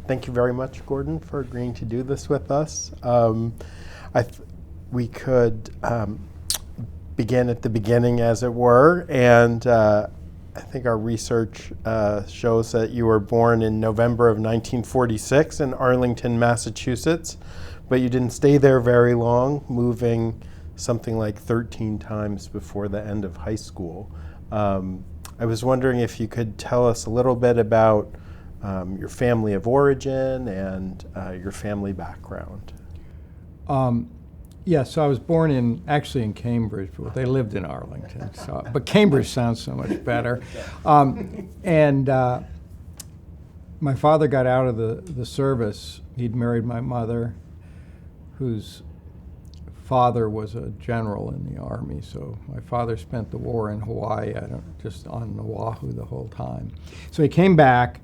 Thank you very much, Gordon, for agreeing to do this with us. We could begin at the beginning, as it were, and I think our research shows that you were born in November of 1946 in Arlington, Massachusetts, but you didn't stay there very long, moving something like 13 times before the end of high school. I was wondering if you could tell us a little bit about your family of origin and your family background. Yeah, so I was born actually in Cambridge, but they lived in Arlington. But Cambridge sounds so much better. My father got out of the service. He'd married my mother, whose father was a general in the Army. So my father spent the war in Hawaii, just on Oahu the whole time. So he came back.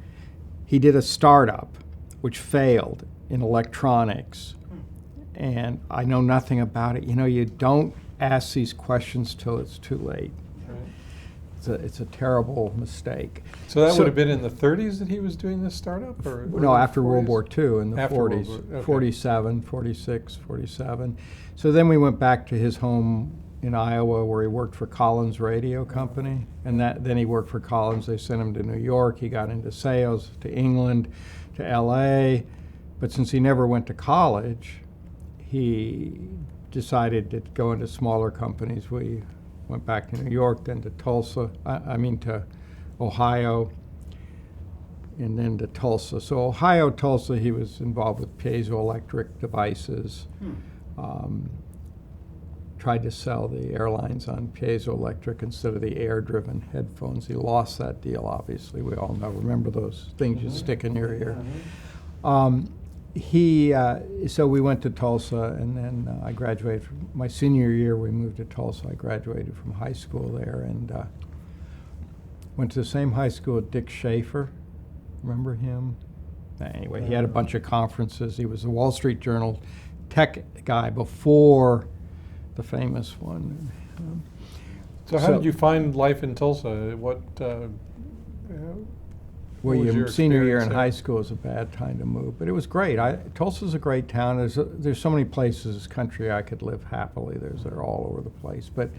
He did a startup, which failed in electronics. And I know nothing about it. You know, you don't ask these questions till it's too late. Right. It's a terrible mistake. So that would have been in the 30s that he was doing this startup? Or no, after World War II, in the after 40s, okay. 47, 46, 47. So then we went back to his home in Iowa, where he worked for Collins Radio Company. And then he worked for Collins. They sent him to New York. He got into sales, to England, to LA. But since he never went to college, he decided to go into smaller companies. We went back to New York, then to to Ohio, and then to Tulsa. So Ohio, Tulsa, he was involved with piezoelectric devices. Tried to sell the airlines on piezoelectric instead of the air-driven headphones. He lost that deal, obviously. We all know. Remember those things you stick in your ear? So we went to Tulsa, and then I graduated. My senior year, we moved to Tulsa. I graduated from high school there, and went to the same high school as Dick Schaefer. Remember him? Anyway, he had a bunch of conferences. He was the Wall Street Journal tech guy before the famous one. So how did you find life in Tulsa? Well, your senior year in high school is a bad time to move, but it was great. Tulsa's a great town. There's so many places in this country I could live happily. They're all over the place. But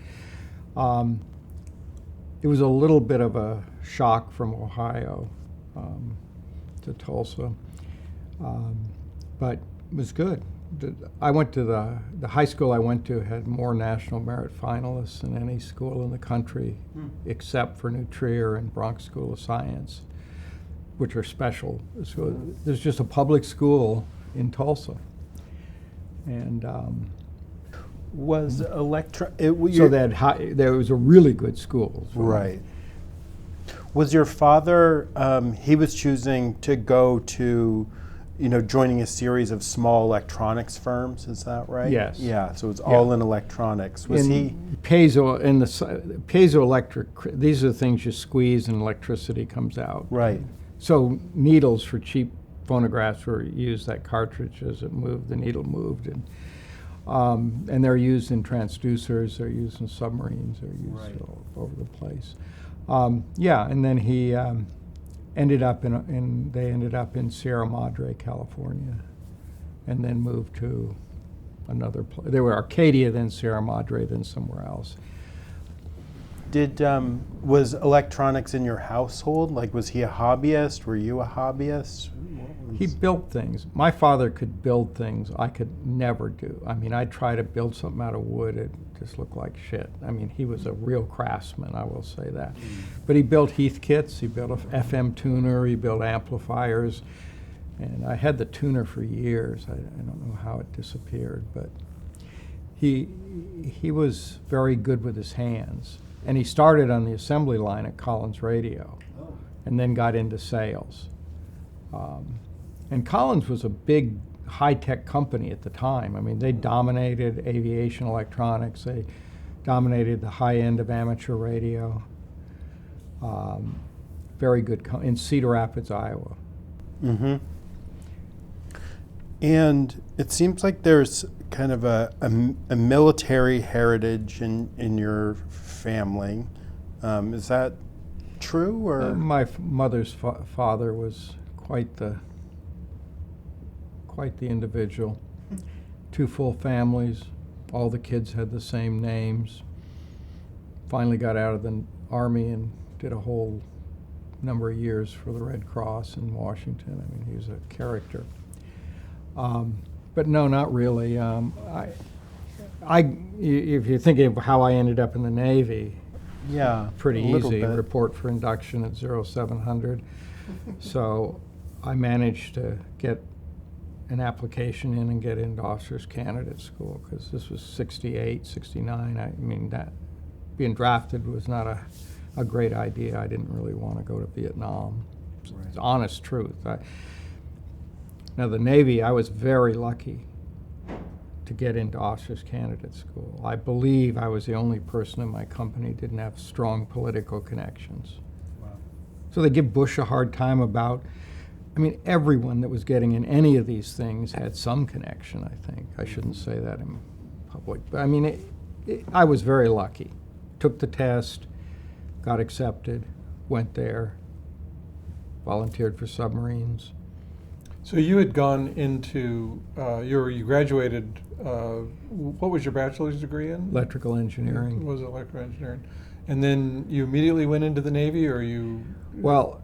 it was a little bit of a shock from Ohio to Tulsa, but it was good. I went to the high school I went to had more national merit finalists than any school in the country, except for New Trier and Bronx School of Science, which are special. So there's just a public school in Tulsa. And there was a really good school. Right. Was your father, he was choosing to go to, joining a series of small electronics firms, is that right? Yes. Yeah, so it's all in electronics. Piezoelectric, these are the things you squeeze and electricity comes out. Right. So needles for cheap phonographs were used, that cartridge as it moved, the needle moved. And they're used in transducers, they're used in submarines, they're used all over the place. And then he ended up in Sierra Madre, California, and then moved to another place. They were Arcadia, then Sierra Madre, then somewhere else. Was electronics in your household? Like, was he a hobbyist? Were you a hobbyist? He built things. My father could build things I could never do. I mean, I'd try to build something out of wood. It just looked like shit. I mean, he was a real craftsman, I will say that. But he built Heath kits. He built an FM tuner. He built amplifiers. And I had the tuner for years. I don't know how it disappeared. But he was very good with his hands. And he started on the assembly line at Collins Radio, and then got into sales. And Collins was a big high-tech company at the time. I mean, they dominated aviation electronics. They dominated the high end of amateur radio. Very good in Cedar Rapids, Iowa. Mm-hmm. And it seems like there's kind of a military heritage in your family. Is that true, or? My mother's father was quite the quite the individual. 2 full families, all the kids had the same names. Finally got out of the Army and did a whole number of years for the Red Cross in Washington. I mean, he was a character. But no, not really. If you're thinking of how I ended up in the Navy, Yeah, pretty a little easy. bit. Report for induction at 0700. So I managed to get an application in and get into Officers Candidate School, because this was 68, 69. I mean, that being drafted was not a great idea. I didn't really want to go to Vietnam. It's the honest truth. Now, the Navy, I was very lucky to get into Officers Candidate School. I believe I was the only person in my company who didn't have strong political connections. Wow. So they give Bush a hard time about, I mean, everyone that was getting in any of these things had some connection, I think. I shouldn't say that in public. But I mean, I was very lucky. Took the test, got accepted, went there, volunteered for submarines. So you had gone into, you graduated, what was your bachelor's degree in? Electrical engineering. Was it electrical engineering? And then you immediately went into the Navy, or you? Well,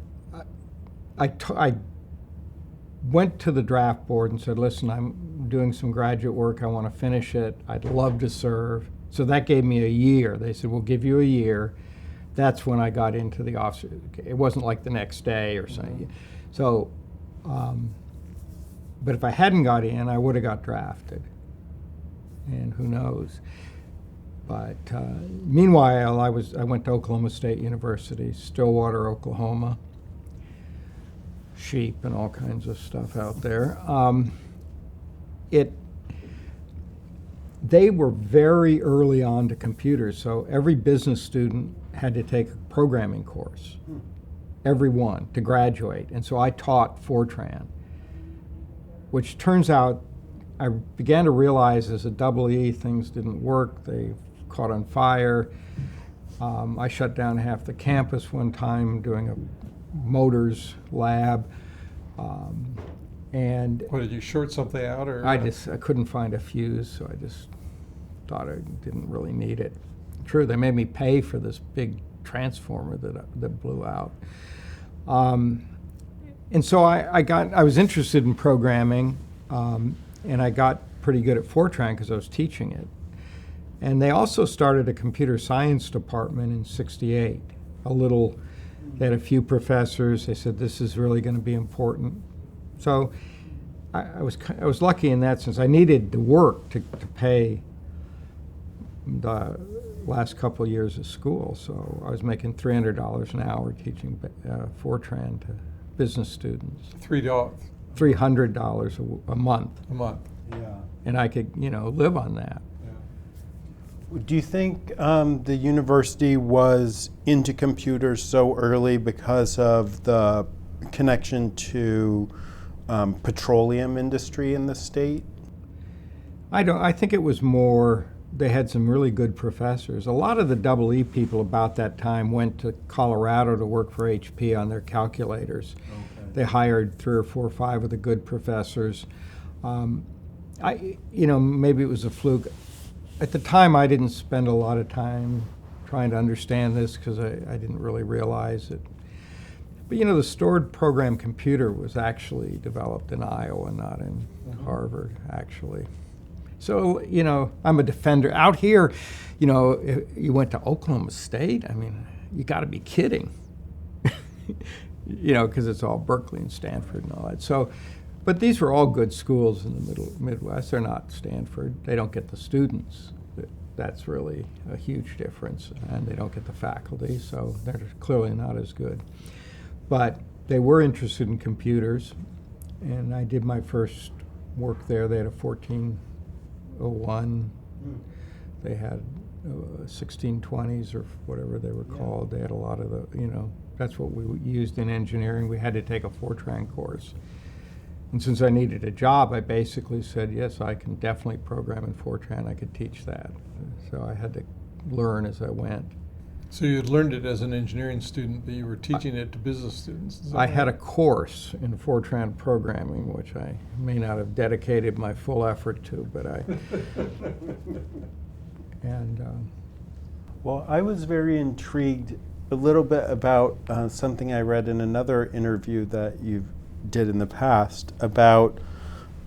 I went to the draft board and said, listen, I'm doing some graduate work. I want to finish it. I'd love to serve. So that gave me a year. They said, we'll give you a year. That's when I got into the officer. It wasn't like the next day or something. So, but if I hadn't got in, I would have got drafted. And who knows? But meanwhile, I went to Oklahoma State University, Stillwater, Oklahoma. Sheep and all kinds of stuff out there. They were very early on to computers, so every business student had to take a programming course, every one, to graduate. And so I taught Fortran, which turns out I began to realize as a double E, things didn't work. They caught on fire. I shut down half the campus one time doing a motors lab. And What, did you short something out, or? I couldn't find a fuse, so I just thought I didn't really need it. True, they made me pay for this big transformer that blew out. And so I was interested in programming, and I got pretty good at Fortran because I was teaching it. And they also started a computer science department in '68. They had a few professors. They said, this is really going to be important. So I was lucky in that sense. I needed the work to pay the last couple of years of school. So I was making $300 an hour teaching Fortran to business students. $300 a month. A month. Yeah. And I could, live on that. Do you think the university was into computers so early because of the connection to petroleum industry in the state? I think it was more, they had some really good professors. A lot of the double E people about that time went to Colorado to work for HP on their calculators. Okay. They hired 3 or 4 or 5 of the good professors. Maybe it was a fluke. At the time, I didn't spend a lot of time trying to understand this because I didn't really realize it. But the stored program computer was actually developed in Iowa, not in Harvard, actually. So, I'm a defender. Out here, you went to Oklahoma State. I mean, you got to be kidding. Because it's all Berkeley and Stanford and all that. So, but these were all good schools in the Midwest. They're not Stanford. They don't get the students. That's really a huge difference. And they don't get the faculty, so they're clearly not as good. But they were interested in computers, and I did my first work there. They had a 1401. They had 1620s or whatever they were called. They had a lot of the, that's what we used in engineering. We had to take a Fortran course. And since I needed a job, I basically said, yes, I can definitely program in Fortran. I could teach that. So I had to learn as I went. So you had learned it as an engineering student, but you were teaching it to business students. Is that I had a right? course in Fortran programming, which I may not have dedicated my full effort to, but Well, I was very intrigued a little bit about something I read in another interview that you did in the past about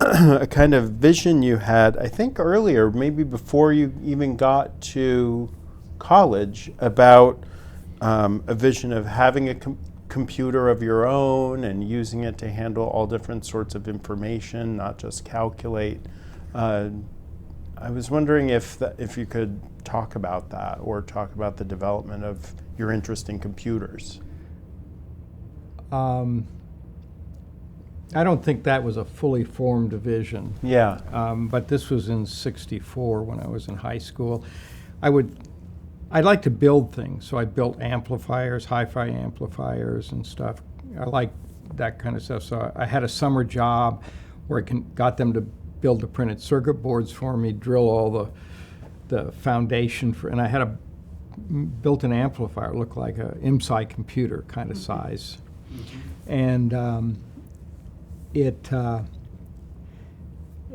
a kind of vision you had, I think earlier, maybe before you even got to college, about a vision of having a computer of your own and using it to handle all different sorts of information, not just calculate. I was wondering if you could talk about that or talk about the development of your interest in computers. I don't think that was a fully formed vision. Yeah. But this was in '64 when I was in high school. I'd like to build things, so I built amplifiers, hi-fi amplifiers and stuff. I like that kind of stuff. So I had a summer job where I got them to build the printed circuit boards for me, drill all the foundation for, and I had built an amplifier, looked like a IMSI computer kind of size, and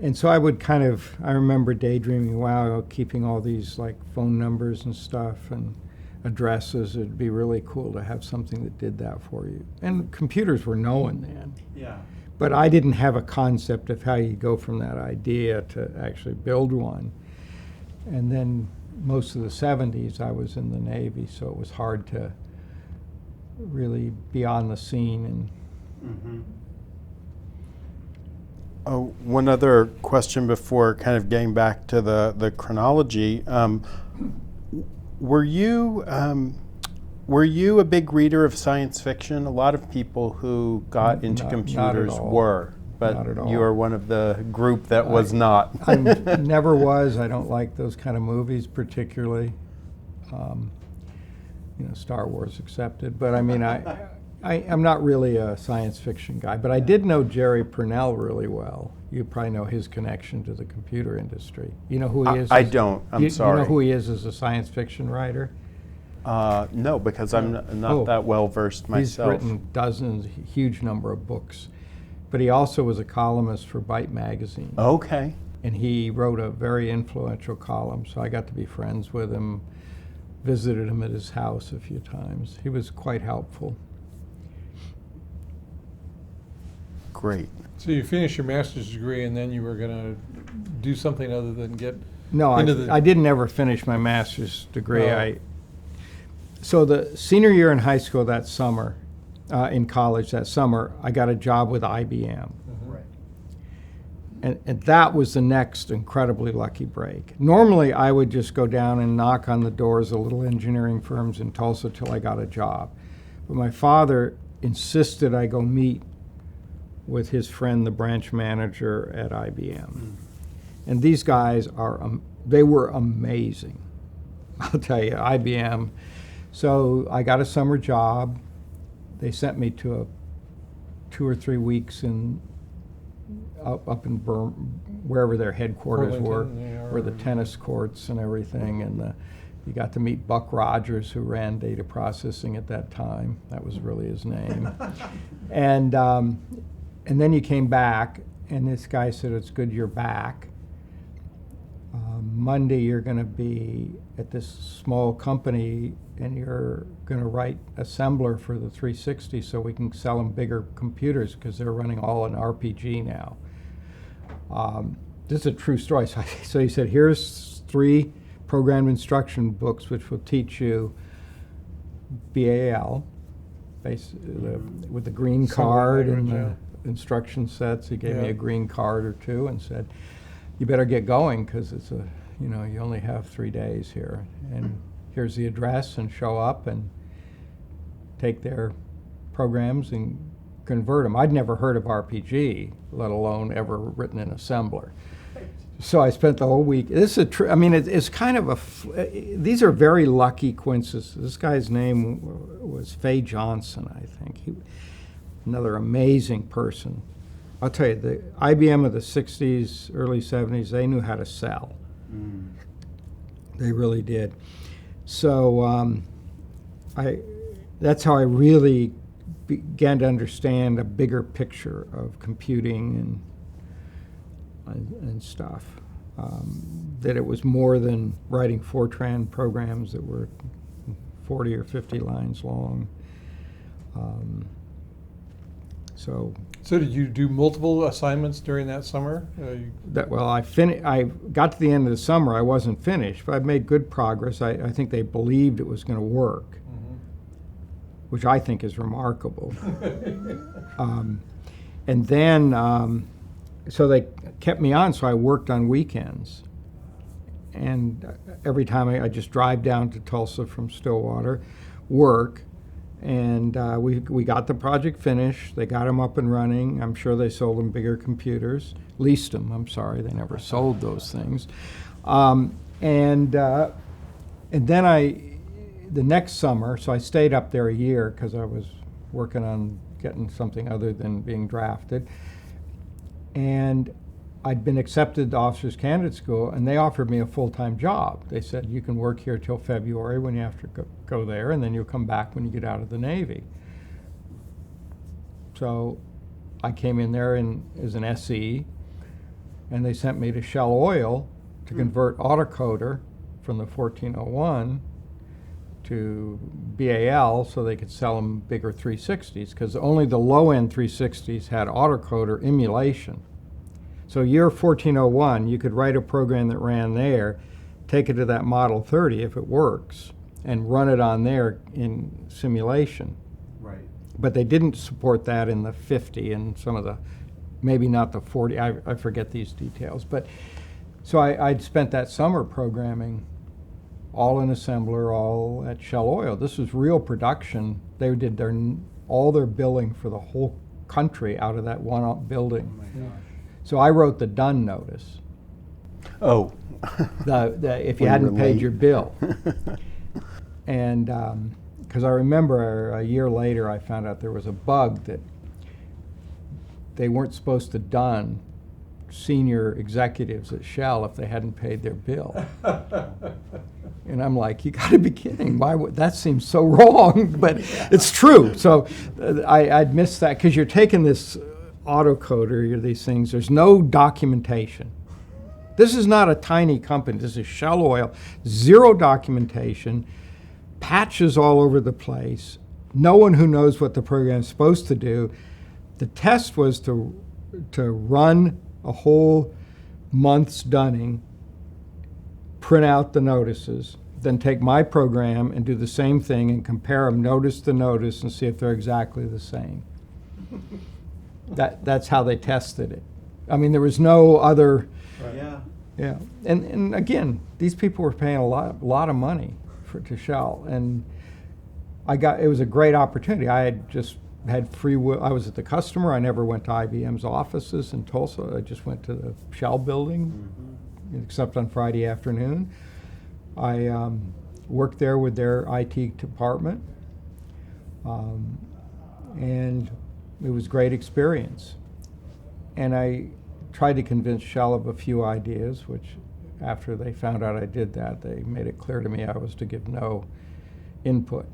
and so I would I remember daydreaming, wow, keeping all these like phone numbers and stuff and addresses. It'd be really cool to have something that did that for you. And computers were known then. Yeah. But I didn't have a concept of how you go from that idea to actually build one. And then most of the 70s I was in the Navy, so it was hard to really be on the scene. And Oh, one other question before kind of getting back to the chronology. Were you a big reader of science fiction? A lot of people who got into computers not at all. were, but Not at all. you are one of the group that was not. I never was. I don't like those kind of movies particularly. Star Wars accepted. But I mean, I'm not really a science fiction guy. But I did know Jerry Purnell really well. You probably know his connection to the computer industry. You know who he is? I don't. I'm sorry. You know who he is as a science fiction writer? No, because I'm not that well versed myself. He's written dozens, huge number of books. But he also was a columnist for Byte magazine. Okay. And he wrote a very influential column, so I got to be friends with him, visited him at his house a few times. He was quite helpful. Great. So you finished your master's degree, and then you were going to do something other than get No, into I didn't ever finish my master's degree. Oh. So the senior year in high school that summer, in college that summer, I got a job with IBM. Right. And that was the next incredibly lucky break. Normally, I would just go down and knock on the doors of little engineering firms in Tulsa till I got a job. But my father insisted I go meet with his friend, the branch manager at IBM. And these guys they were amazing. I'll tell you, IBM. So I got a summer job. They sent me to 2 or 3 weeks up in wherever their headquarters were, where the tennis courts and everything. And you got to meet Buck Rogers, who ran data processing at that time. That was really his name. And then you came back, and this guy said, "It's good you're back. Monday you're going to be at this small company, and you're going to write assembler for the 360 so we can sell them bigger computers because they're running all in RPG now." This is a true story. So he said, "Here's 3 program instruction books which will teach you BAL, with the green card and the instruction sets." He gave me a green card or 2 and said, "You better get going because it's you only have 3 days here. And here's the address, and show up and take their programs and convert them." I'd never heard of RPG, let alone ever written an assembler. So I spent the whole week. This is it's kind of these are very lucky coincidences. This guy's name was Fay Johnson, I think. Another amazing person. I'll tell you, the IBM of the 60s, early 70s, they knew how to sell. They really did. So that's how I really began to understand a bigger picture of computing and stuff. That it was more than writing Fortran programs that were 40 or 50 lines long. So did you do multiple assignments during that summer? I got to the end of the summer. I wasn't finished, but I made good progress. I think they believed it was going to work, which I think is remarkable. And then, so they kept me on, so I worked on weekends. And every time I just drive down to Tulsa from Stillwater, work, and we got the project finished. They got them up and running. I'm sure they sold them bigger computers. Leased them, I'm sorry, they never sold those things. And then the next summer, so I stayed up there a year because I was working on getting something other than being drafted. And I'd been accepted to Officers Candidate School, and they offered me a full-time job. They said, you can work here till February when you have to go there, and then you'll come back when you get out of the Navy. So I came in there as an SE, and they sent me to Shell Oil to convert autocoder from the 1401 to BAL so they could sell them bigger 360s, because only the low-end 360s had autocoder emulation. So your 1401, you could write a program that ran there, take it to that Model 30 if it works, and run it on there in simulation. Right. But they didn't support that in the 50 and some of the, maybe not the 40, I forget these details. But so I'd spent that summer programming all in assembler, all at Shell Oil. This was real production. They did all their billing for the whole country out of that one building. Oh my gosh. So I wrote the done notice. Oh. If you hadn't paid your bill. And because I remember a year later I found out there was a bug that they weren't supposed to done senior executives at Shell if they hadn't paid their bill. And I'm like, you got to be kidding. Why would that seem so wrong? But it's true. So I'd missed that because you're taking this autocoder, these things, there's no documentation. This is not a tiny company. This is Shell Oil. Zero documentation, patches all over the place, no one who knows what the program's supposed to do. The test was to run a whole month's dunning, print out the notices, then take my program and do the same thing and compare them notice to notice and see if they're exactly the same. That's how they tested it. I mean, there was no other. Right. Yeah. Yeah, and again, these people were paying a lot of money to Shell, and it was a great opportunity. I had just had free will. I was at the customer. I never went to IBM's offices in Tulsa. I just went to the Shell building, except on Friday afternoon. I worked there with their IT department, and it was a great experience. And I tried to convince Shell of a few ideas, which after they found out I did that, they made it clear to me I was to give no input.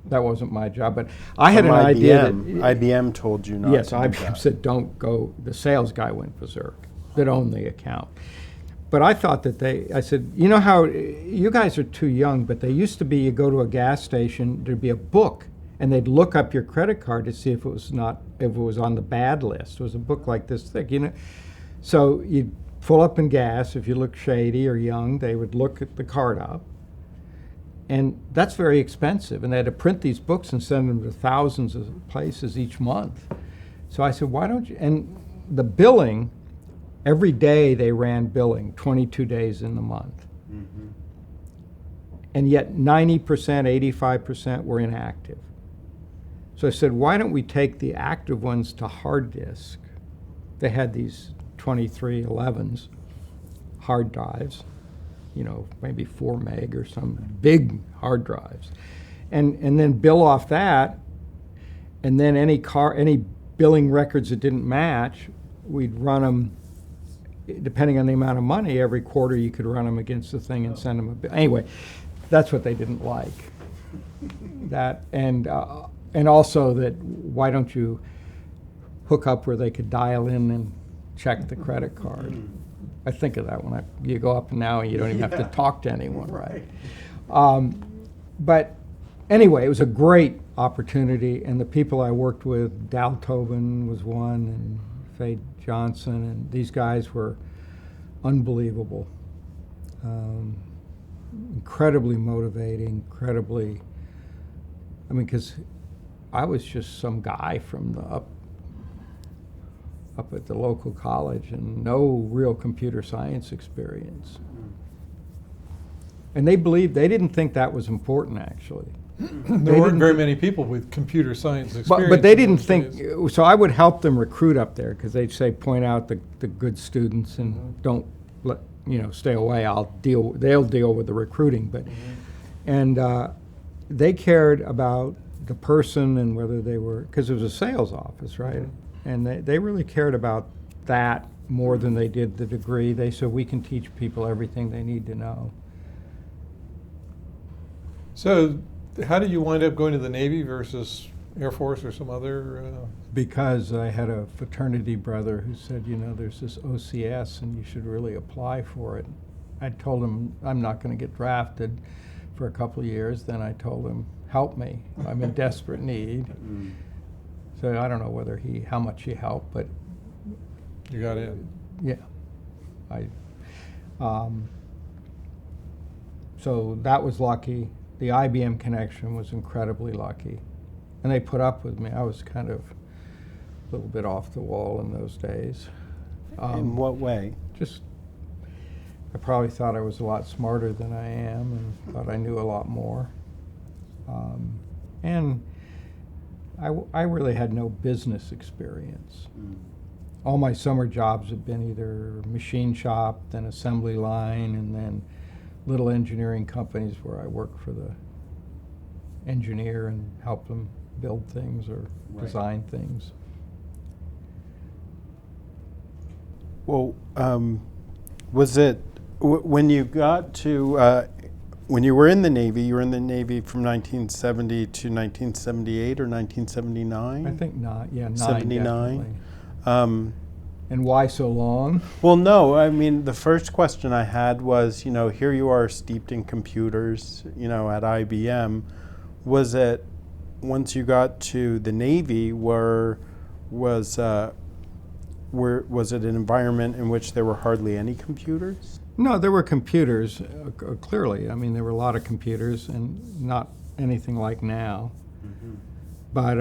That wasn't my job, but I had an idea that IBM told you not yes, to do IBM that. said don't go, the sales guy went berserk that owned the account. But I thought that I said, you know how, you guys are too young, but they used to be, you go to a gas station, there'd be a book, and they'd look up your credit card to see if it was on the bad list. It was a book like this thick, you know. So you'd pull up in gas, if you look shady or young, they would look at the card up. And that's very expensive, and they had to print these books and send them to thousands of places each month. So I said, why don't you, and the billing, every day they ran billing, 22 days in the month. Mm-hmm. And yet 90%, 85% were inactive. So I said, why don't we take the active ones to hard disk? They had these 2311s, hard drives, you know, maybe 4 meg or some big hard drives. And then bill off that, and then any billing records that didn't match, we'd run them, depending on the amount of money, every quarter you could run them against the thing and send them a bill. Anyway, that's what they didn't like. That and also that why don't you hook up where they could dial in and check the credit card? I think of that when you go up now and you don't even have to talk to anyone, right? But anyway, it was a great opportunity, and the people I worked with, Dal Tobin was one, and Faye Johnson, and these guys were unbelievable. Incredibly motivating, because I was just some guy from up at the local college and no real computer science experience. And they didn't think that was important, actually. There weren't very many people with computer science experience. But they in didn't those think, days. so I would help them recruit up there, because they'd say, point out the good students and don't stay away. They'll deal with the recruiting. But and they cared about the person and whether they were, because it was a sales office, right? And they really cared about that more than they did the degree. They said, we can teach people everything they need to know. So how did you wind up going to the Navy versus Air Force or some other? Because I had a fraternity brother who said, there's this OCS and you should really apply for it. I told him I'm not going to get drafted for a couple of years. Then I told him, help me. I'm in desperate need. So I don't know how much he helped, but You got in. yeah. So that was lucky. The IBM connection was incredibly lucky. And they put up with me. I was kind of a little bit off the wall in those days. In what way? Just, I probably thought I was a lot smarter than I am and thought I knew a lot more. And I really had no business experience. All my summer jobs have been either machine shop, then assembly line, and then little engineering companies where I work for the engineer and help them build things or design things. Well, was it when you got to when you were in the Navy? You were in the Navy from 1970 to 1978 or 1979? I think not. Yeah, 79. And why so long? Well, no. I mean, the first question I had was, here you are steeped in computers, at IBM. Was it once you got to the Navy, was it an environment in which there were hardly any computers? No, there were computers, clearly. I mean, there were a lot of computers and not anything like now. But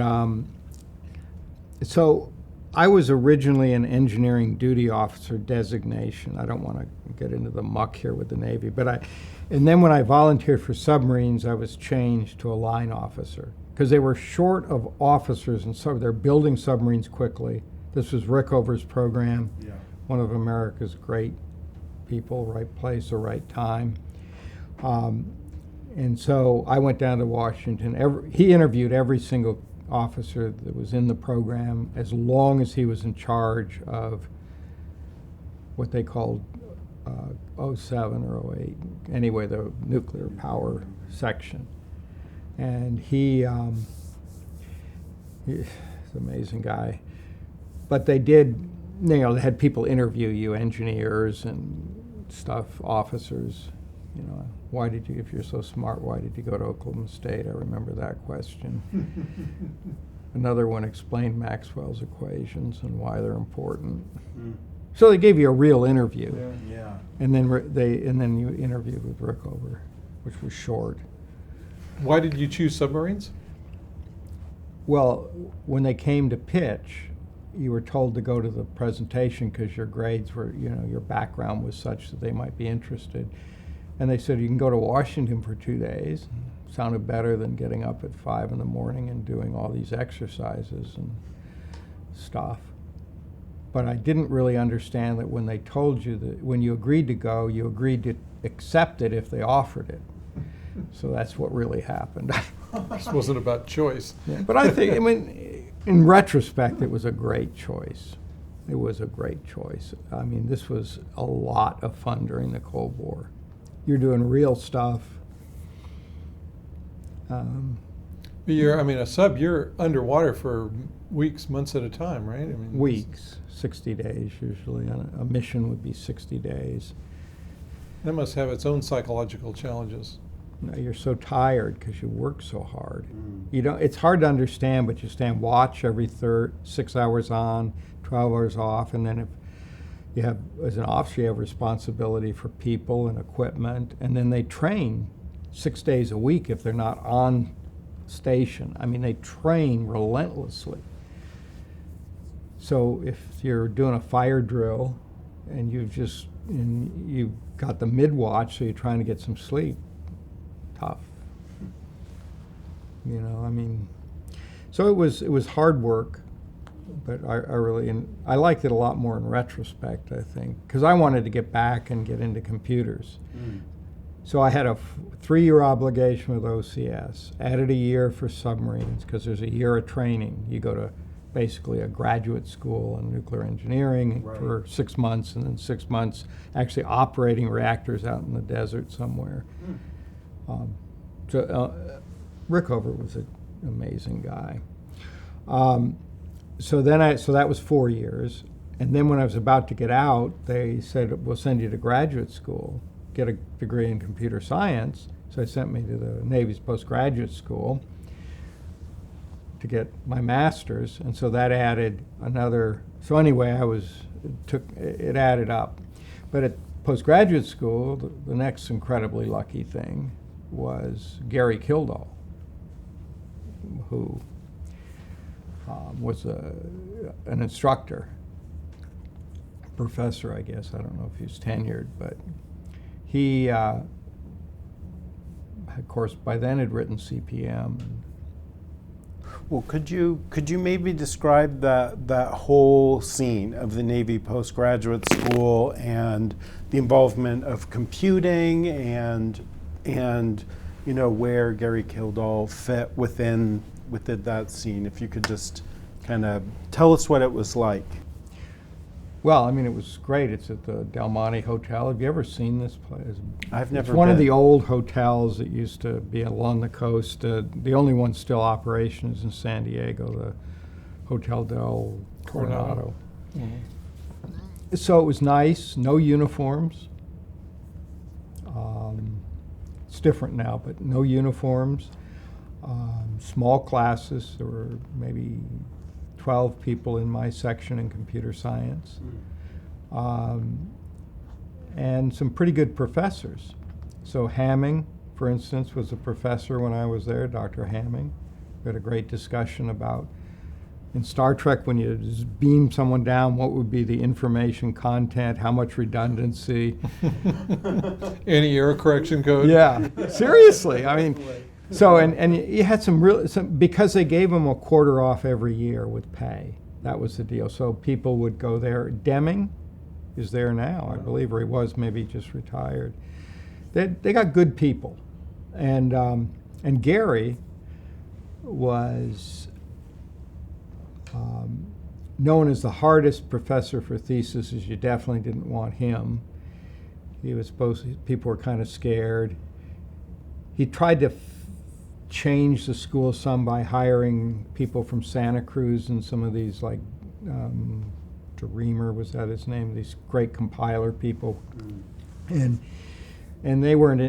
so I was originally an engineering duty officer designation. I don't want to get into the muck here with the Navy, and then when I volunteered for submarines, I was changed to a line officer because they were short of officers, and so they're building submarines quickly. This was Rickover's program, one of America's great people, right place or right time. And so I went down to Washington. He interviewed every single officer that was in the program as long as he was in charge of what they called 07 or 08, anyway, the nuclear power section. And he's an amazing guy. But they did, they had people interview you, engineers and stuff, officers. If you're so smart, why did you go to Oklahoma State? I remember that question. Another one explained Maxwell's equations and why they're important. So they gave you a real interview. And then you interviewed with Rickover, which was short. Why did you choose submarines? Well, when they came to pitch, you were told to go to the presentation because your grades were, your background was such that they might be interested. And they said, you can go to Washington for 2 days. Sounded better than getting up at 5 in the morning and doing all these exercises and stuff. But I didn't really understand that when they told you that when you agreed to go, you agreed to accept it if they offered it. So that's what really happened. This wasn't about choice. Yeah, but I think, in retrospect, it was a great choice. It was a great choice. This was a lot of fun during the Cold War. You're doing real stuff. A sub, you're underwater for weeks, months at a time, right? Weeks, 60 days usually. A mission would be 60 days. That must have its own psychological challenges. No, you're so tired because you work so hard. You don't. It's hard to understand, but you stand watch every 6 hours on, 12 hours off, and then if you have, as an officer, you have responsibility for people and equipment, and then they train 6 days a week if they're not on station. They train relentlessly. So if you're doing a fire drill and you've got the mid-watch, so you're trying to get some sleep, tough. So it was hard work, but I liked it a lot more in retrospect, I think, because I wanted to get back and get into computers. So I had a 3-year obligation with OCS, added a year for submarines, because there's a year of training. You go to basically a graduate school in nuclear engineering for 6 months, and then 6 months actually operating reactors out in the desert somewhere. Rickover was an amazing guy. So that was 4 years, and then when I was about to get out, they said, we'll send you to graduate school, get a degree in computer science. So they sent me to the Navy's Post Graduate School to get my master's, and so that added another. So anyway, it added up. But at postgraduate school, the next incredibly lucky thing was Gary Kildall, who was an instructor, professor, I guess. I don't know if he was tenured, but he, of course, by then had written CPM. Well, could you maybe describe that whole scene of the Navy postgraduate school and the involvement of computing and where Gary Kildall fit within that scene? If you could just kind of tell us what it was like. Well, it was great. It's at the Del Monte Hotel. Have you ever seen this place? I've never It's one been. of the old hotels that used to be along the coast. The only one still operation is in San Diego, the Hotel del Coronado. Mm-hmm. So it was nice, no uniforms. It's different now, but no uniforms. Small classes. There were maybe 12 people in my section in computer science, and some pretty good professors. So Hamming, for instance, was a professor when I was there, Dr. Hamming. We had a great discussion about, in Star Trek, when you just beam someone down, what would be the information content, how much redundancy. Any error correction code? Yeah, seriously. So, and you had because they gave them a quarter off every year with pay. That was the deal. So people would go there. Deming is there now, I believe, or he was, maybe just retired. They got good people. And Gary was known as the hardest professor for theses. You definitely didn't want him. He was people were kind of scared. He tried to change the school some by hiring people from Santa Cruz and some of these, like Dreamer, was that his name? These great compiler people. And they weren't,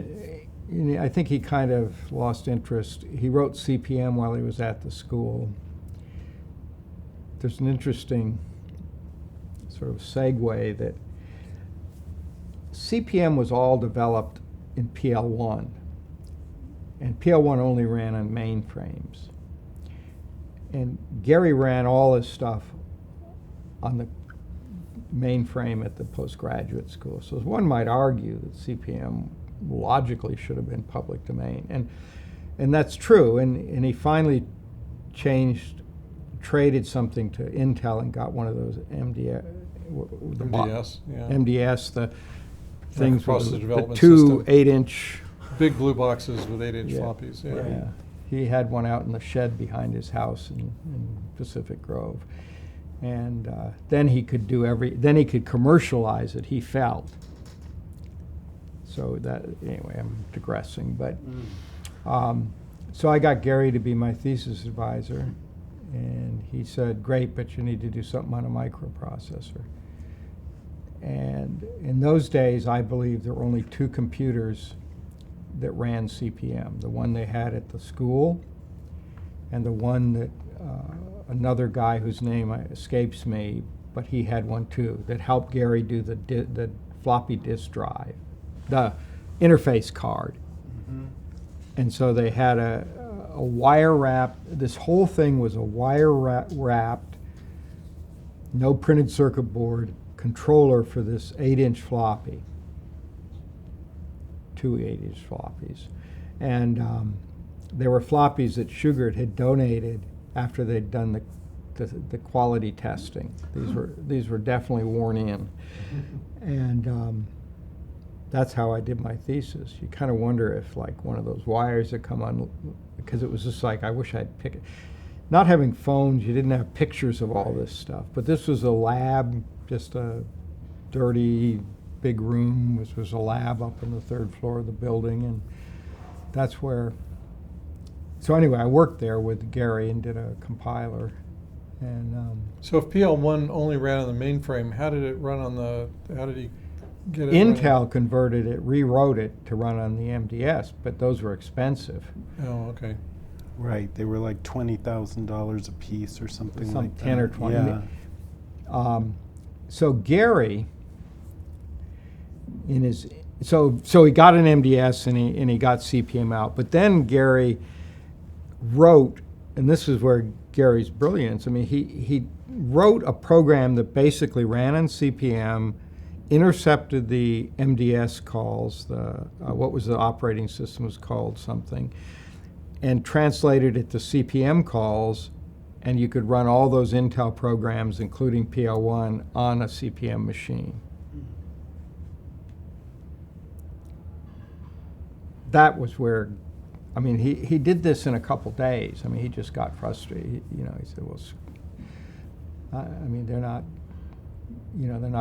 I think he kind of lost interest. He wrote CPM while he was at the school. There's an interesting sort of segue that CPM was all developed in PL1. And PL1 only ran on mainframes. And Gary ran all his stuff on the mainframe at the postgraduate school. So one might argue that CPM logically should have been public domain. And that's true. And he finally traded something to Intel and got one of those MDS, the things with the two 8-inch big blue boxes with 8-inch floppies. Yeah. Yeah, he had one out in the shed behind his house in Pacific Grove, and then he could then he could commercialize it. He felt. So that anyway, I'm digressing, but So I got Gary to be my thesis advisor, and he said, great, but you need to do something on a microprocessor. And in those days, I believe there were only 2 computers that ran CPM, the one they had at the school and the one that another guy whose name escapes me, but he had one too, that helped Gary do the floppy disk drive, the interface card. Mm-hmm. And so they had a wire wrapped, this whole thing was a wire wrapped, no printed circuit board controller for this 8-inch floppy, 2 8-inch floppies. And there were floppies that Shugart had donated after they'd done the quality testing. These were definitely worn in. And that's how I did my thesis. You kind of wonder if like one of those wires that come on, because it was just like, I wish I'd pick it. Not having phones, you didn't have pictures of all this stuff, but this was a lab, just a dirty big room. This was a lab up on the 3rd floor of the building, and that's where, so anyway, I worked there with Gary and did a compiler. And so if PL1 only ran on the mainframe, how did it run on how did he get it Intel running? converted it, rewrote it to run on the MDS, but those were expensive. Oh, okay. Right, they were like $20,000 a piece or something like that. 10 or 20. Yeah. So Gary, in his, so he got an MDS and he got CPM out, but then Gary wrote, and this is where Gary's brilliance, I mean, he wrote a program that basically ran on CPM, intercepted the MDS calls, what was the operating system was called something, and translated it to CPM calls, and you could run all those Intel programs, including PL1, on a CPM machine. That was where, I mean, he did this in a couple days. I mean, he just got frustrated. He said, well, I mean, they're not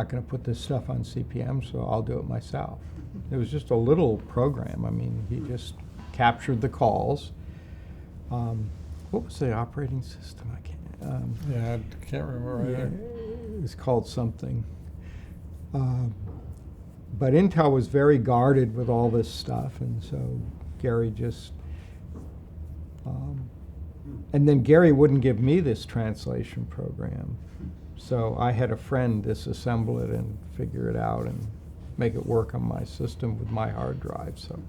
going to put this stuff on CPM, so I'll do it myself. It was just a little program. I mean, he just captured the calls. What was the operating system? I can't. Yeah, I can't remember either. It was called something. But Intel was very guarded with all this stuff, and so Gary just. And then Gary wouldn't give me this translation program. So I had a friend disassemble it and figure it out and make it work on my system with my hard drive. So,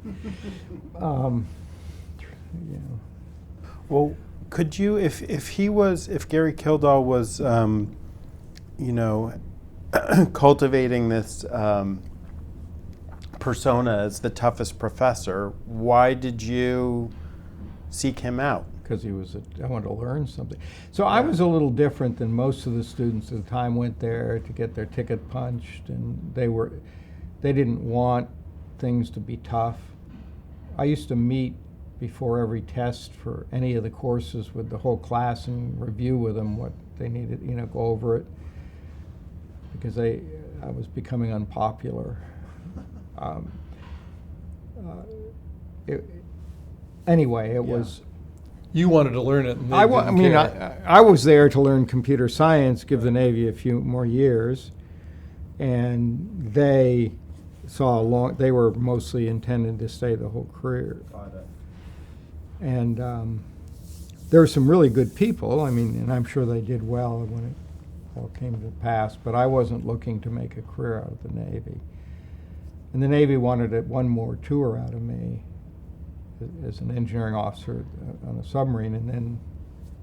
Well, could you, if Gary Kildall was, cultivating this persona as the toughest professor, why did you seek him out? Because I wanted to learn something. So I was a little different than most of the students at the time. Went there to get their ticket punched, and they didn't want things to be tough. I used to meet before every test for any of the courses with the whole class and review with them what they needed, go over it, because I was becoming unpopular. Anyway, it was. You wanted to learn it. And I was there to learn computer science, give the Navy a few more years, and they they were mostly intended to stay the whole career. Got it. And there were some really good people, and I'm sure they did well when it all came to pass, but I wasn't looking to make a career out of the Navy. And the Navy wanted one more tour out of me as an engineering officer on a submarine, and then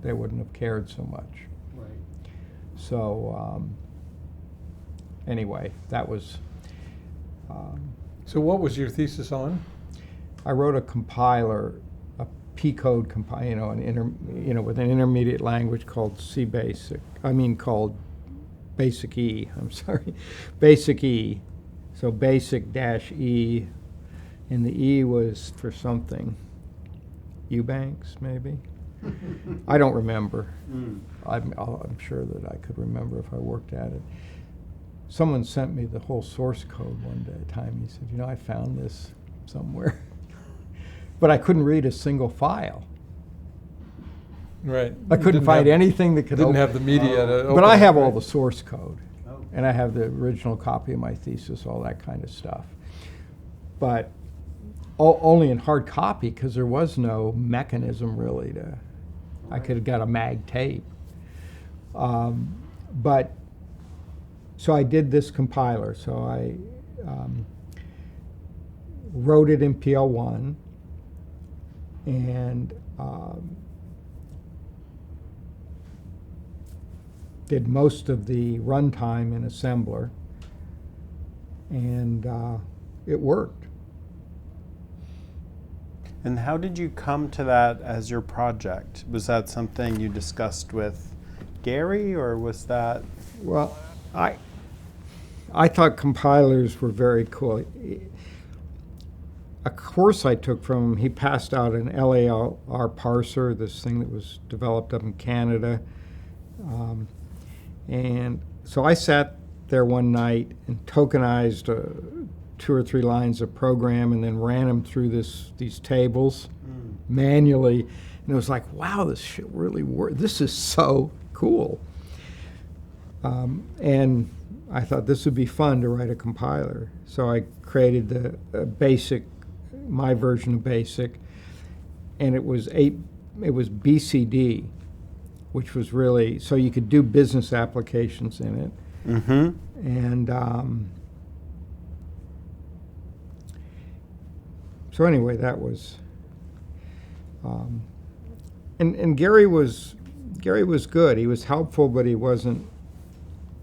they wouldn't have cared so much. Right. So anyway, that was. So what was your thesis on? I wrote a compiler, a P-code compiler, with an intermediate language called called Basic E. I'm sorry, Basic E. So Basic-E. And the E was for something. Eubanks, maybe? I don't remember. I'm sure that I could remember if I worked at it. Someone sent me the whole source code one time. He said, I found this somewhere. but I couldn't read a single file. Right. I couldn't find anything that could Didn't open. have the media to open But I it, have right? all the source code, and I have the original copy of my thesis, all that kind of stuff. But only in hard copy, because there was no mechanism really to. I could have got a mag tape. But so I did this compiler. So I wrote it in PL1 and did most of the runtime in assembler, and it worked. And how did you come to that as your project? Was that something you discussed with Gary, or was that? Well, I thought compilers were very cool. A course I took from him, he passed out an LAR parser, this thing that was developed up in Canada. And so I sat there one night and tokenized 2 or 3 lines of program and then ran them through these tables manually. And it was like, wow, this shit really works. This is so cool. And I thought this would be fun to write a compiler. So I created the basic, my version of BASIC, and it was BCD, which was really, so you could do business applications in it. Mm-hmm. And so anyway, that was, and Gary was good. He was helpful, but he wasn't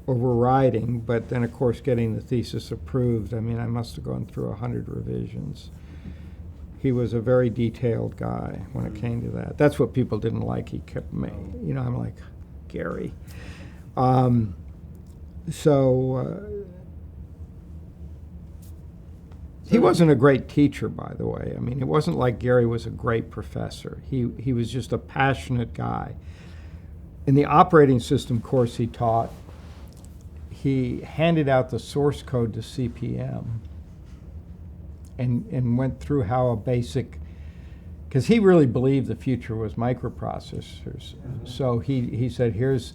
overriding. But then, of course, getting the thesis approved, I mean, I must have gone through 100 revisions. He was a very detailed guy when it came to that. That's what people didn't like. He kept me, I'm like, Gary. He wasn't a great teacher, by the way. I mean, it wasn't like Gary was a great professor. He was just a passionate guy. In the operating system course he taught, he handed out the source code to CPM and went through how a basic, because he really believed the future was microprocessors. Mm-hmm. So he said, here's,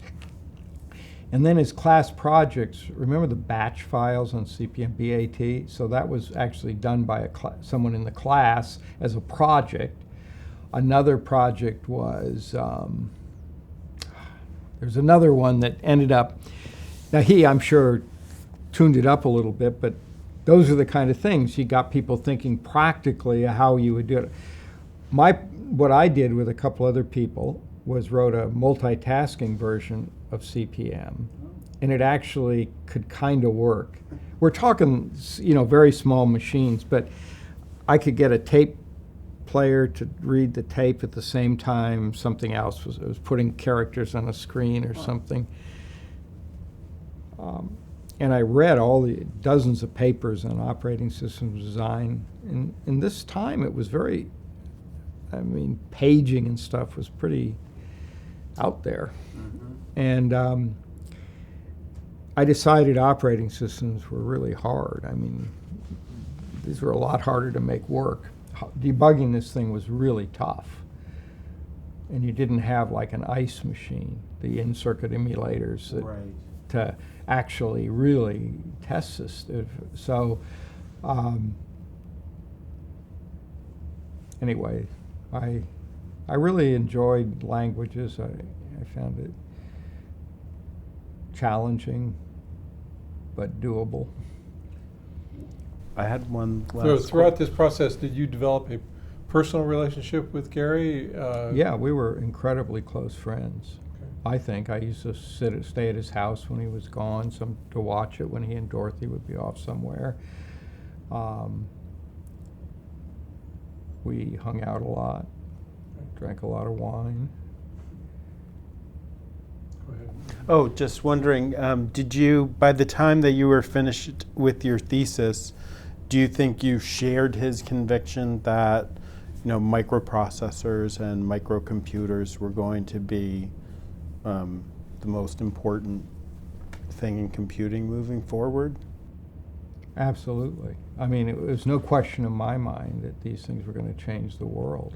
and then his class projects, remember the batch files on CPM, BAT? So that was actually done by someone in the class as a project. Another project was, there's another one that ended up, now I'm sure, tuned it up a little bit, but those are the kind of things you got people thinking practically how you would do it. What I did with a couple other people was wrote a multitasking version of CPM, and it actually could kind of work. We're talking, very small machines, but I could get a tape player to read the tape at the same time something else was putting characters on a screen or something. And I read all the dozens of papers on operating systems design. And in this time, it was very, paging and stuff was pretty out there. Mm-hmm. And I decided operating systems were really hard. These were a lot harder to make work. Debugging this thing was really tough. And you didn't have like an ICE machine, the in-circuit emulators that, right, to actually really test this. So anyway, I really enjoyed languages. I found it challenging, but doable. I had one last. So throughout this process, did you develop a personal relationship with Gary? Yeah, we were incredibly close friends. Okay. I think I used to stay at his house when he was gone, to watch it when he and Dorothy would be off somewhere. We hung out a lot, drank a lot of wine. Go ahead. Oh, just wondering, did you, by the time that you were finished with your thesis, do you think you shared his conviction that, microprocessors and microcomputers were going to be the most important thing in computing moving forward? Absolutely. I mean, it was no question in my mind that these things were going to change the world.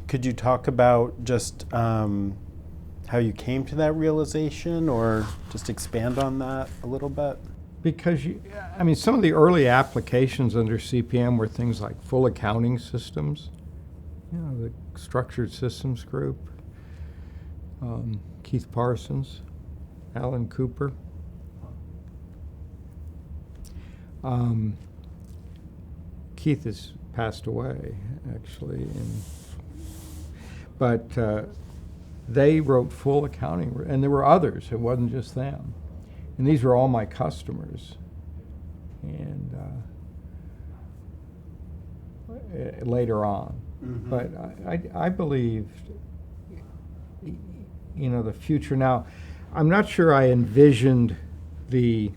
Could you talk about just how you came to that realization, or just expand on that a little bit? Because, I mean, some of the early applications under CPM were things like full accounting systems, you know, the structured systems group, Keith Parsons, Alan Cooper. Keith has passed away, actually, but they wrote full accounting, and there were others. It wasn't just them, and these were all my customers. And later on, but I believed, you know, the future. Now, I'm not sure I envisioned the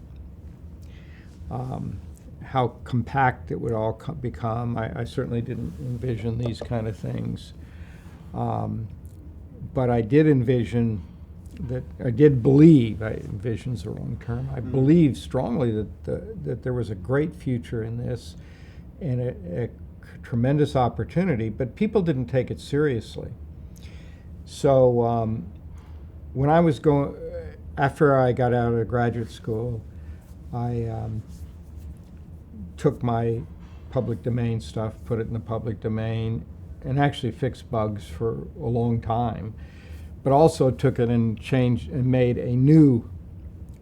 how compact it would all become. I certainly didn't envision these kind of things. But I did envision that, I did believe, envision's the wrong term, I believed strongly that there was a great future in this and a tremendous opportunity, but people didn't take it seriously. So when I was after I got out of graduate school, I took my public domain stuff, put it in the public domain, and actually fixed bugs for a long time, but also took it and changed and made a new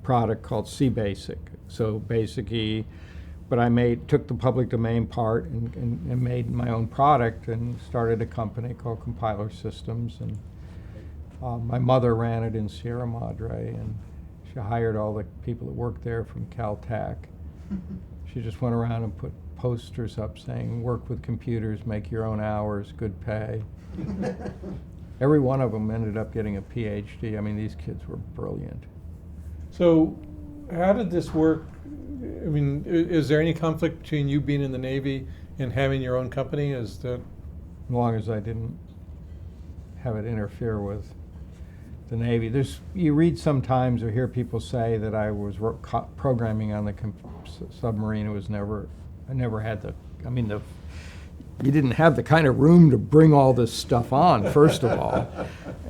product called CBasic. So Basic E, but I took the public domain part and made my own product and started a company called Compiler Systems. And my mother ran it in Sierra Madre, and she hired all the people that worked there from Caltech. She just went around and put posters up saying, work with computers, make your own hours, good pay. Every one of them ended up getting a PhD. I mean, these kids were brilliant. So how did this work? I mean, is there any conflict between you being in the Navy and having your own company? Is that? As long as I didn't have it interfere with the Navy. You read sometimes or hear people say that I was programming on the submarine. It was I never had you didn't have the kind of room to bring all this stuff on, first of all,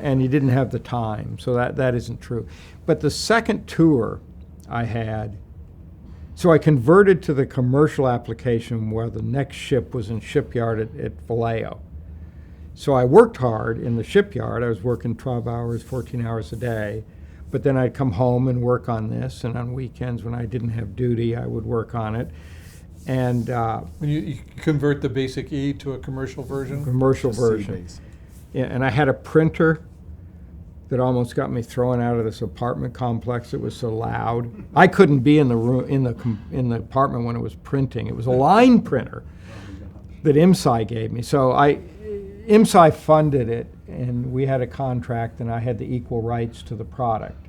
and you didn't have the time, so that isn't true. But the second tour I had, so I converted to the commercial application where the next ship was in shipyard at Vallejo. So I worked hard in the shipyard. I was working 12 hours, 14 hours a day, but then I'd come home and work on this, and on weekends when I didn't have duty, I would work on it. And You convert the Basic E to a commercial version? Commercial version. Yeah, and I had a printer that almost got me thrown out of this apartment complex. It was so loud. I couldn't be in the room in the apartment when it was printing. It was a line printer that IMSI gave me. So IMSI funded it, and we had a contract, and I had the equal rights to the product.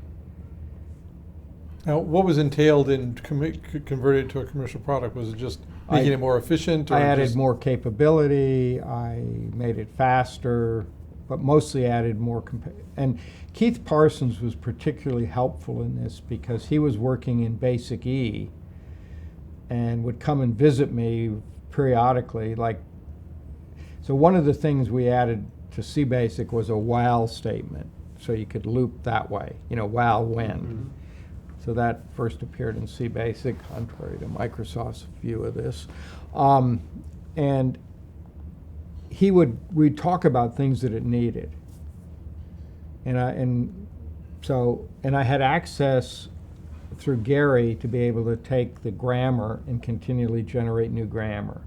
Now, what was entailed in converting it to a commercial product? Was it just making it more efficient? Or I added more capability, I made it faster, but mostly added more. And Keith Parsons was particularly helpful in this because he was working in Basic E and would come and visit me periodically. So one of the things we added to CBasic was a while statement, so you could loop that way, while when. Mm-hmm. So that first appeared in CBasic, contrary to Microsoft's view of this. And we'd talk about things that it needed. And I had access through Gary to be able to take the grammar and continually generate new grammar.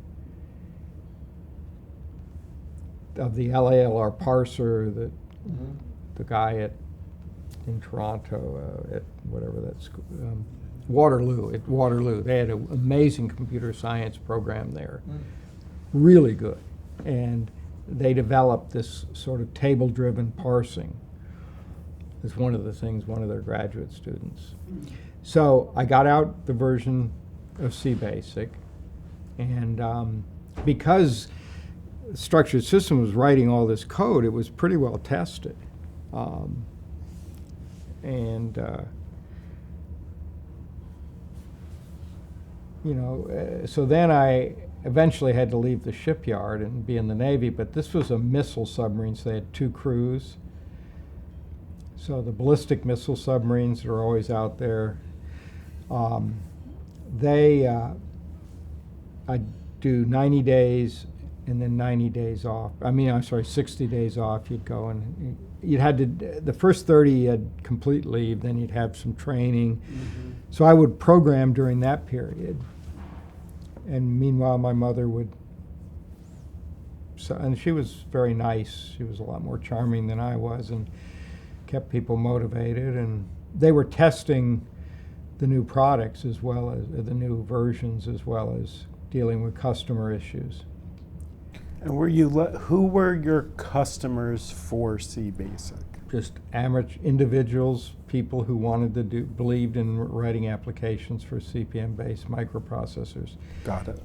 Of the LALR parser, the guy in Toronto at whatever that school, Waterloo. They had an amazing computer science program there, really good. And they developed this sort of table-driven parsing as one of the things one of their graduate students. So I got out the version of CBasic, and because Structured System was writing all this code, it was pretty well tested. so then I eventually had to leave the shipyard and be in the Navy, but this was a missile submarine, so they had 2 crews. So the ballistic missile submarines that are always out there, I do 90 days and then 90 days off. 60 days off. You'd go and you'd had to, the first 30 you had complete leave, then you'd have some training. Mm-hmm. So I would program during that period. And meanwhile, my mother would, and she was very nice. She was a lot more charming than I was and kept people motivated. And they were testing the new products as well as the new versions, as well as dealing with customer issues. And who were your customers for C-Basic? Just amateur individuals, people who wanted to believed in writing applications for CPM-based microprocessors. Got it.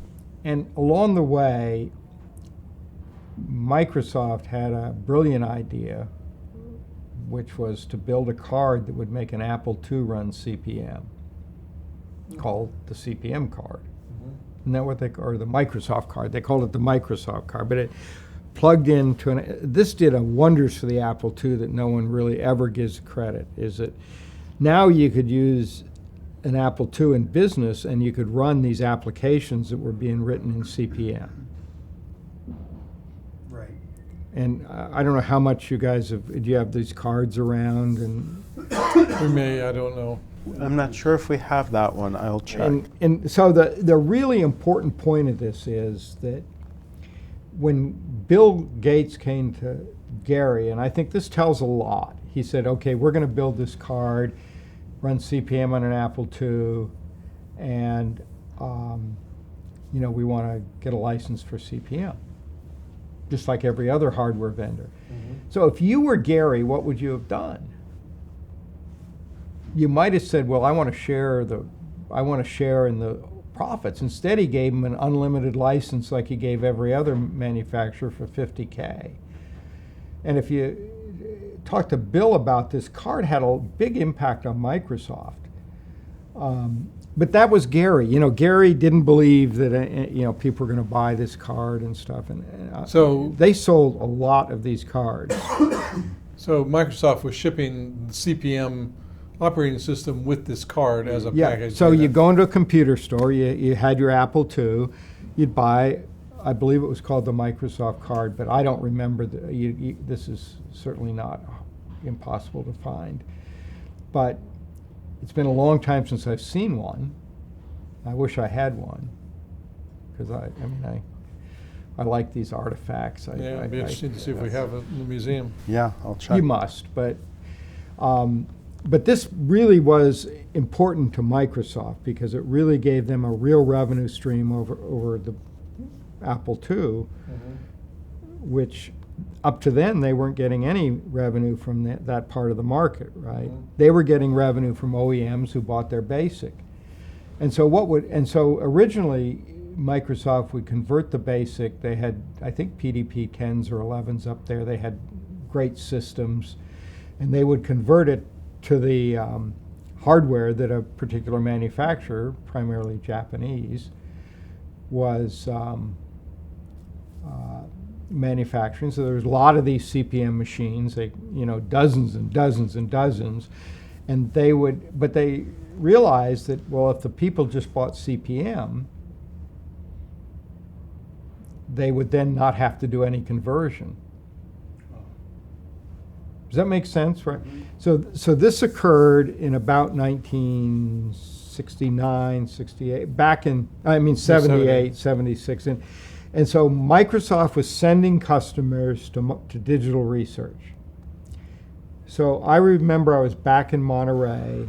And along the way, Microsoft had a brilliant idea, which was to build a card that would make an Apple II run CPM, called the CPM card. Isn't that what or the Microsoft card? They called it the Microsoft card, but it plugged into this did a wonders for the Apple II that no one really ever gives credit, is that now you could use an Apple II in business and you could run these applications that were being written in CPM. Right. And I don't know how much you guys do you have these cards around? And We may, I don't know. I'm not sure if we have that one. I'll check. And so the really important point of this is that when Bill Gates came to Gary, and I think this tells a lot, he said, okay, we're going to build this card, run CPM on an Apple II, and we want to get a license for CPM, just like every other hardware vendor. Mm-hmm. So if you were Gary, what would you have done? You might have said, well, I want to share in the profits. Instead, he gave him an unlimited license like he gave every other manufacturer for $50K. And if you talk to Bill about this, card had a big impact on Microsoft. But that was Gary. Gary didn't believe that people were going to buy this card and stuff. And So they sold a lot of these cards. So Microsoft was shipping the CPM operating system with this card as a package. So you go into a computer store, you had your Apple II, you'd buy, I believe it was called the Microsoft card, but I don't remember, this is certainly not impossible to find. But it's been a long time since I've seen one. I wish I had one, because I like these artifacts. It'd be interesting to see if we have it in the museum. Yeah, I'll check. You must, but this really was important to Microsoft because it really gave them a real revenue stream over the Apple II, mm-hmm. which up to then they weren't getting any revenue from that part of the market, right? Mm-hmm. They were getting revenue from OEMs who bought their BASIC. And so originally Microsoft would convert the BASIC. They had, I think, PDP 10s or 11s up there. They had great systems, and they would convert it to the hardware that a particular manufacturer, primarily Japanese, was manufacturing. So there was a lot of these CPM machines, dozens and dozens and dozens, and they realized that, well, if the people just bought CPM, they would then not have to do any conversion. Does that make sense, right? Mm-hmm. So this occurred in about 1969, 68, 78, 76. And so Microsoft was sending customers to digital research. So I remember I was back in Monterey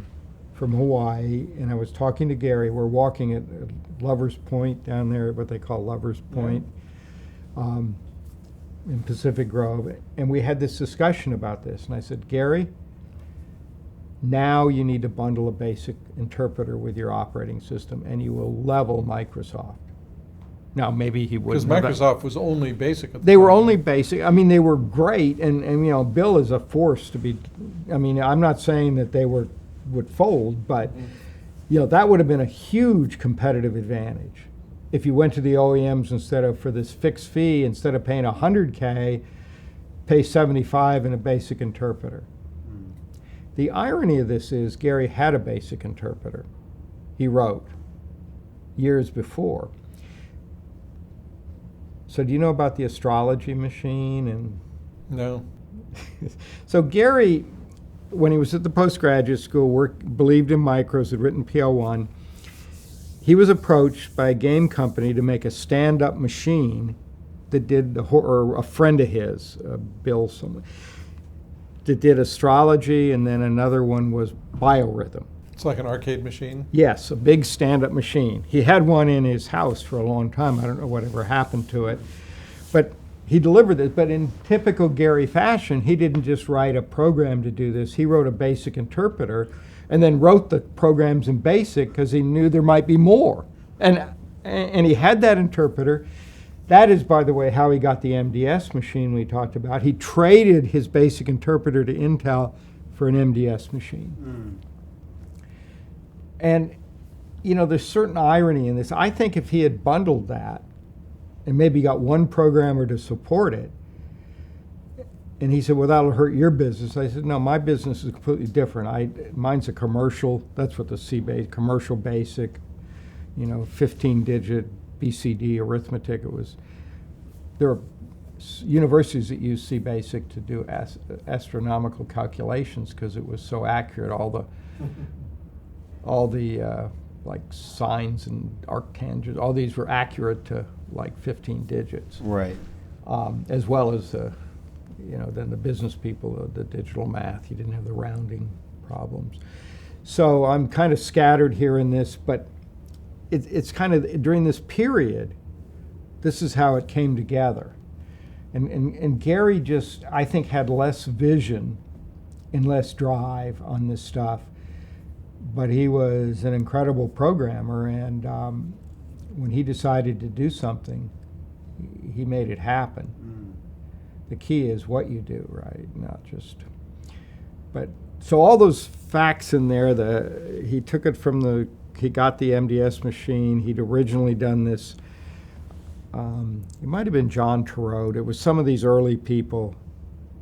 from Hawaii, and I was talking to Gary. We're walking at Lover's Point down there, what they call Lover's Point. Yeah. In Pacific Grove, and we had this discussion about this, and I said, Gary, now you need to bundle a basic interpreter with your operating system and you will level Microsoft. Now maybe he wouldn't. Because Microsoft was only basic at the They time. were only basic. They were great, and Bill is a force to be, I'm not saying that they would fold, but that would have been a huge competitive advantage. If you went to the OEMs instead of, for this fixed fee, instead of paying $100K, pay $75 in a basic interpreter. The irony of this is Gary had a basic interpreter. He wrote years before. So do you know about the astrology machine? And No. so Gary, when he was at the postgraduate school, believed in micros, had written PL1. He was approached by a game company to make a stand-up machine that did or a friend of his, Bill, someone, that did astrology, and then another one was biorhythm. It's like an arcade machine? Yes, a big stand-up machine. He had one in his house for a long time. I don't know whatever happened to it. But he delivered it. But in typical Gary fashion, he didn't just write a program to do this. He wrote a basic interpreter and then wrote the programs in BASIC because he knew there might be more. And he had that interpreter. That is, by the way, how he got the MDS machine we talked about. He traded his basic interpreter to Intel for an MDS machine. And, there's certain irony in this. I think if he had bundled that and maybe got one programmer to support it, and he said, well, that'll hurt your business. I said, no, my business is completely different. Mine's a commercial. That's what the C-base, commercial basic, 15-digit BCD arithmetic. There are universities that use C-basic to do astronomical calculations because it was so accurate. All the like sines and arctangents, all these were accurate to like 15 digits. Right. As well as then the business people, the digital math, you didn't have the rounding problems. So I'm kind of scattered here in this, but it's kind of during this period, this is how it came together. And Gary just, I think, had less vision and less drive on this stuff, but he was an incredible programmer, and when he decided to do something, he made it happen. The key is what you do, right? Not just, but so all those facts in there, he took it from he got the MDS machine. He'd originally done this, it might have been John Turot. It was some of these early people,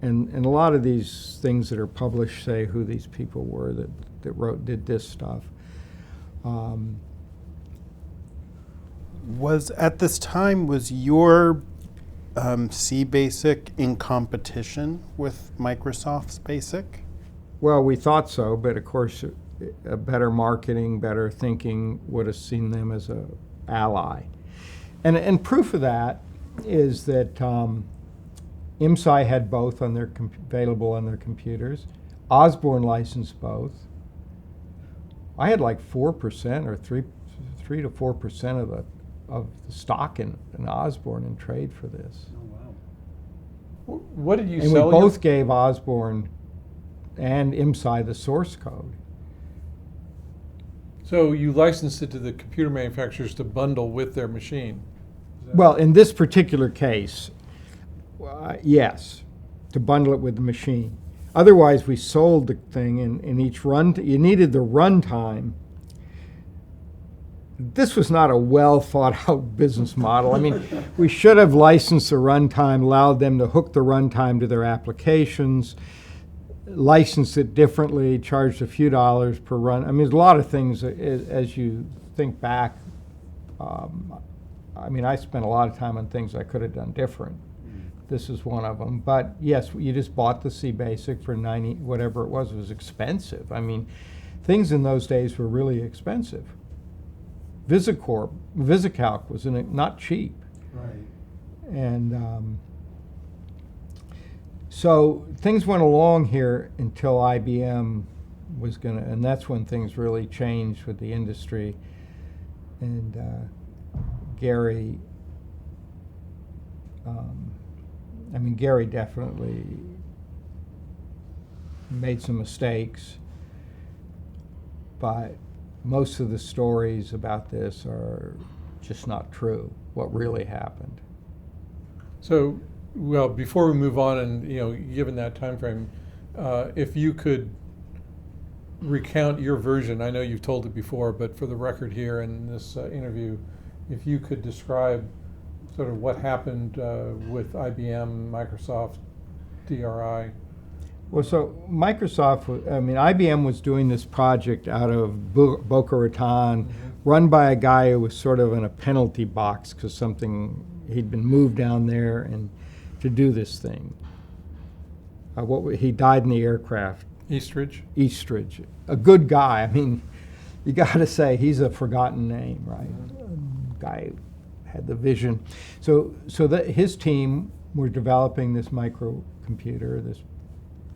and a lot of these things that are published say who these people were that did this stuff. Was at this time, was your C-Basic in competition with Microsoft's BASIC? Well, we thought so, but of course, a better marketing, better thinking would have seen them as an ally. And proof of that is that IMSI had both on their available on their computers. Osborne licensed both. I had like 4% or 3 to 4% of the stock in Osborne in trade for this. Oh, wow. What did you and sell? We both gave Osborne and IMSI the source code. So you licensed it to the computer manufacturers to bundle with their machine? Well, in this particular case, yes, to bundle it with the machine. Otherwise, we sold the thing in each run. You needed the runtime. This was not a well thought out business model. I mean, we should have licensed the runtime, allowed them to hook the runtime to their applications, licensed it differently, charged a few dollars per run. I mean, there's a lot of things as you think back. I mean, I spent a lot of time on things I could have done different. This is one of them. But yes, you just bought the C-Basic for $90, whatever it was expensive. I mean, things in those days were really expensive. VisiCalc was not cheap. Right. And so things went along here until IBM was going to, and that's when things really changed with the industry. And Gary, Gary definitely made some mistakes, but most of the stories about this are just not true, what really happened. So, well, before we move on, and given that time frame, if you could recount your version. I know you've told it before, but for the record here in this interview, if you could describe sort of what happened with IBM, Microsoft, DRI. Well, so Microsoft, IBM was doing this project out of Boca Raton, run by a guy who was sort of in a penalty box because he'd been moved down there and to do this thing. He died in the aircraft. Eastridge, a good guy. I mean, you got to say he's a forgotten name, right? Guy had the vision. So that his team were developing this microcomputer, this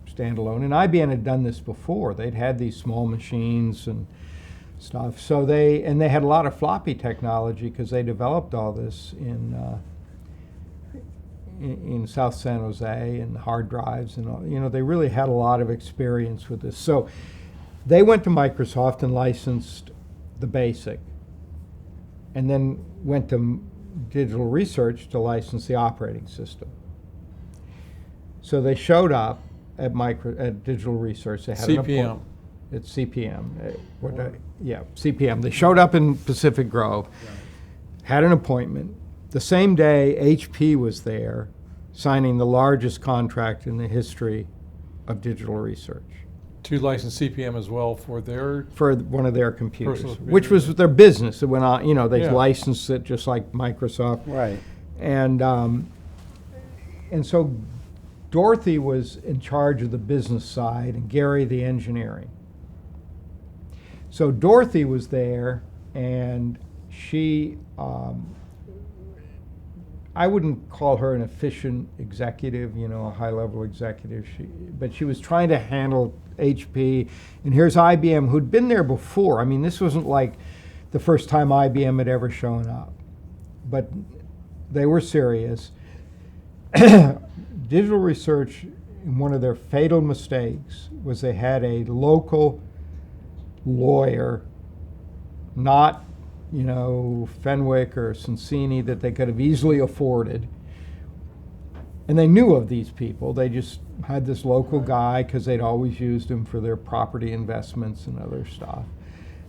standalone, and IBM had done this before. They'd had these small machines and stuff. So they had a lot of floppy technology because they developed all this in South San Jose and hard drives and all. They really had a lot of experience with this. So they went to Microsoft and licensed the BASIC, and then went to Digital Research to license the operating system. So they showed up at Digital Research. They had CPM. It's CPM. CPM. They showed up in Pacific Grove, had an appointment. The same day, HP was there, signing the largest contract in the history of digital research. To license CPM as well for one of their computers, personal which was their business. It went on, they Yeah. licensed it just like Microsoft. Right. And so Dorothy was in charge of the business side and Gary the engineering. So Dorothy was there, and she, I wouldn't call her an efficient executive, a high-level executive, but she was trying to handle HP. And here's IBM, who'd been there before. I mean, this wasn't like the first time IBM had ever shown up, but they were serious. Digital Research, one of their fatal mistakes was they had a local lawyer, not Fenwick or Cincinnati, that they could have easily afforded. And they knew of these people. They just had this local guy because they'd always used him for their property investments and other stuff.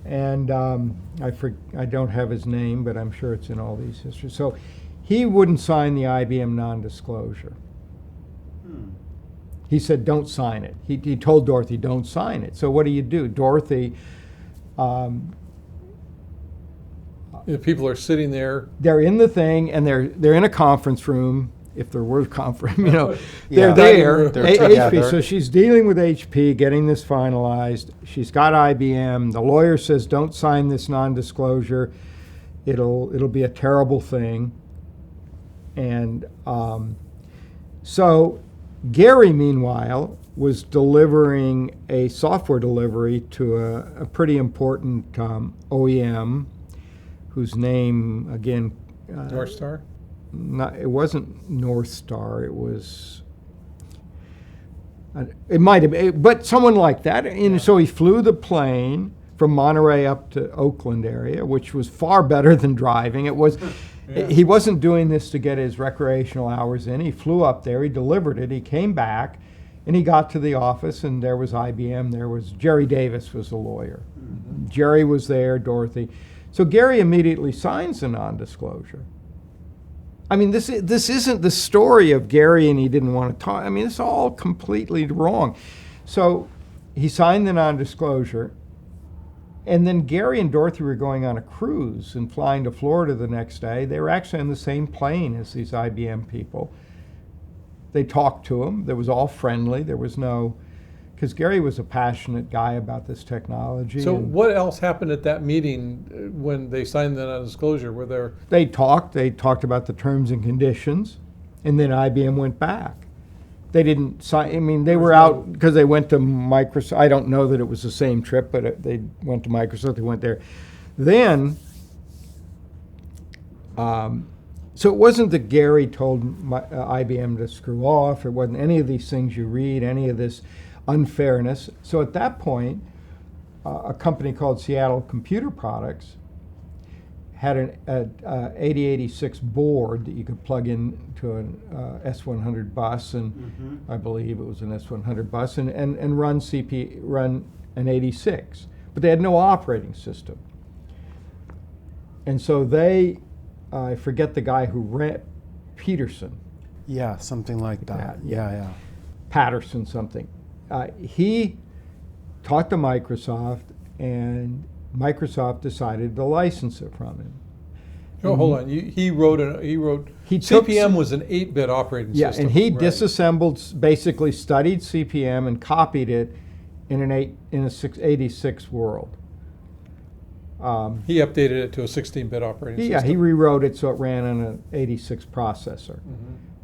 And I don't have his name, but I'm sure it's in all these histories. So he wouldn't sign the IBM non-disclosure. He said, don't sign it. He told Dorothy, don't sign it. So what do? Dorothy, people are sitting there. They're in the thing, and they're in a conference room, if there were a conference, Yeah. they're there. They're HP, together. so she's dealing with HP, getting this finalized. She's got IBM. The lawyer says, don't sign this non-disclosure. It'll be a terrible thing. And so Gary, meanwhile, was delivering a software delivery to a pretty important OEM, whose name, again... North Star? It wasn't North Star, it was... it might have been, but someone like that. And so he flew the plane from Monterey up to Oakland area, which was far better than driving. It was... He wasn't doing this to get his recreational hours in. He flew up there, he delivered it, he came back, and he got to the office, and there was IBM, there was Jerry Davis was a lawyer. Jerry was there, Dorothy. So Gary immediately signs the non-disclosure. I mean, this isn't the story of Gary and he didn't want to talk. I mean, it's all completely wrong. So he signed the non-disclosure. And then Gary and Dorothy were going on a cruise and flying to Florida the next day. They were actually on the same plane as these IBM people. They talked to them. It was all friendly. There was no, because Gary was a passionate guy about this technology. So what else happened at that meeting when they signed the non-disclosure? Were there... They talked about the terms and conditions, and then IBM went back. They didn't sign, I mean, they were out because they went to Microsoft. I don't know that it was the same trip, but they went to Microsoft, they went there. Then, so it wasn't that Gary told IBM to screw off. It wasn't any of these things you read, any of this unfairness. So at that point, a company called Seattle Computer Products had an 8086 board that you could plug into an S100 bus, and I believe it was an S100 bus, and run an 86, but they had no operating system. And so they, I forget the guy who ran, Peterson. Yeah, something like that. Yeah. Patterson something. He talked to Microsoft, and Microsoft decided to license it from him. Oh, hold on. He wrote. He took CPM was an 8-bit operating Yeah, system. and he right. disassembled, basically studied CPM and copied it in an 86 world. He updated it to a 16-bit operating Yeah, system. he rewrote it so it ran on an 86 processor.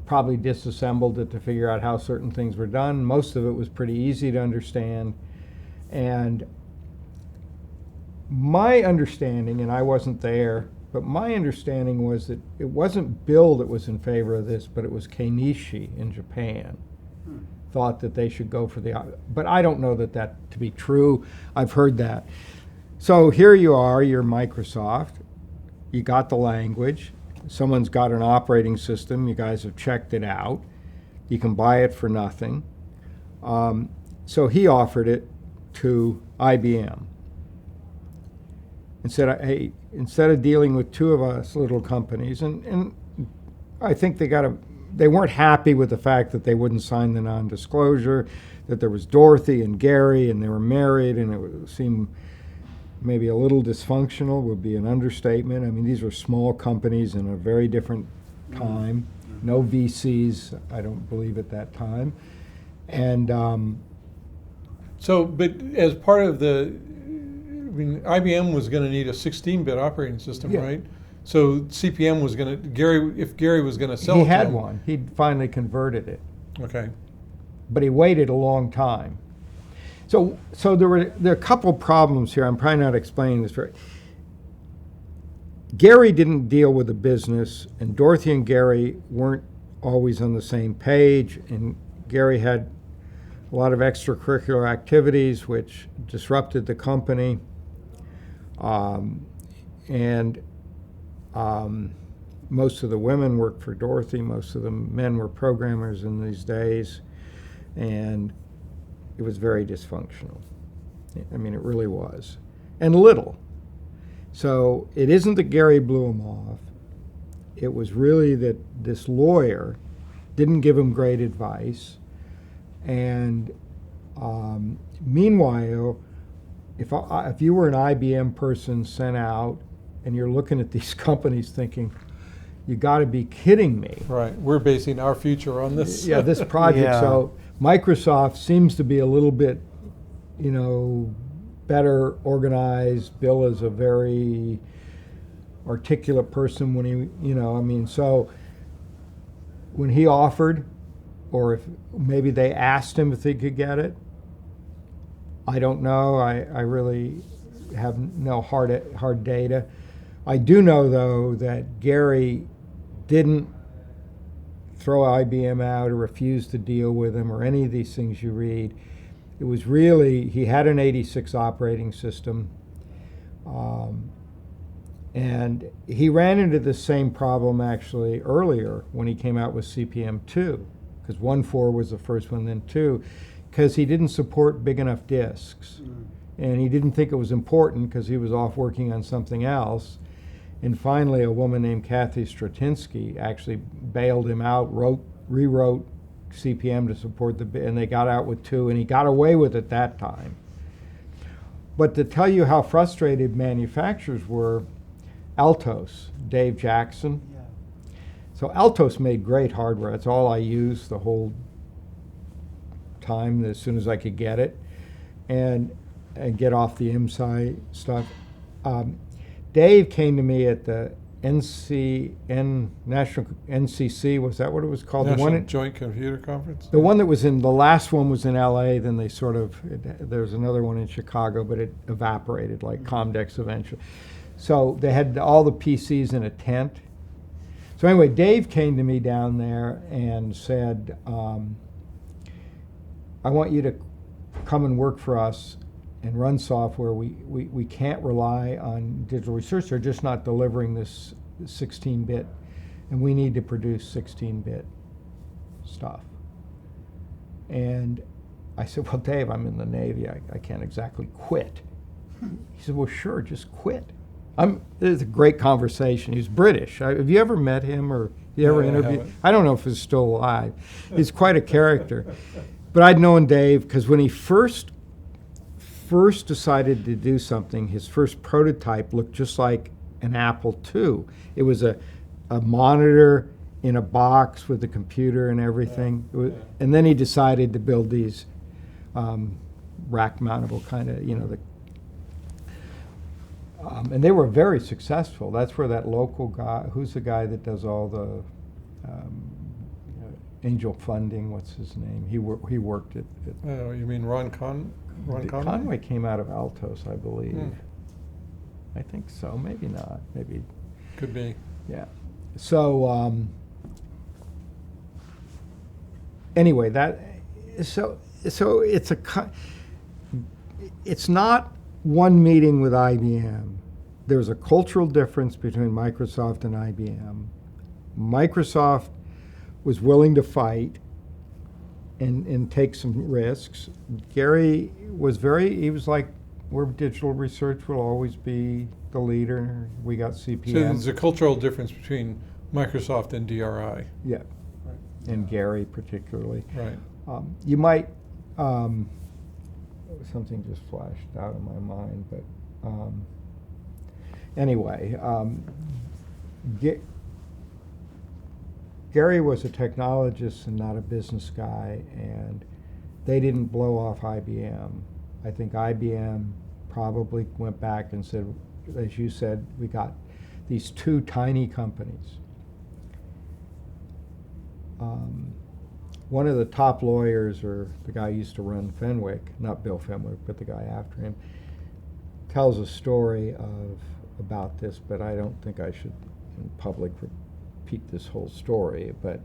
Probably disassembled it to figure out how certain things were done. Most of it was pretty easy to understand. And my understanding, and I wasn't there, but my understanding was that it wasn't Bill that was in favor of this, but it was Keinichi in Japan. Thought that they should go for but I don't know that to be true. I've heard that. So here you are, you're Microsoft. You got the language. Someone's got an operating system. You guys have checked it out. You can buy it for nothing. So he offered it to IBM. And said, hey, instead of dealing with two of us little companies, and I think they weren't happy with the fact that they wouldn't sign the non-disclosure, that there was Dorothy and Gary, and they were married, and it seemed maybe a little dysfunctional would be an understatement. I mean, these were small companies in a very different time. No VCs, I don't believe, at that time. And So, but as part of IBM was going to need a 16-bit operating system, Yeah. right? So CPM was going to, if Gary was going to sell it he to had him- one. He finally converted it. Okay. But he waited a long time. So there are a couple problems here. I'm probably not explaining this very. Gary didn't deal with the business, and Dorothy and Gary weren't always on the same page, and Gary had a lot of extracurricular activities which disrupted the company. Most of the women worked for Dorothy, most of the men were programmers in these days, and it was very dysfunctional. I mean, it really was. And little. So it isn't that Gary blew him off. It was really that this lawyer didn't give him great advice. And meanwhile, if you were an IBM person sent out and you're looking at these companies thinking, you got to be kidding me. Right. We're basing our future on this. Yeah, this project. Yeah. So Microsoft seems to be a little bit, better organized. Bill is a very articulate person when he, so when he offered, or if maybe they asked him if he could get it, I don't know. I really have no hard data. I do know, though, that Gary didn't throw IBM out or refuse to deal with him or any of these things you read. It was really, he had an 86 operating system, and he ran into the same problem actually earlier when he came out with CPM2, because 1.4 was the first one, then 2, because he didn't support big enough disks. And he didn't think it was important because he was off working on something else. And finally, a woman named Kathy Stratinsky actually bailed him out, rewrote CPM to support and they got out with 2, and he got away with it that time. But to tell you how frustrated manufacturers were, Altos, Dave Jackson. Yeah. So Altos made great hardware. That's all I used the whole time as soon as I could get it, and get off the MSI stuff. Dave came to me at the National NCC, was that what it was called? National Joint Computer Conference? The one that was the last one was in LA, then they there was another one in Chicago, but it evaporated like Comdex eventually. So they had all the PCs in a tent. So anyway, Dave came to me down there and said, I want you to come and work for us and run software. We can't rely on digital research. They're just not delivering this 16-bit, and we need to produce 16-bit stuff. And I said, well, Dave, I'm in the Navy. I can't exactly quit. He said, well, sure, just quit. It was a great conversation. He's British. Have you ever met him or you ever No, I interviewed? haven't. I don't know if he's still alive. He's quite a character. But I'd known Dave because when he first decided to do something, his first prototype looked just like an Apple II. It was a monitor in a box with a computer and everything. And then he decided to build these rack-mountable kind of, and they were very successful. That's where that local guy, who's the guy that does all the angel funding, what's his name? He worked at Oh, you mean Ron Conway? Conway came out of Altos, I believe. Hmm. I think so, maybe not, maybe. Could be. Yeah. So anyway, so it's not one meeting with IBM. There's a cultural difference between Microsoft and IBM. Microsoft was willing to fight and take some risks. Gary was he was like, we're digital research, will always be the leader. We got CPM. So there's a cultural difference between Microsoft and DRI. Yeah, Right. and Gary particularly. Right. You might, something just flashed out of my mind, but anyway, Gary was a technologist and not a business guy, and they didn't blow off IBM. I think IBM probably went back and said, as you said, we got these two tiny companies. One of the top lawyers, or the guy who used to run Fenwick, not Bill Fenwick, but the guy after him, tells a story about this, but I don't think I should in public repeat this whole story, but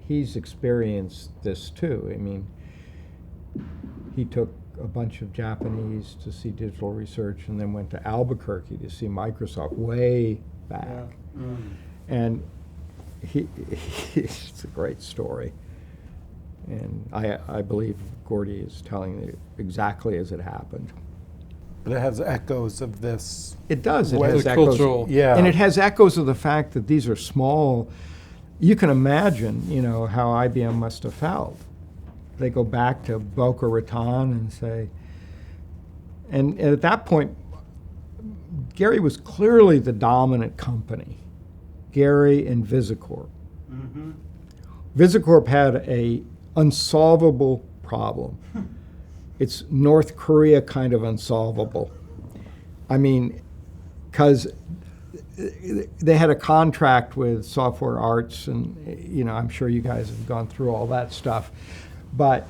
he's experienced this too. I mean, he took a bunch of Japanese to see digital research and then went to Albuquerque to see Microsoft way back. Yeah. Mm. And it's a great story. And I believe Gordy is telling it exactly as it happened. But it has echoes of this. It does. It Well, has the echoes. cultural- Yeah. And it has echoes of the fact that these are small. You can imagine, how IBM must have felt. They go back to Boca Raton and say, and at that point, Gary was clearly the dominant company. Gary and VisiCorp. Mm-hmm. VisiCorp had a unsolvable problem. It's North Korea kind of unsolvable. I mean, because they had a contract with Software Arts, and I'm sure you guys have gone through all that stuff, but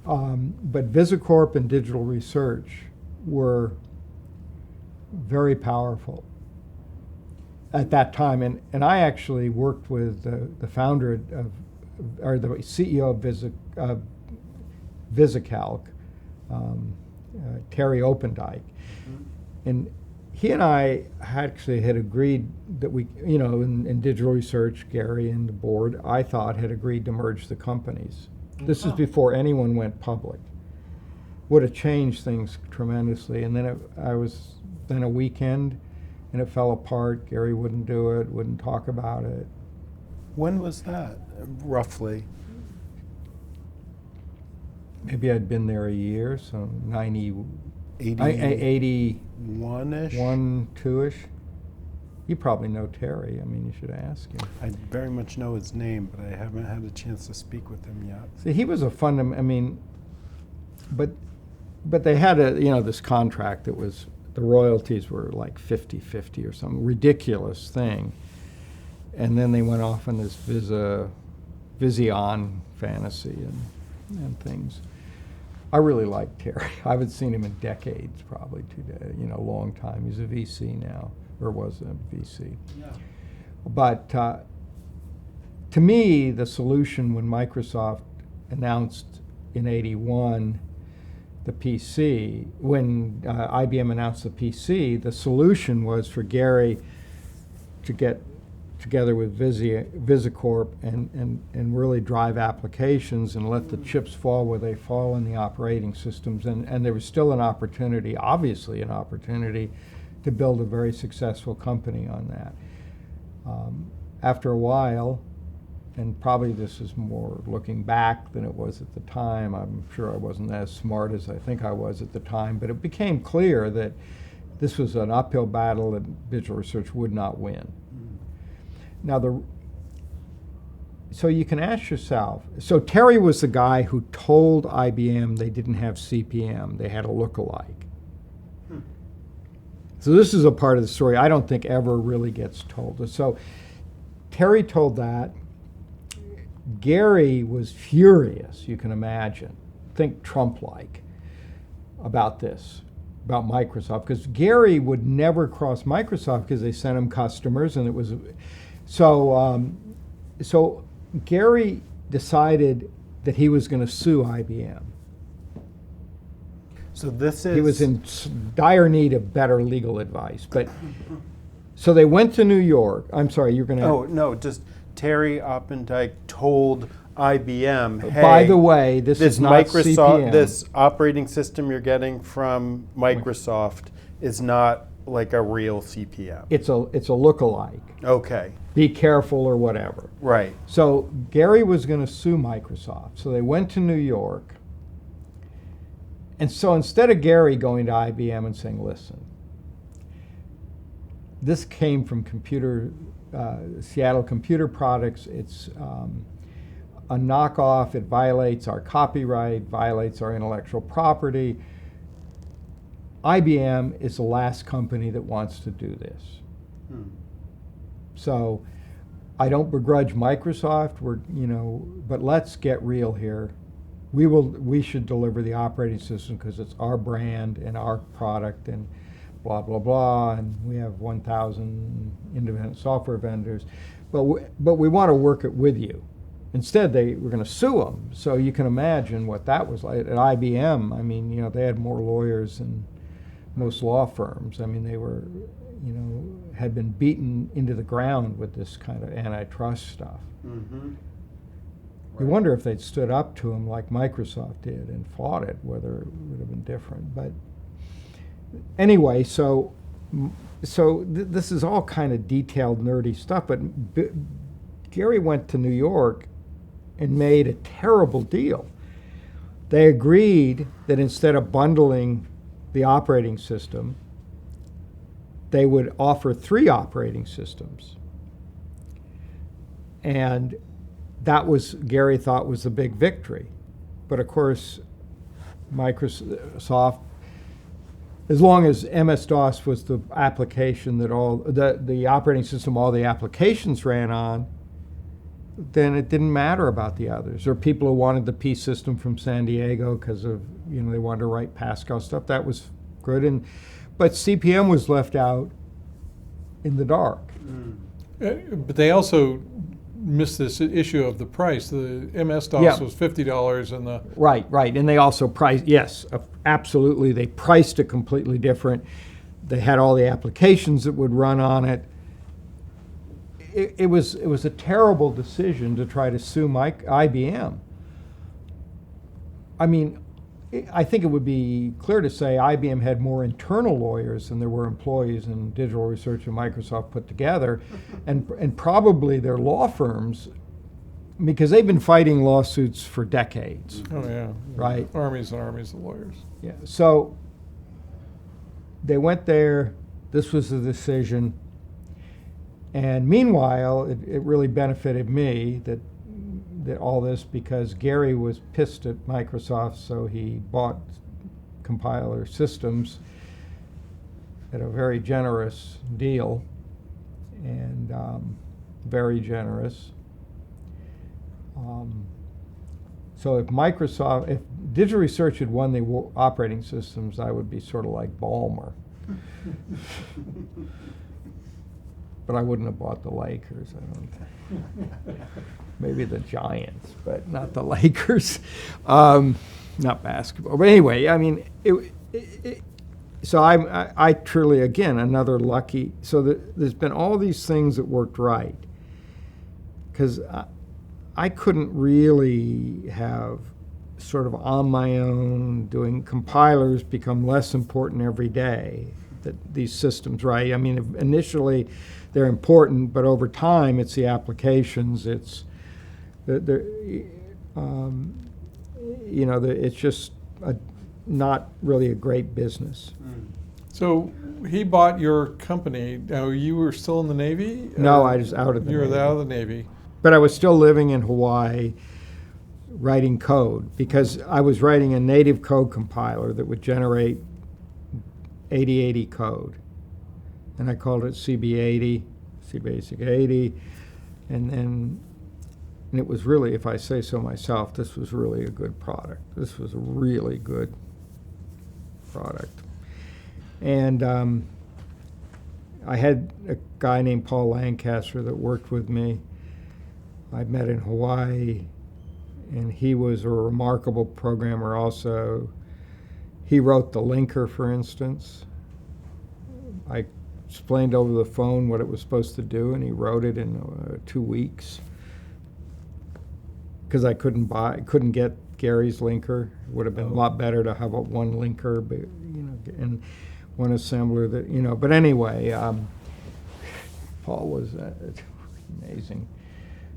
VisiCorp and digital research were very powerful at that time, and I actually worked with the founder or the CEO of VisiCalc, Terry Opendijk, and he and I actually had agreed that we, in digital research, Gary and the board, I thought, had agreed to merge the companies. This is before anyone went public. Would have changed things tremendously, and then I was a weekend, and it fell apart. Gary wouldn't do it, wouldn't talk about it. When was that, roughly? Maybe I'd been there a year, so 81-ish? 81, 2-ish. You probably know Terry. I mean, you should ask him. I very much know his name, but I haven't had a chance to speak with him yet. See, he was a but they had this contract that was, the royalties were like 50-50 or some ridiculous thing. And then they went off on this Vision fantasy and things. I really like Terry. I haven't seen him in decades, probably today, a long time. He's a VC now, or was a VC. Yeah. But to me, the solution when Microsoft announced in '81 the PC, when IBM announced the PC, the solution was for Gary to get together with Visicorp and really drive applications and let the chips fall where they fall in the operating systems. And there was still an opportunity, obviously an opportunity, to build a very successful company on that. After a while, and probably this is more looking back than it was at the time, I'm sure I wasn't as smart as I think I was at the time, but it became clear that this was an uphill battle that digital research would not win. Now, so you can ask yourself, so Terry was the guy who told IBM they didn't have CPM, they had a lookalike. So this is a part of the story I don't think ever really gets told. So Terry told that. Gary was furious, you can imagine, think Trump-like, about this, about Microsoft, because Gary would never cross Microsoft because they sent him customers, and it was, so Gary decided that he was going to sue IBM. So this is... He was in dire need of better legal advice, but, so they went to New York. I'm sorry, you're going to... Oh, no, just Terry Opendijk told IBM, hey, by the way, this is not Microsoft, CPM. this operating system you're getting from Microsoft is not like a real CPM. It's a lookalike. Okay. Be careful or whatever. Right. So Gary was going to sue Microsoft. So they went to New York. And so instead of Gary going to IBM and saying, listen, this came from Seattle Computer Products. It's a knockoff. It violates our copyright, violates our intellectual property. IBM is the last company that wants to do this. So I don't begrudge Microsoft, but let's get real here. We should deliver the operating system because it's our brand and our product and blah, blah, blah, and we have 1,000 independent software vendors, but we want to work it with you. Instead, they were going to sue them. So you can imagine what that was like. At IBM, I mean, they had more lawyers than most law firms. I mean, they were, had been beaten into the ground with this kind of antitrust stuff. Mm-hmm. You wonder if they'd stood up to him like Microsoft did and fought it, whether it would have been different. But anyway, so this is all kind of detailed, nerdy stuff. But Gary went to New York and made a terrible deal. They agreed that instead of bundling the operating system, they would offer 3 operating systems. And that was, Gary thought, was the big victory. But of course, Microsoft, as long as MS-DOS was the application that all, the operating system all the applications ran on, then it didn't matter about the others. Or people who wanted the P system from San Diego because of, they wanted to write Pascal stuff, that was good. But CPM was left out in the dark. But they also missed this issue of the price. The MS-DOS was $50 and the... Right. And they also priced, yes, absolutely. They priced it completely different. They had all the applications that would run on it. It was a terrible decision to try to sue IBM. I mean, I think it would be clear to say IBM had more internal lawyers than there were employees in digital research and Microsoft put together, and probably their law firms, because they've been fighting lawsuits for decades. Oh yeah. Right. Armies and armies of lawyers. Yeah. So they went there. This was the decision. And meanwhile, it really benefited me that all this, because Gary was pissed at Microsoft, so he bought compiler systems at a very generous deal, and very generous. So if Digital Research had won the operating systems, I would be sort of like Ballmer. But I wouldn't have bought the Lakers, I don't think. Maybe the Giants, but not the Lakers. Not basketball. But anyway, I mean, so I truly, again, another lucky. So there's been all these things that worked right. because I couldn't really have sort of on my own doing compilers become less important every day, that these systems, right? I mean, initially they're important, but over time it's the applications, it's it's just not really a great business. So he bought your company. Now, you were still in the Navy? No, I was out of the You were Navy. out of the Navy. But I was still living in Hawaii writing code, because I was writing a native code compiler that would generate 8080 code. And I called it CB80, CBasic 80. And it was really, if I say so myself, this was really a good product. This was a really good product. And I had a guy named Paul Lancaster that worked with me. I met in Hawaii, and he was a remarkable programmer also. He wrote the linker, for instance. I explained over the phone what it was supposed to do, and he wrote it in 2 weeks. Because I couldn't get Gary's linker. It would have been a lot better to have one linker, but and one assembler that But anyway, Paul was an amazing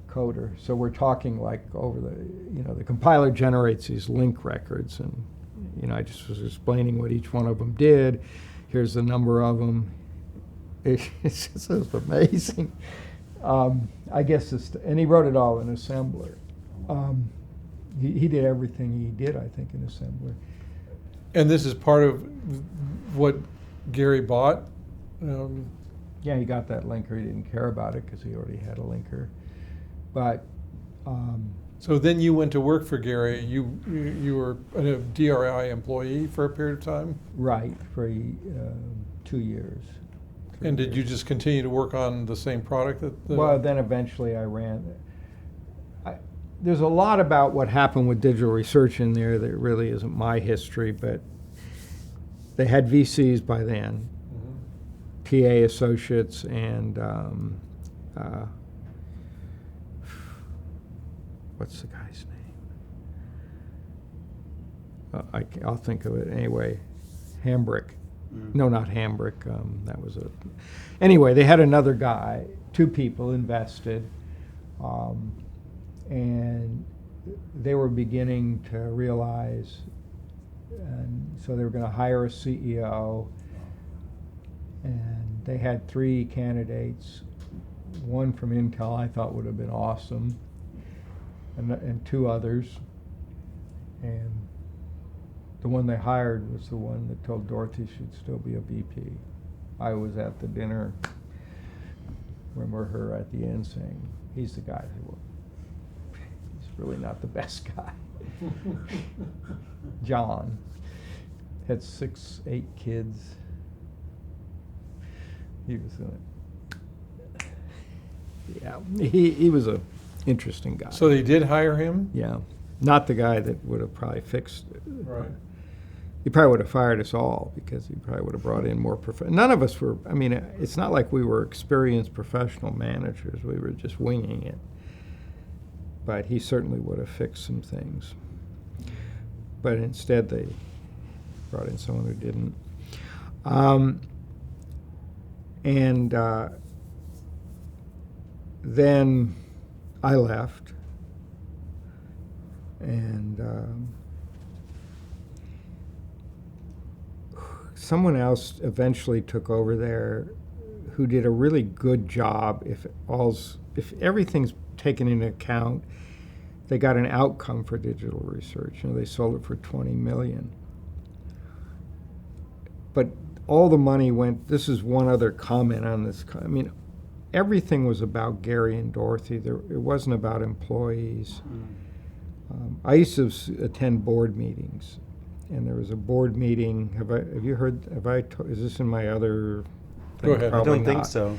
coder. So we're talking like over the compiler generates these link records, and I just was explaining what each one of them did. Here's the number of them. It's just amazing. I guess and he wrote it all in assembler. He did everything he did, I think, in assembler. And this is part of what Gary bought? Yeah, he got that linker. He didn't care about it because he already had a linker. But so then you went to work for Gary. You were a DRI employee for a period of time? Right, for 2 years. And did you just continue to work on the same product? Well, then eventually I ran. There's a lot about what happened with digital research in there that really isn't my history, but they had VCs by then, PA Associates, and what's the guy's name? I'll think of it anyway. Hambrick. No, not Hambrick. That was a. Anyway, they had another guy. 2 people invested. And they were beginning to realize, and so they were going to hire a CEO, and they had 3 candidates. One from Intel I thought would have been awesome, and 2 others. And the one they hired was the one that told Dorothy she'd still be a VP. I was at the dinner, remember her at the end saying, he's the guy who will. Really not the best guy. John had 6, 8 kids. He was he was a interesting guy. So they did hire him? Yeah, not the guy that would have probably fixed it. Right. He probably would have fired us all, because he probably would have brought in more none of us were. I mean, it's not like we were experienced professional managers. We were just winging it. But he certainly would have fixed some things. But instead they brought in someone who didn't. Then I left. And someone else eventually took over there who did a really good job if everything's taken into account. They got an outcome for digital research. They sold it for $20 million. But all the money went. This is one other comment on this. I mean, everything was about Gary and Dorothy. It wasn't about employees. I used to attend board meetings, and there was a board meeting. Have you heard? Is this in my other thing? Go ahead. I don't think not. so.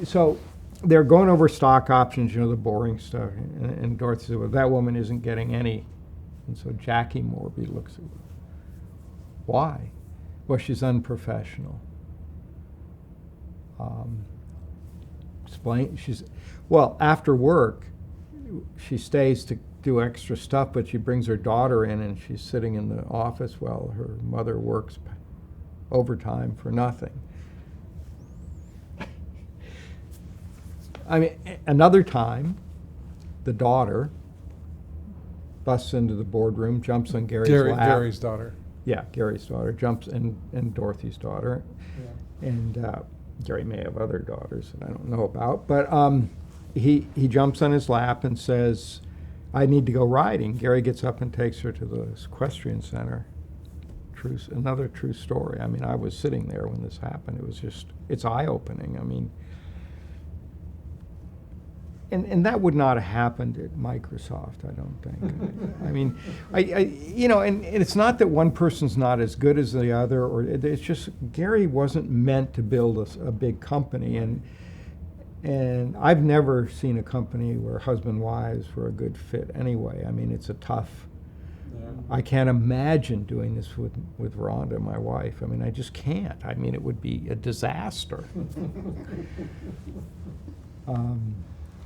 So they're going over stock options, the boring stuff. And Dorothy said, well, that woman isn't getting any. And so Jackie Morby looks at her. Why? Well, she's unprofessional. explain. Well, after work, she stays to do extra stuff, but she brings her daughter in, and she's sitting in the office while her mother works overtime for nothing. I mean, another time, the daughter busts into the boardroom, jumps on Gary's lap. Gary's daughter. Yeah, Gary's daughter jumps in, and Dorothy's daughter. Yeah. And Gary may have other daughters that I don't know about. But he jumps on his lap and says, I need to go riding. Gary gets up and takes her to the equestrian center. Another true story. I mean, I was sitting there when this happened. It was just, it's eye-opening. I mean, and that would not have happened at Microsoft, I don't think. I mean, you know, and it's not that one person's not as good as the other, or it's just Gary wasn't meant to build a big company, and I've never seen a company where husband wives were a good fit anyway. I mean, it's a tough. Yeah. I can't imagine doing this with Rhonda, my wife. I mean, I just can't. I mean, it would be a disaster.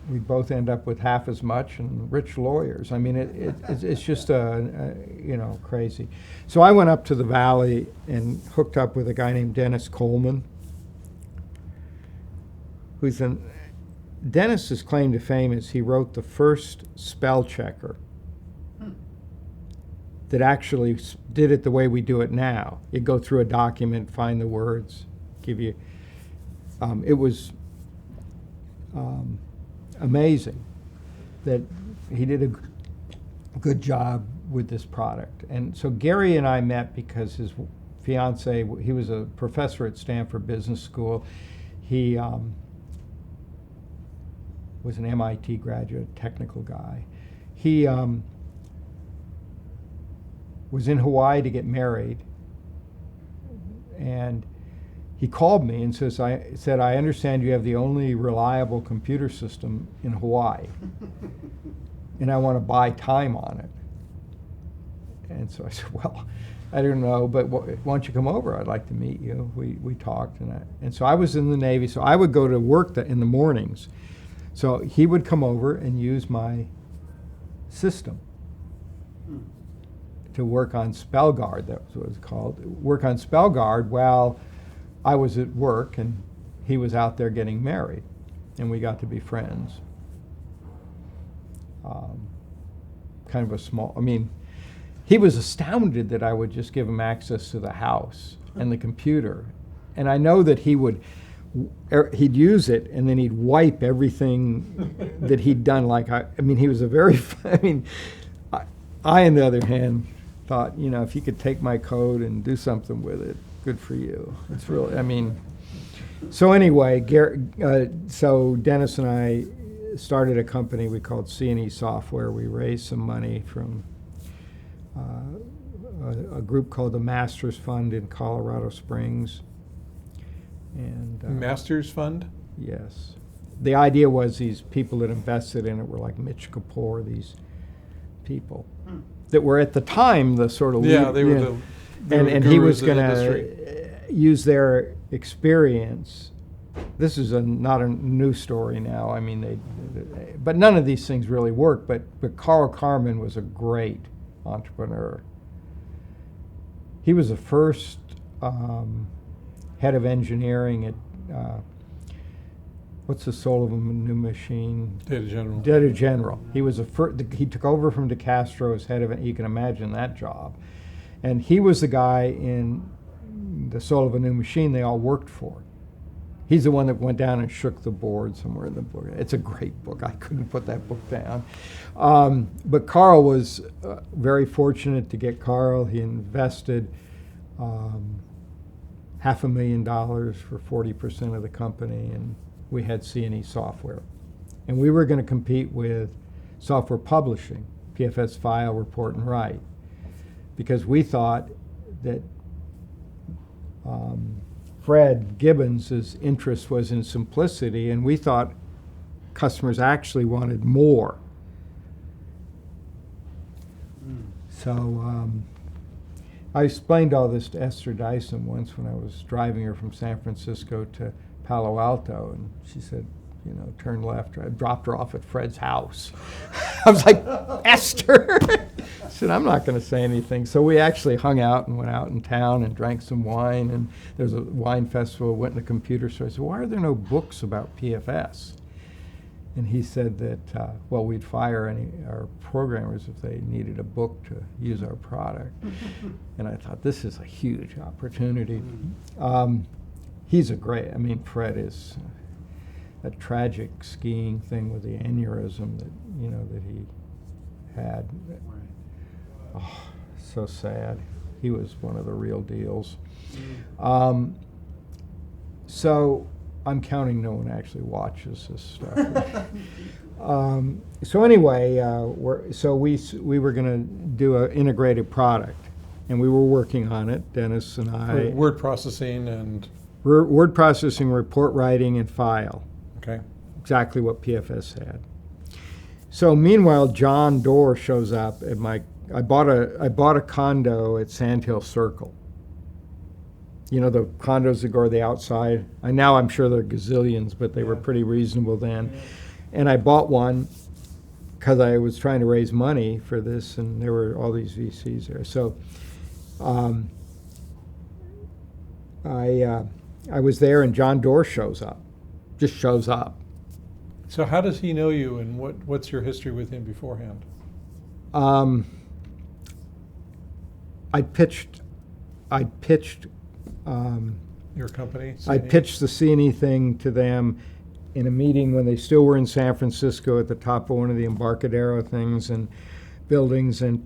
We both end up with half as much and rich lawyers. I mean, it's just you know, crazy. So I went up to the Valley and hooked up with a guy named Dennis Coleman, Dennis's claim to fame is he wrote the first spell checker that actually did it the way we do it now. You go through a document, find the words, give you. It was amazing that he did a good job with this product. And so Gary and I met because his fiance, he was a professor at Stanford Business School. He was an MIT graduate, technical guy. He was in Hawaii to get married, and he called me and said, I understand you have the only reliable computer system in Hawaii, and I want to buy time on it. And so I said, well, I don't know, but why don't you come over? I'd like to meet you. We talked, and so I was in the Navy, so I would go to work in the mornings. So he would come over and use my system to work on SpellGuard, that was what it was called, work on SpellGuard while I was at work and he was out there getting married, and we got to be friends. Kind of a small, I mean, he was astounded that I would just give him access to the house and the computer. And I know that he'd use it and then he'd wipe everything that he'd done. Like, I mean, he was a very, I mean, I, on the other hand, thought, you know, if you could take my code and do something with it, good for you. It's really, I mean, so anyway, so Dennis and I started a company we called C&E Software. We raised some money from a group called the Masters Fund in Colorado Springs. And Masters Fund? Yes. The idea was these people that invested in it were like Mitch Kapoor, these people that were at the time the sort of yeah, they were and he was going to use their experience. This is not a new story now. I mean, but none of these things really work. But Carl Carmen was a great entrepreneur. He was the first head of engineering at what's the soul of a new machine? Data General. Data General. He was he took over from DeCastro as head of it. You can imagine that job. And he was the guy in the soul of a new machine they all worked for. He's the one that went down and shook the board somewhere in the book. It's a great book. I couldn't put that book down. But Carl was very fortunate to get Carl. He invested $500,000 for 40% of the company, and we had C&E Software. And we were going to compete with software publishing, PFS File, Report, and Write, because we thought that Fred Gibbons' interest was in simplicity, and we thought customers actually wanted more. So I explained all this to Esther Dyson once when I was driving her from San Francisco to Palo Alto, and she said, you know, turn left. I dropped her off at Fred's house. I was like, Esther. I said, I'm not going to say anything. So we actually hung out and went out in town and drank some wine. And there was a wine festival, went in a computer store. I said, why are there no books about PFS? And he said that, well, we'd fire our programmers if they needed a book to use our product. And I thought, this is a huge opportunity. He's a great, I mean, Fred is a tragic skiing thing with the aneurysm that, you know, that he had. Oh, so sad. He was one of the real deals. So I'm counting no one actually watches this stuff. So anyway, we were going to do an integrated product, and we were working on it, Dennis and I. Word processing and... Word processing, report writing, and file. Okay. Exactly what PFS had. So meanwhile, John Doerr shows up at my. I bought a condo at Sandhill Circle. You know, the condos that go to the outside. Now I'm sure they're gazillions, but they were pretty reasonable then. Yeah. And I bought one because I was trying to raise money for this, and there were all these VCs there. So I was there, and John Doerr shows up. Just shows up. So how does he know you, and what's your history with him beforehand? I pitched your company? I pitched the C&E thing to them in a meeting when they still were in San Francisco at the top of one of the Embarcadero things and buildings, and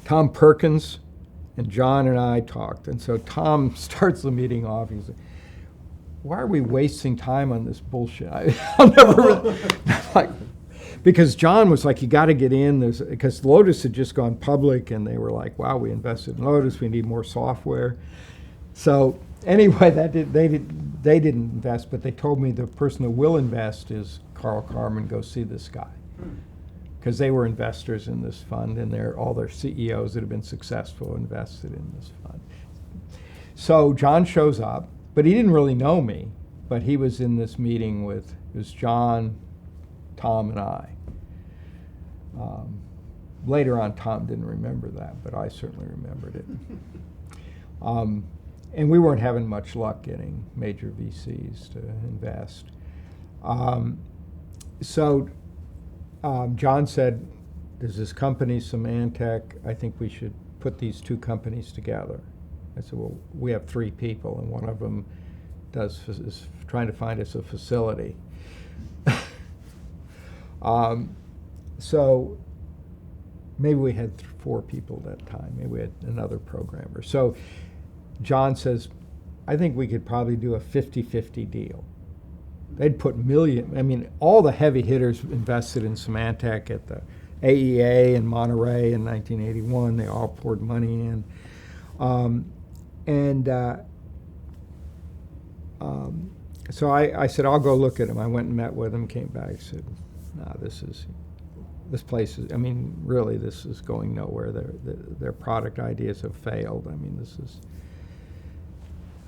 Tom Perkins and John and I talked. And so Tom starts the meeting off. He's like, why are we wasting time on this bullshit? I'll never like, because John was like, you got to get in. Because Lotus had just gone public, and they were like, wow, we invested in Lotus. We need more software. So anyway, they didn't invest, but they told me the person that will invest is Carl Carmen. Go see this guy. Because they were investors in this fund, and all their CEOs that have been successful invested in this fund. So John shows up, but he didn't really know me, but he was in this meeting it was John, Tom, and I. Later on, Tom didn't remember that, but I certainly remembered it. And we weren't having much luck getting major VCs to invest. John said, there's this company, Symantec, I think we should put these two companies together. I said, well, we have 3 people, and one of them is trying to find us a facility. So maybe we had 4 people that time. Maybe we had another programmer. So John says, I think we could probably do a 50-50 deal. They'd put all the heavy hitters invested in Symantec at the AEA in Monterey in 1981. They all poured money in. So I said, I'll go look at him. I went and met with him, came back, said, nah, this place is, really, this is going nowhere. Their product ideas have failed. This is,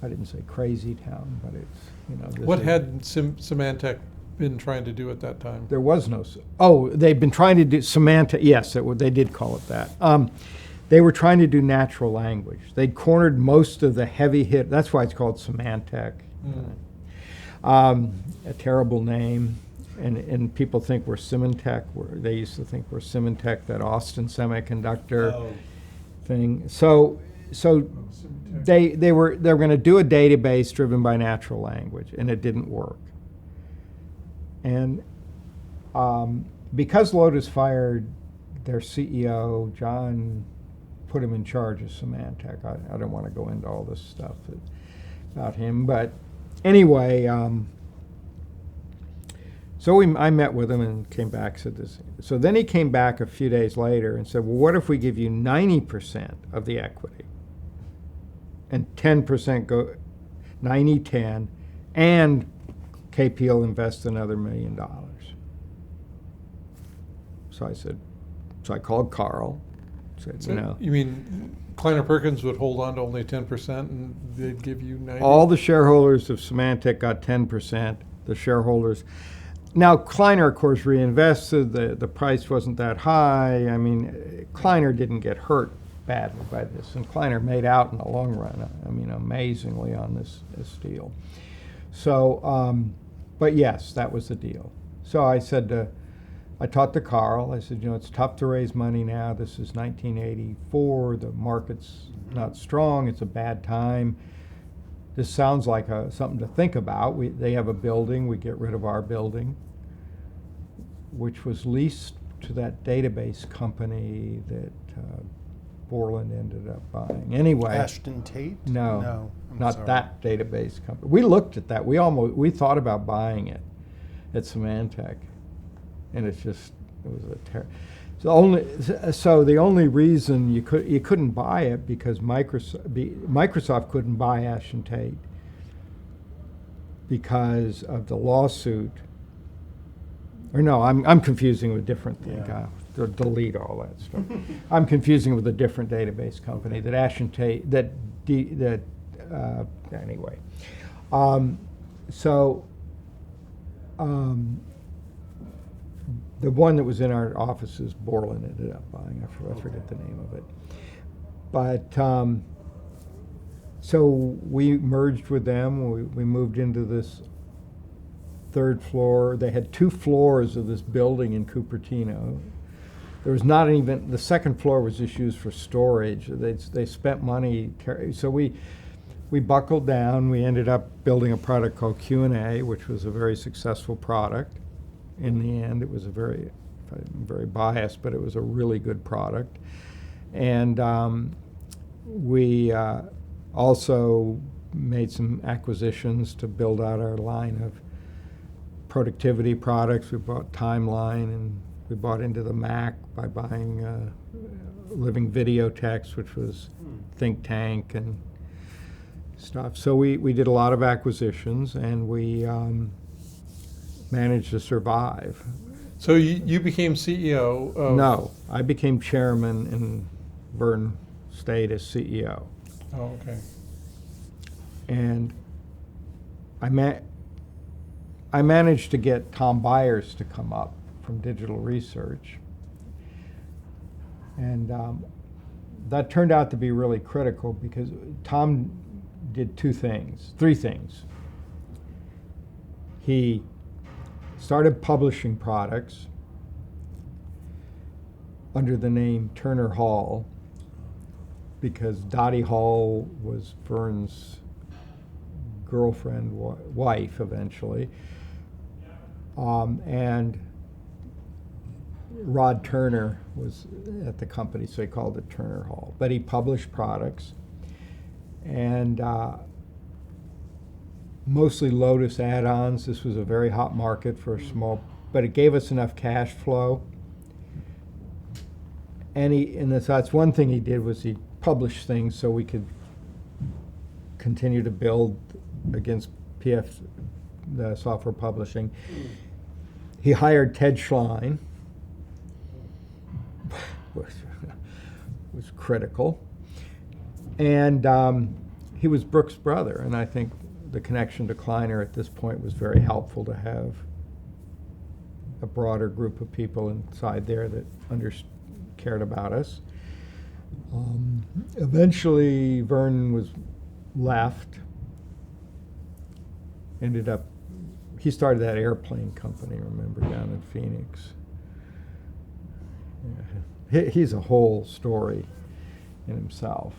I didn't say crazy town, but it's, What had Symantec been trying to do at that time? There was no, they've been trying to do Symantec, yes, they did call it that. They were trying to do natural language. They'd cornered most of the heavy hit, that's why it's called Symantec. A terrible name, and people think we're Symantec. They used to think we're Symantec, that Austin Semiconductor thing. So they were going to do a database driven by natural language, and it didn't work. And because Lotus fired their CEO, John put him in charge of Symantec. I don't want to go into all this stuff about him, but anyway, I met with him and came back, said this. So then he came back a few days later and said, well, what if we give you 90% of the equity? And 10% go, 90-10, and KP will invest another $1 million. So I called Carl, said, So you mean Kleiner Perkins would hold on to only 10% and they'd give you 90%? All the shareholders of Symantec got 10%. The shareholders. Now, Kleiner, of course, reinvested. The price wasn't that high. I mean, Kleiner didn't get hurt badly by this. And Kleiner made out in the long run, I mean, amazingly on this deal. So, but yes, that was the deal. So I said, I talked to Carl. I said, it's tough to raise money now. This is 1984. The market's not strong. It's a bad time. This sounds like something to think about. They have a building. We get rid of our building, which was leased to that database company that Borland ended up buying. Anyway. Ashton Tate? No, I'm not sorry. that database company. We looked at that. We thought about buying it at Symantec, and it was a So the only reason you couldn't buy it because Microsoft couldn't buy Ashton Tate because of the lawsuit. Or no, I'm confusing with a different thing. Yeah. Delete all that stuff. I'm confusing with a different database company that Ashton Tate anyway. The one that was in our offices, Borland ended up buying. I forget the name of it. But so we merged with them. We moved into this third floor. They had 2 floors of this building in Cupertino. There was not even, the second floor was just used for storage. They spent money. So we buckled down. We ended up building a product called Q&A, which was a very successful product. In the end, it was I'm very biased, but it was a really good product. And we also made some acquisitions to build out our line of productivity products. We bought Timeline, and we bought into the Mac by buying Living Videotex, which was Think Tank and stuff. So we did a lot of acquisitions, and we managed to survive. So you became CEO of... No, I became chairman, and Vern stayed as CEO. Oh, okay. And I managed to get Tom Byers to come up from Digital Research. And that turned out to be really critical because Tom did 3 things. He started publishing products under the name Turner Hall because Dottie Hall was Vern's girlfriend, wife eventually. And Rod Turner was at the company, so he called it Turner Hall. But he published products, and mostly Lotus add-ons. This was a very hot market for a small, but it gave us enough cash flow. And that's one thing he did was he published things so we could continue to build against PF, the software publishing. He hired Ted Schlein, was critical, and he was Brooks' brother, and I think the connection to Kleiner at this point was very helpful to have a broader group of people inside there that cared about us. Eventually, Vern was left. He started that airplane company, remember, down in Phoenix. Yeah. He's a whole story in himself.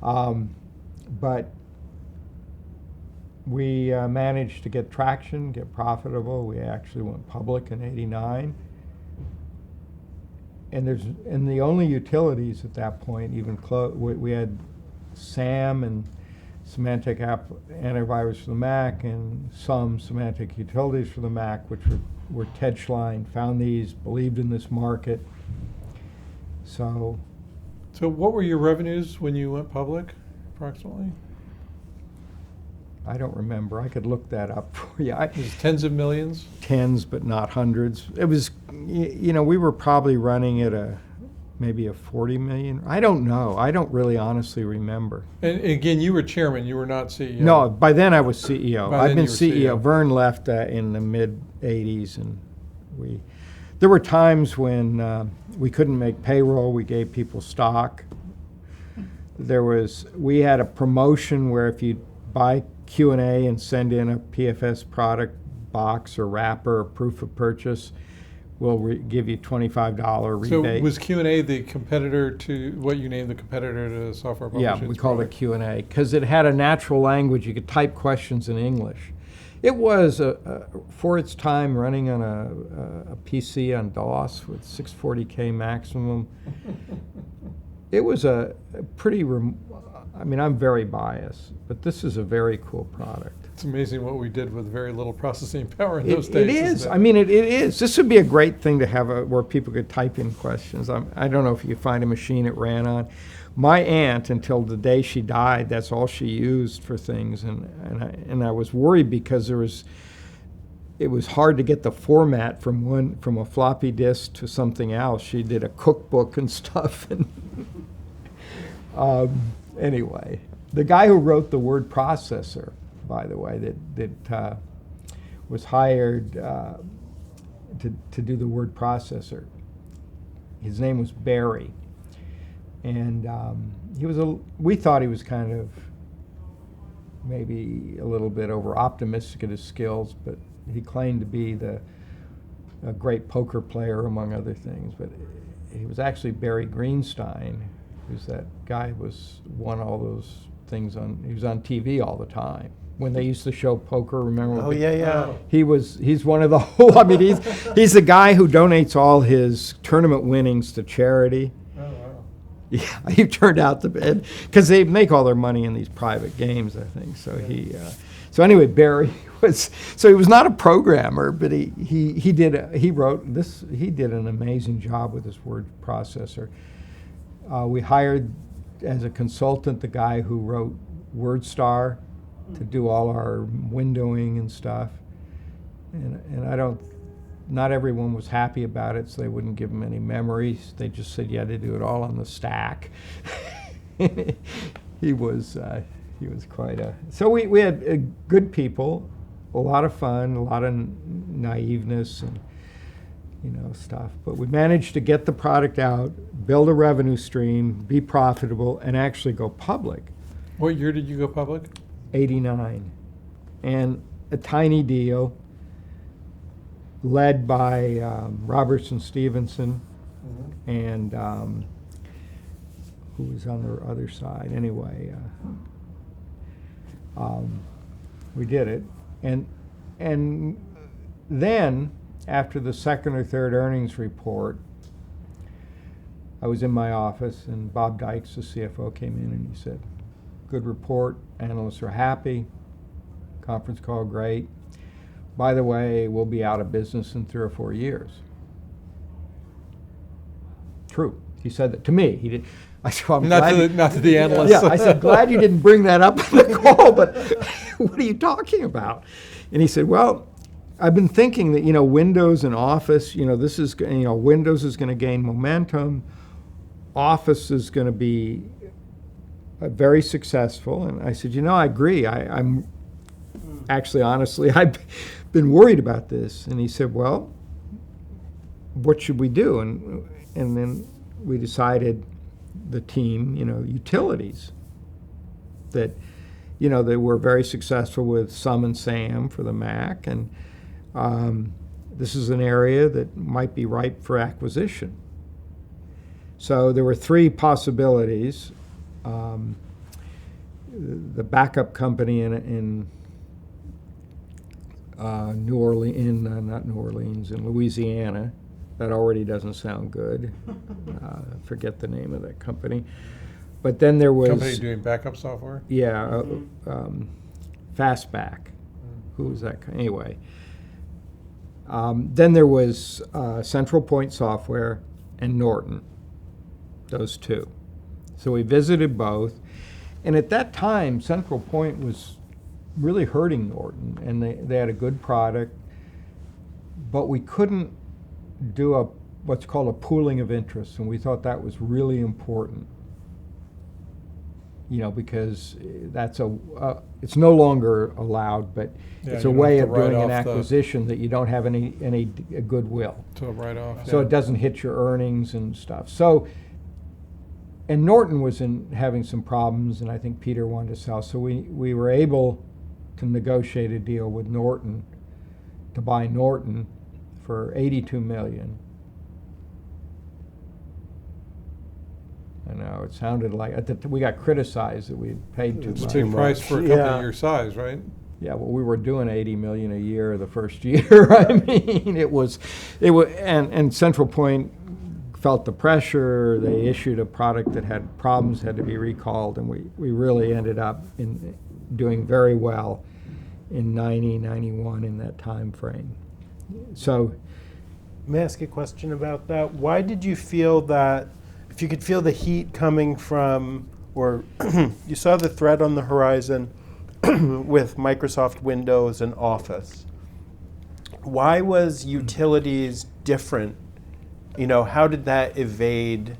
But we managed to get traction, get profitable. We actually went public in '89. And the only utilities at that point, even we had SAM and Symantec antivirus for the Mac and some Symantec utilities for the Mac, which were Ted Schlein found these, believed in this market. So what were your revenues when you went public, approximately? I don't remember. I could look that up for you. It was tens of millions? Tens, but not hundreds. It was, we were probably running at maybe a 40 million. I don't know. I don't really honestly remember. And again, you were chairman, you were not CEO. No, by then I was CEO. By I've then been you were CEO. CEO. Vern left in the mid 80s, and there were times when we couldn't make payroll. We gave people stock. We had a promotion where if you buy Q&A and send in a PFS product box or wrapper or proof of purchase, we'll give you $25 rebate. So was Q&A the competitor to, what you named the competitor to software publishing? Yeah, we called it Q&A because it had a natural language. You could type questions in English. It was, for its time, running on a PC on DOS with 640K maximum. It was a pretty, I mean, I'm very biased, but this is a very cool product. It's amazing what we did with very little processing power in those It days. is. Isn't it? I mean, it is. This would be a great thing to have where people could type in questions. I don't know if you could find a machine it ran on. My aunt, until the day she died, that's all she used for things, and I was worried because it was hard to get the format from a floppy disk to something else. She did a cookbook and stuff, and anyway, the guy who wrote the word processor, by the way, that was hired to do the word processor. His name was Barry, and we thought he was kind of maybe a little bit over optimistic at his skills, but he claimed to be a great poker player among other things. But he was actually Barry Greenstein, who's that guy who won all those things he was on TV all the time. When they used to show poker, remember? Oh, yeah. He's one of the I mean, he's the guy who donates all his tournament winnings to charity. Oh, wow. Yeah, he turned out to be, because they make all their money in these private games, I think. So so anyway, Barry he was not a programmer, but he did an amazing job with his word processor. We hired as a consultant the guy who wrote WordStar to do all our windowing and stuff, and not everyone was happy about it, so they wouldn't give him any memories. They just said you had to do it all on the stack. He was quite so we had good people, a lot of fun, a lot of naiveness and stuff, but we managed to get the product out, build a revenue stream, be profitable, and actually go public. What year did you go public? 89, and a tiny deal led by Robertson Stevenson and who was on the other side. Anyway, we did it, and then after the second or third earnings report, I was in my office, and Bob Dykes, the CFO, came in and he said, "Good report, analysts are happy, conference call great. By the way, we'll be out of business in 3 or 4 years." True. He said that to me. He did. I said, well, not to the analysts. Yeah, I said, glad you didn't bring that up on the call, but what are you talking about? And he said, well, I've been thinking that, Windows and Office, this is, Windows is going to gain momentum. Office is going to be very successful. And I said, I agree. I'm actually, honestly, I've been worried about this. And he said, well, what should we do? And then we decided, the team, utilities, that, they were very successful with Sum and Sam for the Mac. And this is an area that might be ripe for acquisition. So there were 3 possibilities. The backup company in Louisiana, that already doesn't sound good. Forget the name of that company. But then there was... Company doing backup software? Yeah, Fastback. Who was that? Anyway. Then there was Central Point Software and Norton, those 2. So we visited both. And at that time, Central Point was really hurting Norton, and they had a good product, but we couldn't do what's called a pooling of interests, and we thought that was really important. Because that's it's no longer allowed, but it's a way of doing an acquisition that you don't have any goodwill. To write off. So it doesn't hit your earnings and stuff. So, and Norton was having some problems, and I think Peter wanted to sell. So we were able to negotiate a deal with Norton to buy Norton for $82 million. I know, it sounded like, we got criticized that we paid too It's much. a big price for a company your size, right? Yeah, well, we were doing $80 million a year the first year. I mean, it was, and Central Point felt the pressure. They issued a product that had problems, had to be recalled, and we really ended up doing very well in 90, 91 in that time frame. So, may I ask a question about that? Why did you feel that, if you could feel the heat coming from, or you saw the threat on the horizon with Microsoft Windows and Office, why was utilities different? How did that evade,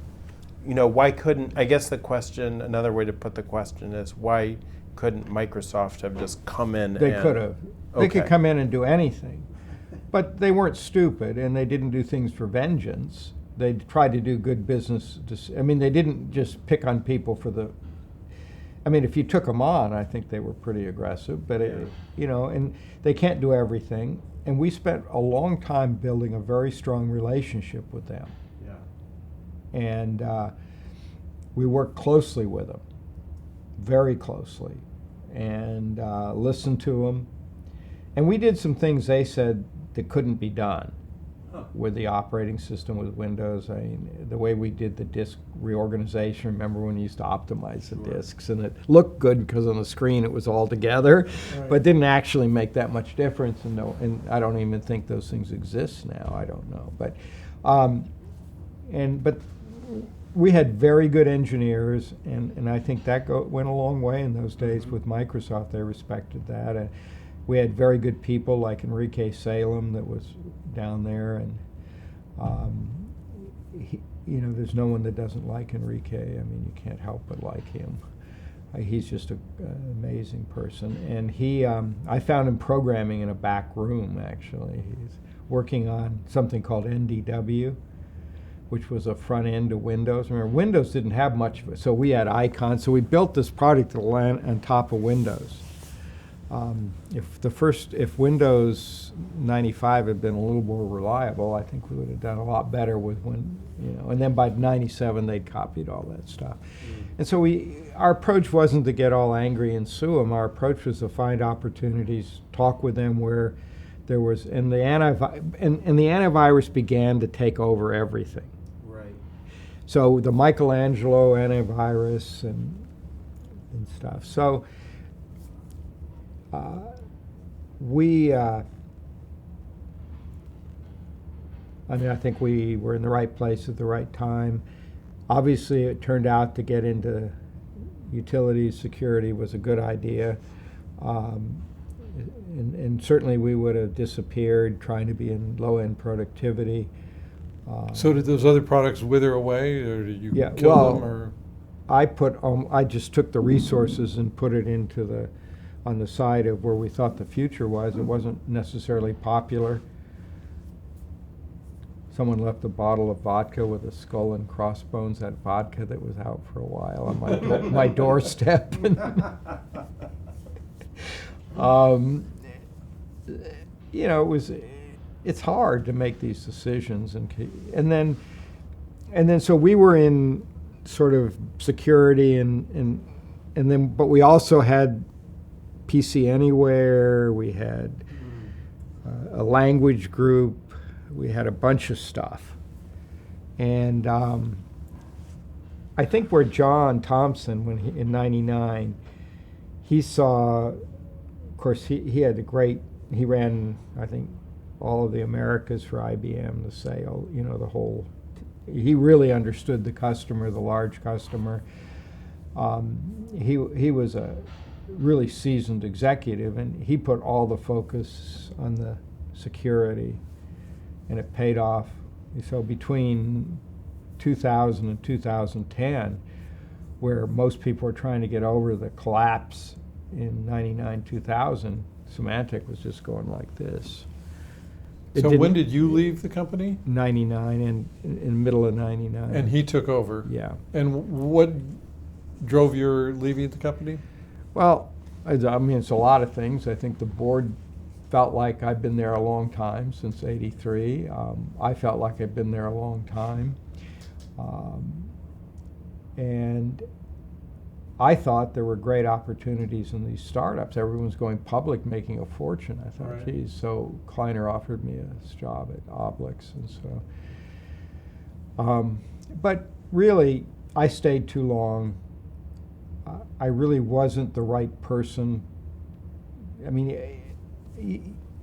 why couldn't, I guess another way to put the question is, why couldn't Microsoft have just come in? They could have. They could come in and do anything. But they weren't stupid, and they didn't do things for vengeance. They tried to do good business. They didn't just pick on people for the... if you took them on, I think they were pretty aggressive. But, and they can't do everything. And we spent a long time building a very strong relationship with them. Yeah. And we worked closely with them, very closely, and listened to them. And we did some things they said that couldn't be done with the operating system, with Windows. The way we did the disk reorganization, remember when you used to optimize the disks, and it looked good because on the screen it was all together, but didn't actually make that much difference. And I don't even think those things exist now. I don't know. But but we had very good engineers, and I think that went a long way in those days with Microsoft. They respected that. We had very good people like Enrique Salem that was down there, and there's no one that doesn't like Enrique. You can't help but like him. He's just an amazing person. And I found him programming in a back room, actually. He's working on something called NDW, which was a front end to Windows. Remember, Windows didn't have much of it, so we had icons. So we built this product to land on top of Windows. If Windows 95 had been a little more reliable, I think we would have done a lot better with and then by 97 they'd copied all that stuff. And so our approach wasn't to get all angry and sue them. Our approach was to find opportunities, talk with them where there was, and the antivirus began to take over everything. Right. So the Michelangelo antivirus and stuff. So I think we were in the right place at the right time. Obviously, it turned out to get into utilities security was a good idea. And certainly we would have disappeared trying to be in low-end productivity. So did those other products wither away, or did you kill them? Or? I just took the resources and put it into on the side of where we thought the future was. It wasn't necessarily popular. Someone left a bottle of vodka with a skull and crossbones, that vodka that was out for a while on my doorstep. It's hard to make these decisions, and then so we were in sort of security and then, but we also had PC Anywhere, we had a language group, we had a bunch of stuff. And I think where John Thompson, in '99, he saw, of course, he ran, I think, all of the Americas for IBM, the sale, the whole, he really understood the customer, the large customer. He was a really seasoned executive, and he put all the focus on the security, and it paid off, So between 2000 and 2010, where most people were trying to get over the collapse in 99, 2000, Symantec was just going like this. So when did you leave the company? 99, and in middle of 99. And he took over? Yeah. And what drove your leaving the company? Well, I mean, it's a lot of things. I think the board felt like I've been there a long time, since '83. I felt like I've been there a long time. And I thought there were great opportunities in these startups. Everyone's going public, making a fortune. I thought, right. Geez, so Kleiner offered me a job at Obelix, and so. But really, I stayed too long. I really wasn't the right person. I mean,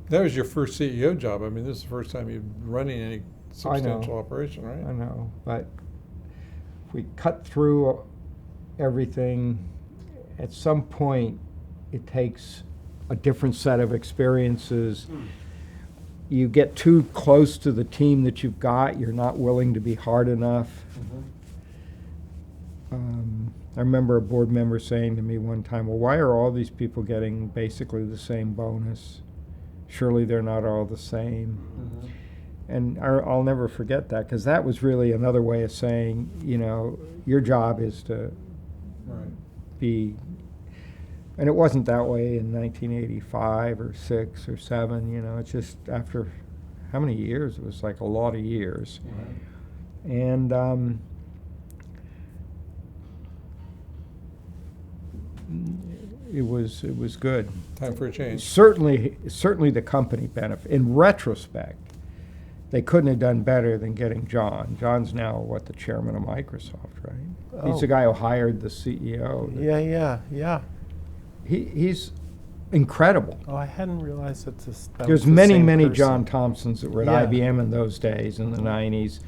that was your first CEO job. I mean, this is the first time you're running any substantial operation, right? I know, but if we cut through everything, at some point it takes a different set of experiences. You get too close to the team that you've got, you're not willing to be hard enough. I remember a board member saying to me one time, well, why are all these people getting basically the same bonus? Surely they're not all the same. And I'll never forget that, because that was really another way of saying, you know, your job is to be, and it wasn't that way in 1985 or 6 or 7, you know, it's just after how many years? It was like a lot of years. And it was good. Time for a change. Certainly the company benefit. In retrospect, they couldn't have done better than getting John. John's now, the chairman of Microsoft, right? He's the guy who hired the CEO. Yeah. He's incredible. Oh, I hadn't realized that There's was the many same person. John Thompsons that were at IBM in those days, in the 90s.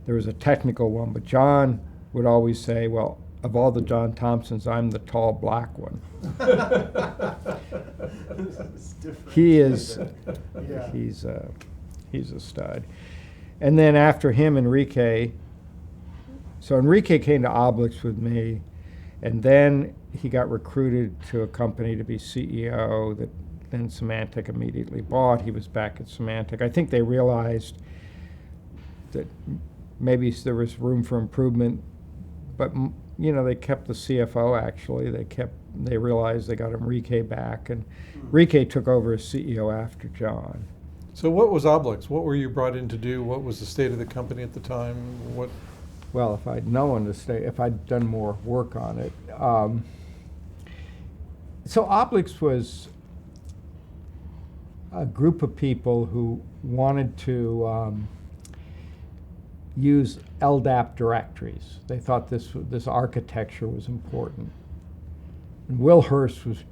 There was a technical one, but John would always say, well, of all the John Thompsons, I'm the tall black one. He is, he's a stud. And then after him, Enrique. So Enrique came to Obelix with me, and then he got recruited to a company to be CEO that then Symantec immediately bought. He was back at Symantec. I think they realized that maybe there was room for improvement, but you know, they kept the CFO actually. They realized they got Enrique back, and Enrique took over as CEO after John. So what was Obelix? What were you brought in to do? What was the state of the company at the time? What? Well, if I'd known if I'd done more work on it. So Obelix was a group of people who wanted to use LDAP directories. They thought this architecture was important. And Will Hurst was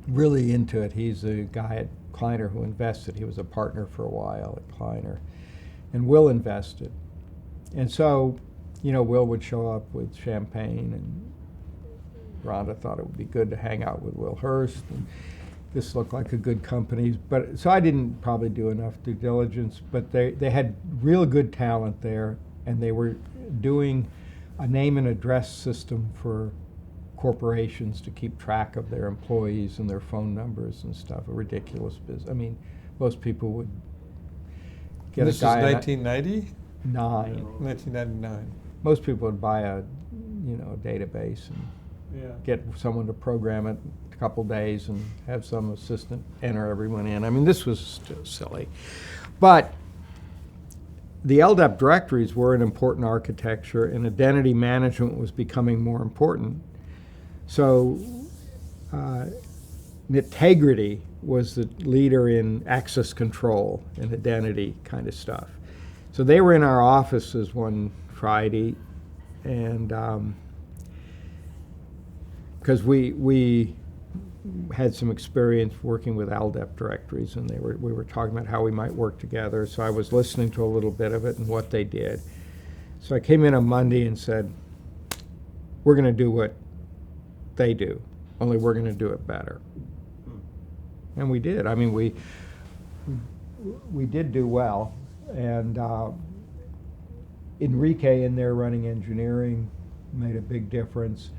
really into it. He's the guy at Kleiner who invested. He was a partner for a while at Kleiner. And Will invested. And so, you know, Will would show up with champagne, and Rhonda thought it would be good to hang out with Will Hurst. And this looked like a good company. But so I didn't probably do enough due diligence, but they had real good talent there, and they were doing a name and address system for corporations to keep track of their employees and their phone numbers and stuff. A ridiculous business. I mean, most people would get this a guy. This is 1990? 1999. Most people would buy a database and get someone to program it a couple days and have some assistant enter everyone in. I mean, this was still silly. But the LDAP directories were an important architecture, and identity management was becoming more important. So Integrity was the leader in access control and identity kind of stuff. So they were in our offices one Friday, and because we had some experience working with LDAP directories, and we were talking about how we might work together. So I was listening to a little bit of it and what they did. So I came in on Monday and said, we're going to do what they do, only we're going to do it better. And we did. I mean, we did do well, and Enrique in there running engineering made a big difference.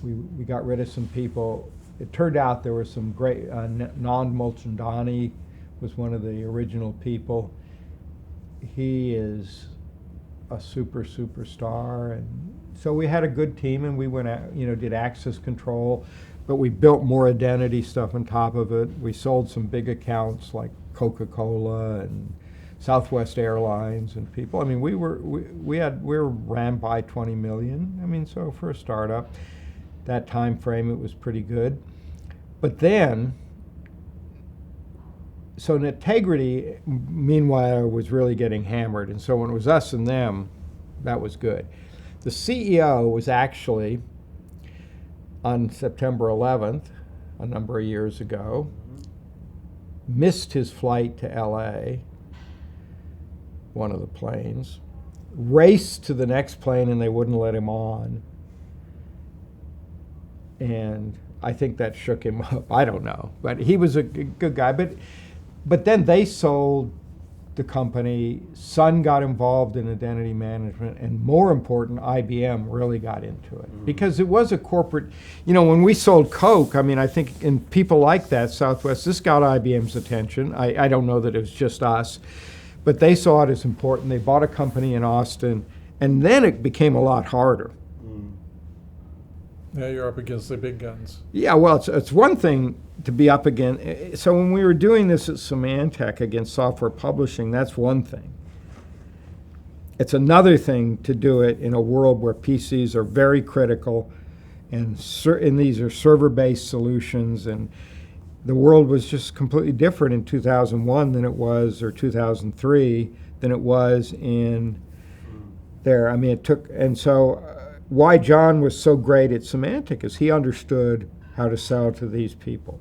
We got rid of some people. It turned out there were some great, Nan Mulchandani was one of the original people. He is a superstar, and so we had a good team, and we went out, did access control, but we built more identity stuff on top of it. We sold some big accounts like Coca-Cola and Southwest Airlines and people. I mean, we were ran by 20 million. I mean, so for a startup, that time frame, it was pretty good. But then, so Integrity, meanwhile, was really getting hammered. And so when it was us and them, that was good. The CEO was actually, on September 11th, a number of years ago, missed his flight to LA, one of the planes, raced to the next plane and they wouldn't let him on. And I think that shook him up. I don't know. But he was a good guy. But then they sold the company. Sun got involved in identity management. And more important, IBM really got into it. Because it was a corporate, when we sold Coke, I mean, I think, and people like that, Southwest, this got IBM's attention. I don't know that it was just us. But they saw it as important. They bought a company in Austin. And then it became a lot harder. Now you're up against the big guns. Yeah, well, it's one thing to be up against. So when we were doing this at Symantec against software publishing, that's one thing. It's another thing to do it in a world where PCs are very critical, and these are server-based solutions, and the world was just completely different in 2001 than it was, or 2003, than it was in there. I mean, it took, and so why John was so great at Symantec is he understood how to sell to these people.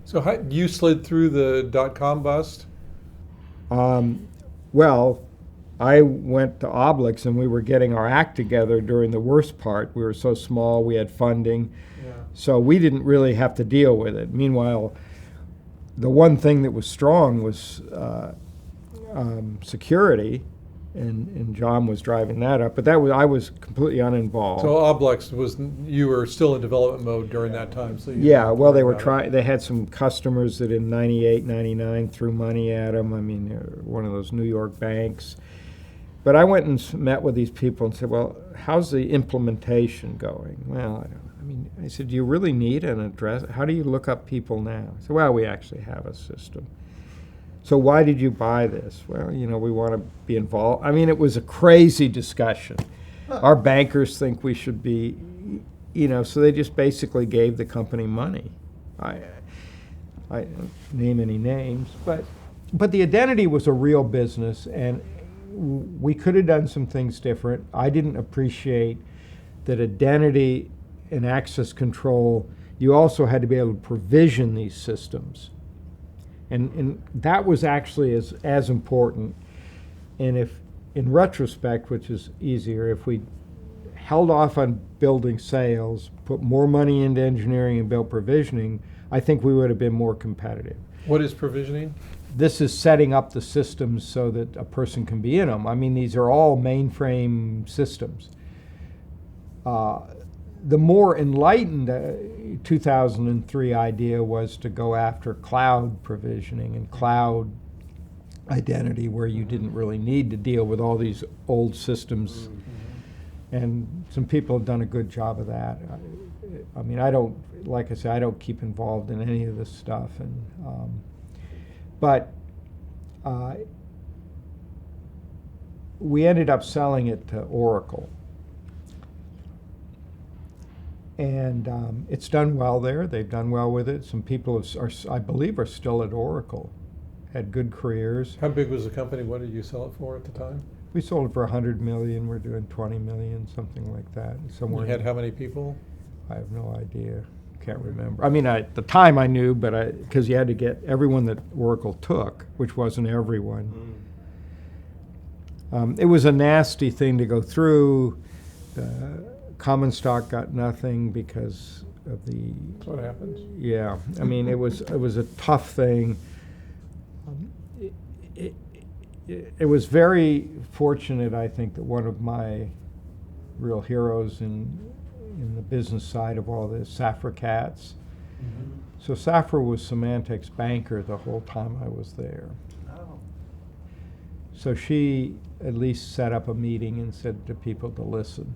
So you slid through the .com bust? Well, I went to Obelix and we were getting our act together during the worst part. We were so small, we had funding, so we didn't really have to deal with it. Meanwhile, the one thing that was strong was security. And John was driving that up, but I was completely uninvolved. So Obelix you were still in development mode during that time. So they were trying. They had some customers that in '98, '99 threw money at them. I mean, one of those New York banks. But I went and met with these people and said, "Well, how's the implementation going?" Well, I said, "Do you really need an address? How do you look up people now?" I said, "Well, we actually have a system." So why did you buy this? Well, we want to be involved. I mean, it was a crazy discussion. Our bankers think we should be, so they just basically gave the company money. I don't name any names, but the identity was a real business, and we could have done some things different. I didn't appreciate that identity and access control, you also had to be able to provision these systems. And that was actually as important. And if, in retrospect, which is easier, if we held off on building sales, put more money into engineering and built provisioning, I think we would have been more competitive. What is provisioning? This is setting up the systems so that a person can be in them. I mean, these are all mainframe systems. The more enlightened 2003 idea was to go after cloud provisioning and cloud identity, where you didn't really need to deal with all these old systems. And some people have done a good job of that. I mean, like I say, I don't keep involved in any of this stuff. But we ended up selling it to Oracle. And it's done well there. They've done well with it. Some people I believe, are still at Oracle, had good careers. How big was the company? What did you sell it for at the time? We sold it for $100 million. We're doing $20 million, something like that. Somewhere. You had how many people? I have no idea. Can't remember. I mean, at the time I knew, but because you had to get everyone that Oracle took, which wasn't everyone. It was a nasty thing to go through. Common stock got nothing because of the. That's what happens. Yeah, I mean, it was a tough thing. it was very fortunate, I think, that one of my real heroes in the business side of all this, Safra Katz. Mm-hmm. So Safra was Symantec's banker the whole time I was there. Oh. So she at least set up a meeting and said to people to listen.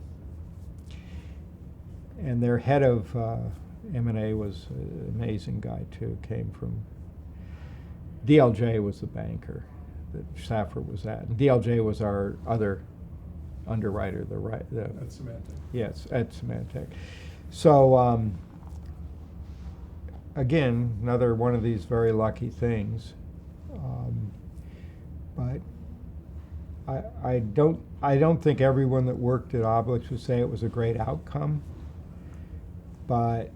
And their head of M&A was an amazing guy too, came from, DLJ was the banker that Safra was at. And DLJ was our other underwriter, At Symantec. yes, at Symantec. So again, another one of these very lucky things. But I don't think everyone that worked at Obelix would say it was a great outcome. But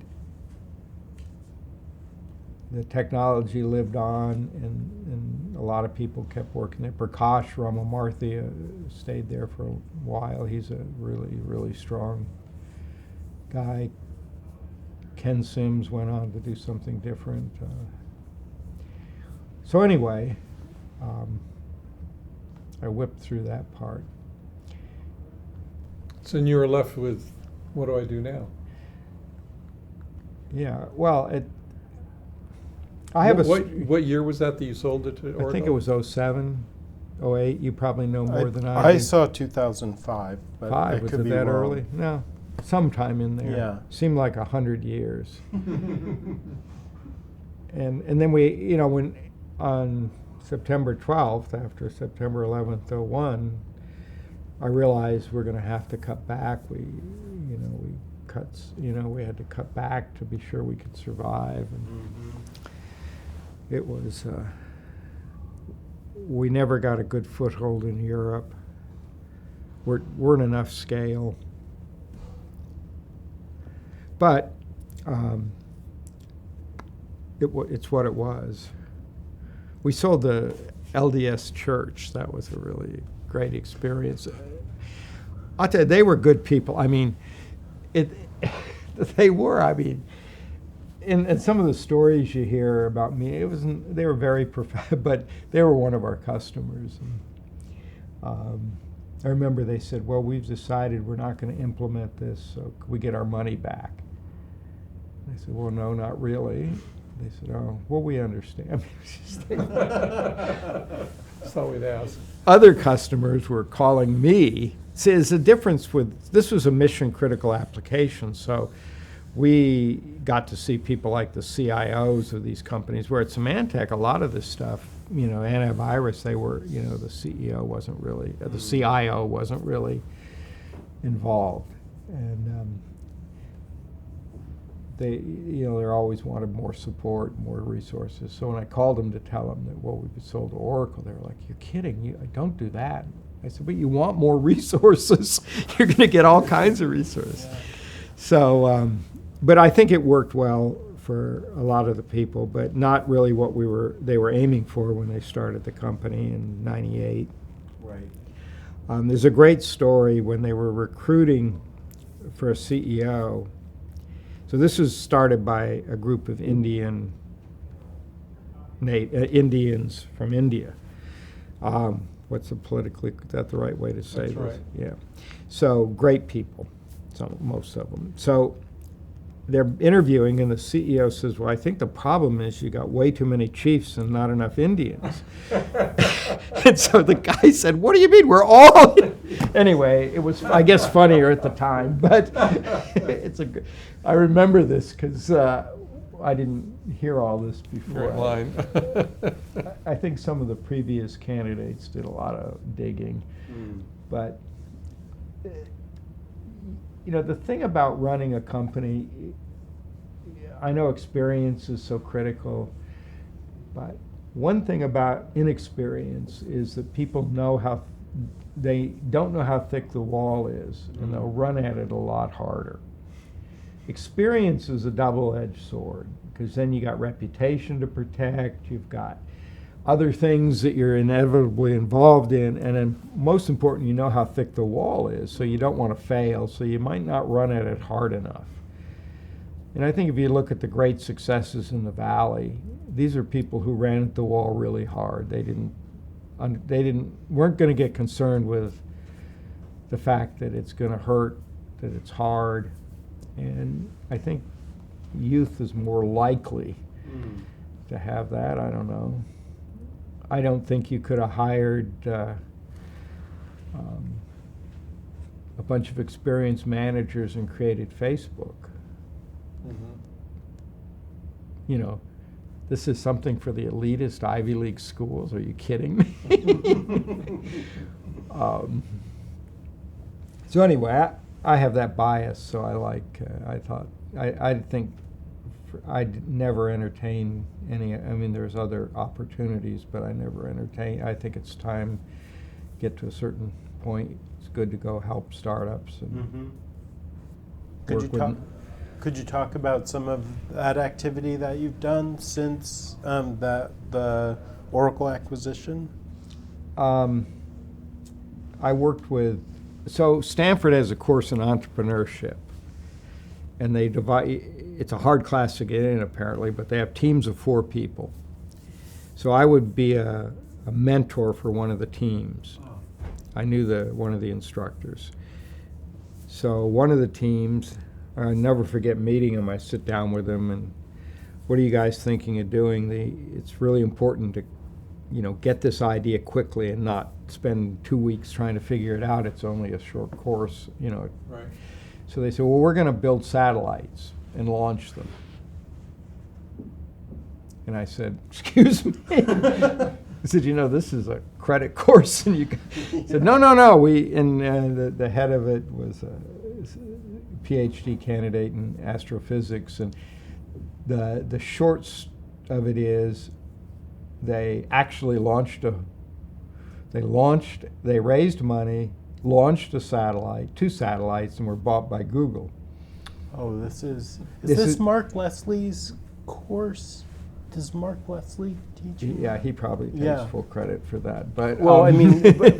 the technology lived on, and a lot of people kept working there. Prakash Ramamarthy stayed there for a while. He's a really, really strong guy. Ken Sims went on to do something different. So anyway, I whipped through that part. So then you were left with, what do I do now? Yeah, well, I have what year was that you sold it to Oracle? I think it was 07, 08. You probably know more than I I do. saw 2005, but I Was could it be that wrong. early? No, sometime in there. Yeah. Seemed like 100 years. And then we, when on September 12th, after September 11th, 01, I realized we're going to have to cut back. We had to cut back to be sure we could survive. And it was, we never got a good foothold in Europe. Weren't enough scale. But it's what it was. We sold the LDS Church. That was a really great experience. I'll tell you, they were good people. I mean, they were. I mean, in some of the stories you hear about me, they were very but they were one of our customers. And, I remember they said, well, we've decided we're not going to implement this, so can we get our money back? I said, well, no, not really. They said, oh, well, we understand. That's all we'd ask. Other customers were calling me. See, there's a difference with, this was a mission critical application, so we got to see people like the CIOs of these companies, where at Symantec, a lot of this stuff, antivirus, they were, the CEO wasn't really, the CIO wasn't really involved. And they always wanted more support, more resources. So when I called them to tell them that, well, we've been sold to Oracle, they were like, you're kidding, don't do that. I said, but you want more resources. You're going to get all kinds of resources. Yeah. So, but I think it worked well for a lot of the people, but not really what they were aiming for when they started the company in '98. Right. There's a great story when they were recruiting for a CEO. So this was started by a group of Indians from India. Is that the right way to say That's this? right. Yeah. So great people, most of them. So they're interviewing, and the CEO says, well, I think the problem is you got way too many chiefs and not enough Indians. And so the guy said, what do you mean? We're all... Anyway, it was, I guess, funnier at the time, but I remember this because I didn't hear all this before. Great line. I think some of the previous candidates did a lot of digging. But the thing about running a company, I know experience is so critical, but one thing about inexperience is that people they don't know how thick the wall is, and they'll run at it a lot harder. Experience is a double-edged sword, because then you got reputation to protect, you've got other things that you're inevitably involved in, and then most important, you know how thick the wall is, so you don't want to fail, so you might not run at it hard enough. And I think if you look at the great successes in the Valley, these are people who ran at the wall really hard. They didn't weren't going to get concerned with the fact that it's going to hurt, that it's hard, and I think youth is more likely to have that. I don't know. I don't think you could have hired a bunch of experienced managers and created Facebook. You know, this is something for the elitist Ivy League schools. Are you kidding me? So anyway, I have that bias, so I think I'd never entertain any. I mean, there's other opportunities, but I never entertain. I think it's time to get to a certain point. It's good to go help startups and Could you talk about some of that activity that you've done since the Oracle acquisition? I worked with. So Stanford has a course in entrepreneurship, and they divide. It's a hard class to get in, apparently, but they have teams of 4 people. So I would be a mentor for one of the teams. I knew one of the instructors. So one of the teams, I'll never forget meeting him. I sit down with him, and what are you guys thinking of doing? It's really important to, get this idea quickly and not spend 2 weeks trying to figure it out. It's only a short course, Right. So they said, well, we're going to build satellites and launch them. And I said, excuse me? I said, this is a credit course. And he said, no. The head of it was a PhD candidate in astrophysics. And the shorts of it is they actually they raised money, launched a satellite, 2 satellites, and were bought by Google. Oh, this is Mark Leslie's course? Does Mark Leslie teach you? Yeah, he probably takes full credit for that. But well,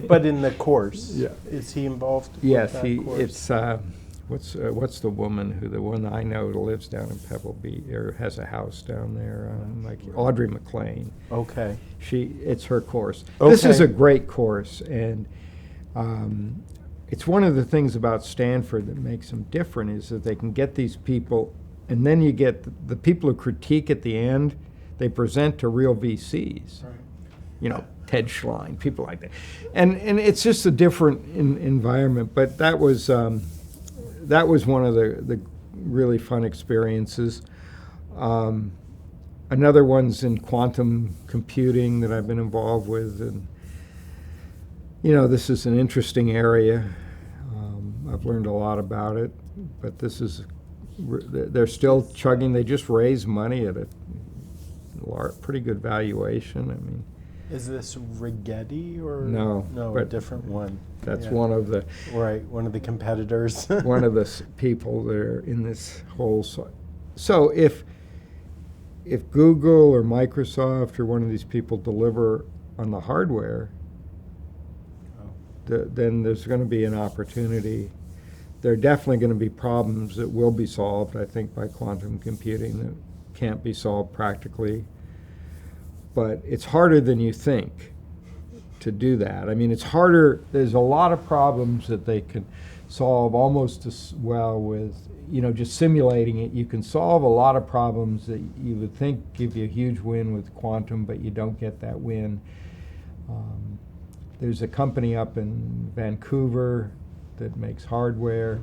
but in the course, is he involved? Yes, with that course? It's what's the one I know lives down in Pebble Beach or has a house down there, like Audrey McLean. Okay. It's her course. Okay. This is a great course, and it's one of the things about Stanford that makes them different is that they can get these people, and then you get the people who critique at the end. They present to real VCs, Right. Ted Schlein, people like that, and it's just a different environment. But that was one of the really fun experiences. Another one's in quantum computing that I've been involved with, and this is an interesting area. I've learned a lot about it, but they're still chugging. They just raised money at a pretty good valuation. I mean, is this Rigetti or no, a different one? That's one of the one of the competitors. One of the people that are in this whole. So if Google or Microsoft or one of these people deliver on the hardware, then there's going to be an opportunity. There are definitely going to be problems that will be solved, I think, by quantum computing that can't be solved practically. But it's harder than you think to do that. I mean, it's harder. There's a lot of problems that they can solve almost as well with, just simulating it. You can solve a lot of problems that you would think give you a huge win with quantum, but you don't get that win. There's a company up in Vancouver that makes hardware.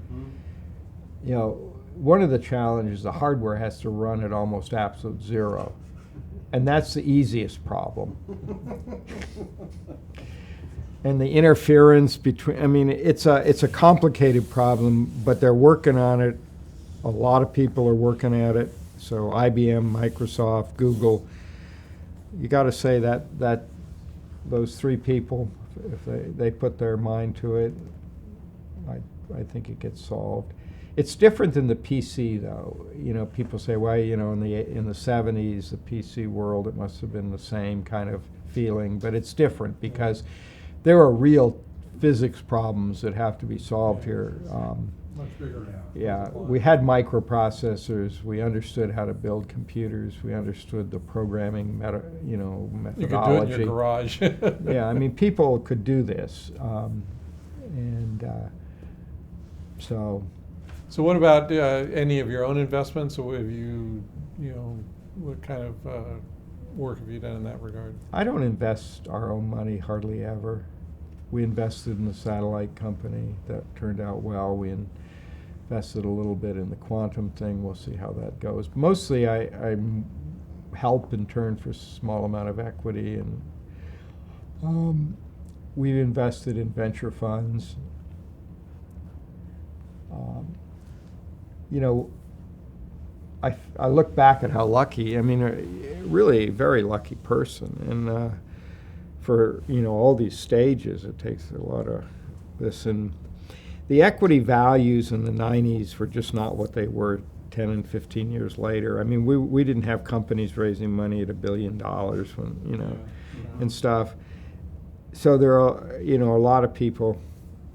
One of the challenges, the hardware has to run at almost absolute zero. And that's the easiest problem. And the interference between, it's a complicated problem, but they're working on it. A lot of people are working at it. So IBM, Microsoft, Google, you got to say that those 3 people, if they put their mind to it, I think it gets solved. It's different than the PC, though. People say, well, in the 70s, the PC world, it must have been the same kind of feeling, but it's different because there are real physics problems that have to be solved here. Much bigger. Yeah, we had microprocessors. We understood how to build computers. We understood the programming methodology. You could do it in your garage. Yeah, I mean, people could do this, so. So what about any of your own investments, or have what kind of work have you done in that regard? I don't invest our own money hardly ever. We invested in the satellite company. That turned out well. We invested a little bit in the quantum thing. We'll see how that goes. Mostly I help in turn for a small amount of equity, and we've invested in venture funds. I look back at how lucky, I mean, really very lucky person. And for, all these stages, it takes a lot of this. And the equity values in the 90s were just not what they were 10 and 15 years later. I mean, we didn't have companies raising money at $1 billion when, and stuff. So there are, a lot of people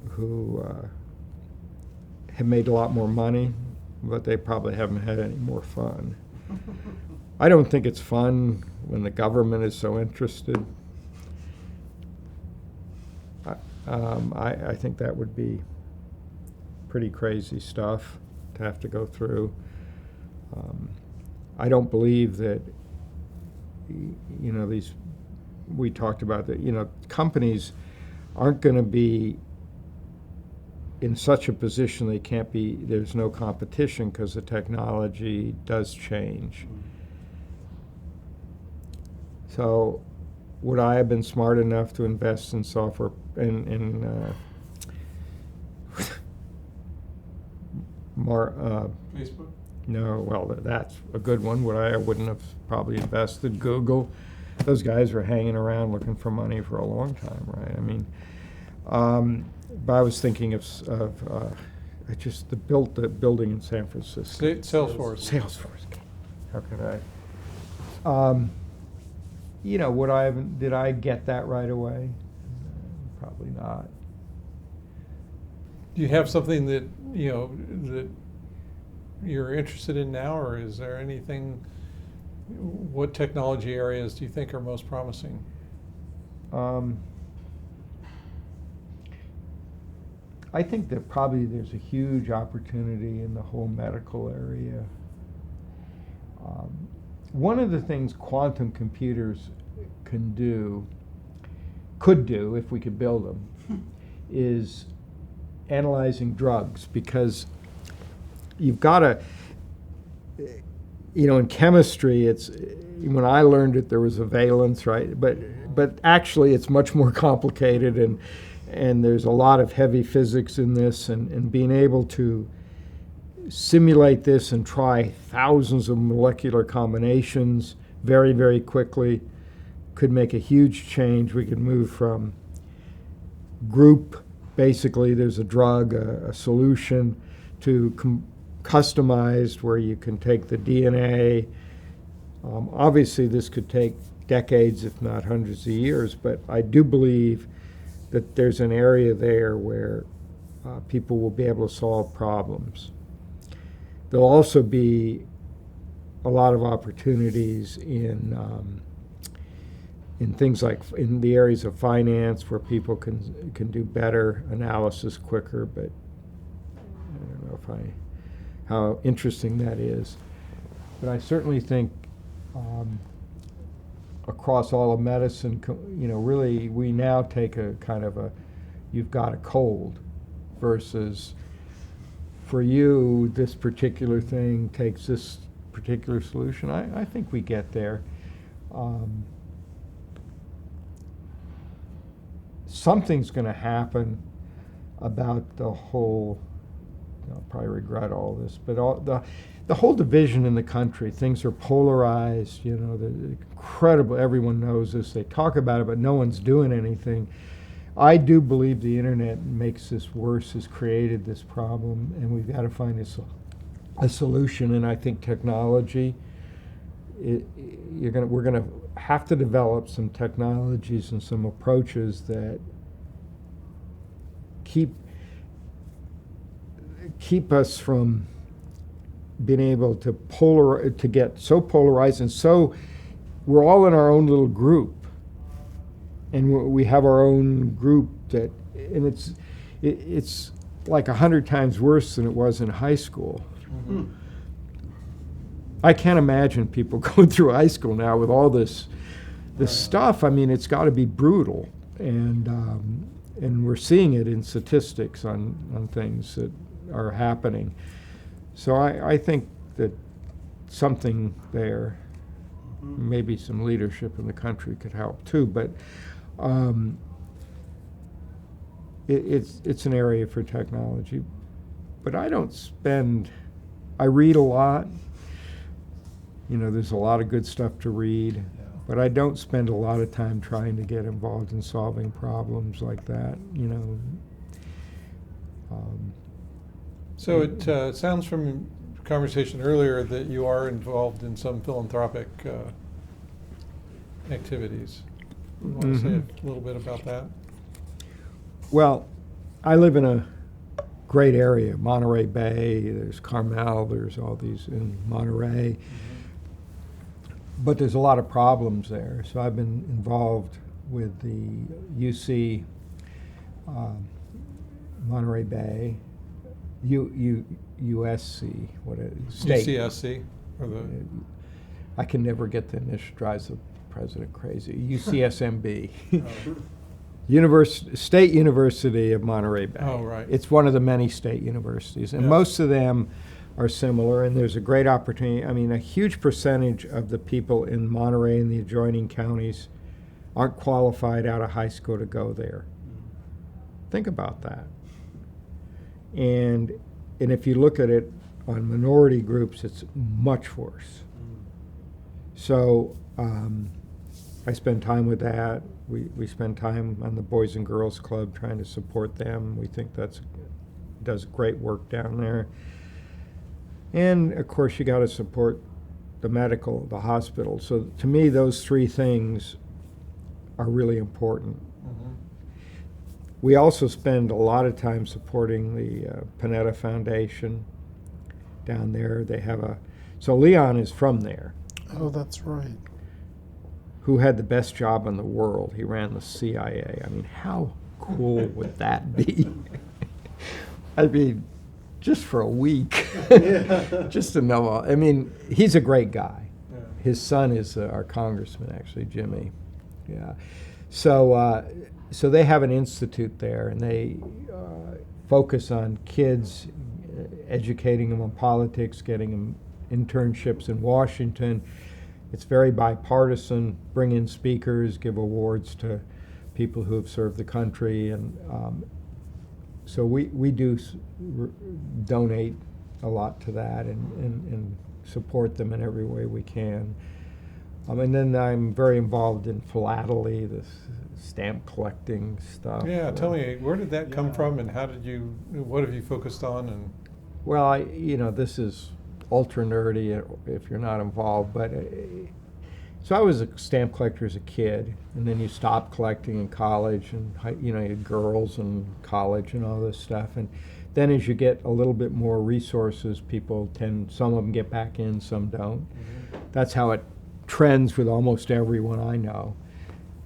who have made a lot more money, but they probably haven't had any more fun. I don't think it's fun when the government is so interested. I think that would be pretty crazy stuff to have to go through. I don't believe that, we talked about that, companies aren't going to be in such a position they can't be, there's no competition because the technology does change. So would I have been smart enough to invest in software, Facebook? No, well, that's a good one. I wouldn't have probably invested. Google, those guys were hanging around looking for money for a long time, right? I mean, but I was thinking of I just built the building in San Francisco. Salesforce. How could I? Did I get that right away? Probably not. Do you have something that that you're interested in now, or is there anything? What technology areas do you think are most promising? I think that probably there's a huge opportunity in the whole medical area. One of the things quantum computers could do if we could build them, is analyzing drugs, because you've got to, in chemistry, it's, when I learned it, there was a valence, right? But actually it's much more complicated, and there's a lot of heavy physics in this, and being able to simulate this and try thousands of molecular combinations very, very quickly could make a huge change. We could move from group, basically there's a drug, a solution, to customized, where you can take the DNA. Obviously this could take decades, if not hundreds of years, but I do believe that there's an area there where people will be able to solve problems. There'll also be a lot of opportunities in things like in the areas of finance, where people can do better analysis quicker, but I don't know how interesting that is. But I certainly think across all of medicine, really we now take a kind of you've got a cold, versus for you, this particular thing takes this particular solution. I think we get there. Something's going to happen about the whole, I'll probably regret all this, but the whole division in the country. Things are polarized, the incredible, everyone knows this, they talk about it, but no one's doing anything. I do believe the internet makes this worse, has created this problem, and we've got to find a solution. And I think technology, we're going to have to develop some technologies and some approaches that keep keep us from being able to get so polarized, and so we're all in our own little group, and we have our own group and it's like 100 times worse than it was in high school. Mm-hmm. I can't imagine people going through high school now with all this stuff. I mean, it's got to be brutal, and we're seeing it in statistics on things that are happening. So I think that something there, maybe some leadership in the country could help too. But it's an area for technology. But I read a lot. You know, there's a lot of good stuff to read, but I don't spend a lot of time trying to get involved in solving problems like that, you know. So it sounds from conversation earlier that you are involved in some philanthropic activities. You want to say a little bit about that? Well, I live in a great area, Monterey Bay, there's Carmel, there's all these in Monterey. But there's a lot of problems there. So I've been involved with the UC Monterey Bay, USC, what is it? State. UCSC? Or the I can never get the initial, drives the president crazy. UCSMB. State University of Monterey Bay. Oh, right. It's one of the many state universities, and most of them are similar, and there's a great opportunity. I mean, a huge percentage of the people in Monterey and the adjoining counties aren't qualified out of high school to go there. Think about that. And if you look at it on minority groups, it's much worse. So I spend time with that. We spend time on the Boys and Girls Club trying to support them. We think does great work down there. And of course, you got to support the hospital. So to me, those three things are really important. We also spend a lot of time supporting the Panetta Foundation down there. They have so Leon is from there. Oh, that's right. Who had the best job in the world. He ran the CIA. I mean, how cool would that be? I mean, just for a week. Just to know. I mean, he's a great guy. Yeah. His son is our congressman, actually, Jimmy. Yeah. So they have an institute there, and they focus on kids, educating them on politics, getting them internships in Washington. It's very bipartisan, bring in speakers, give awards to people who have served the country. And so we do donate a lot to that and support them in every way we can. And then I'm very involved in philately, this stamp collecting stuff. Yeah, tell me, where did that come from, and what have you focused on? And well, this is ultra nerdy if you're not involved, but so I was a stamp collector as a kid, and then you stop collecting in college, and you had girls and college and all this stuff, and then as you get a little bit more resources, some of them get back in, some don't. That's how it trends with almost everyone I know.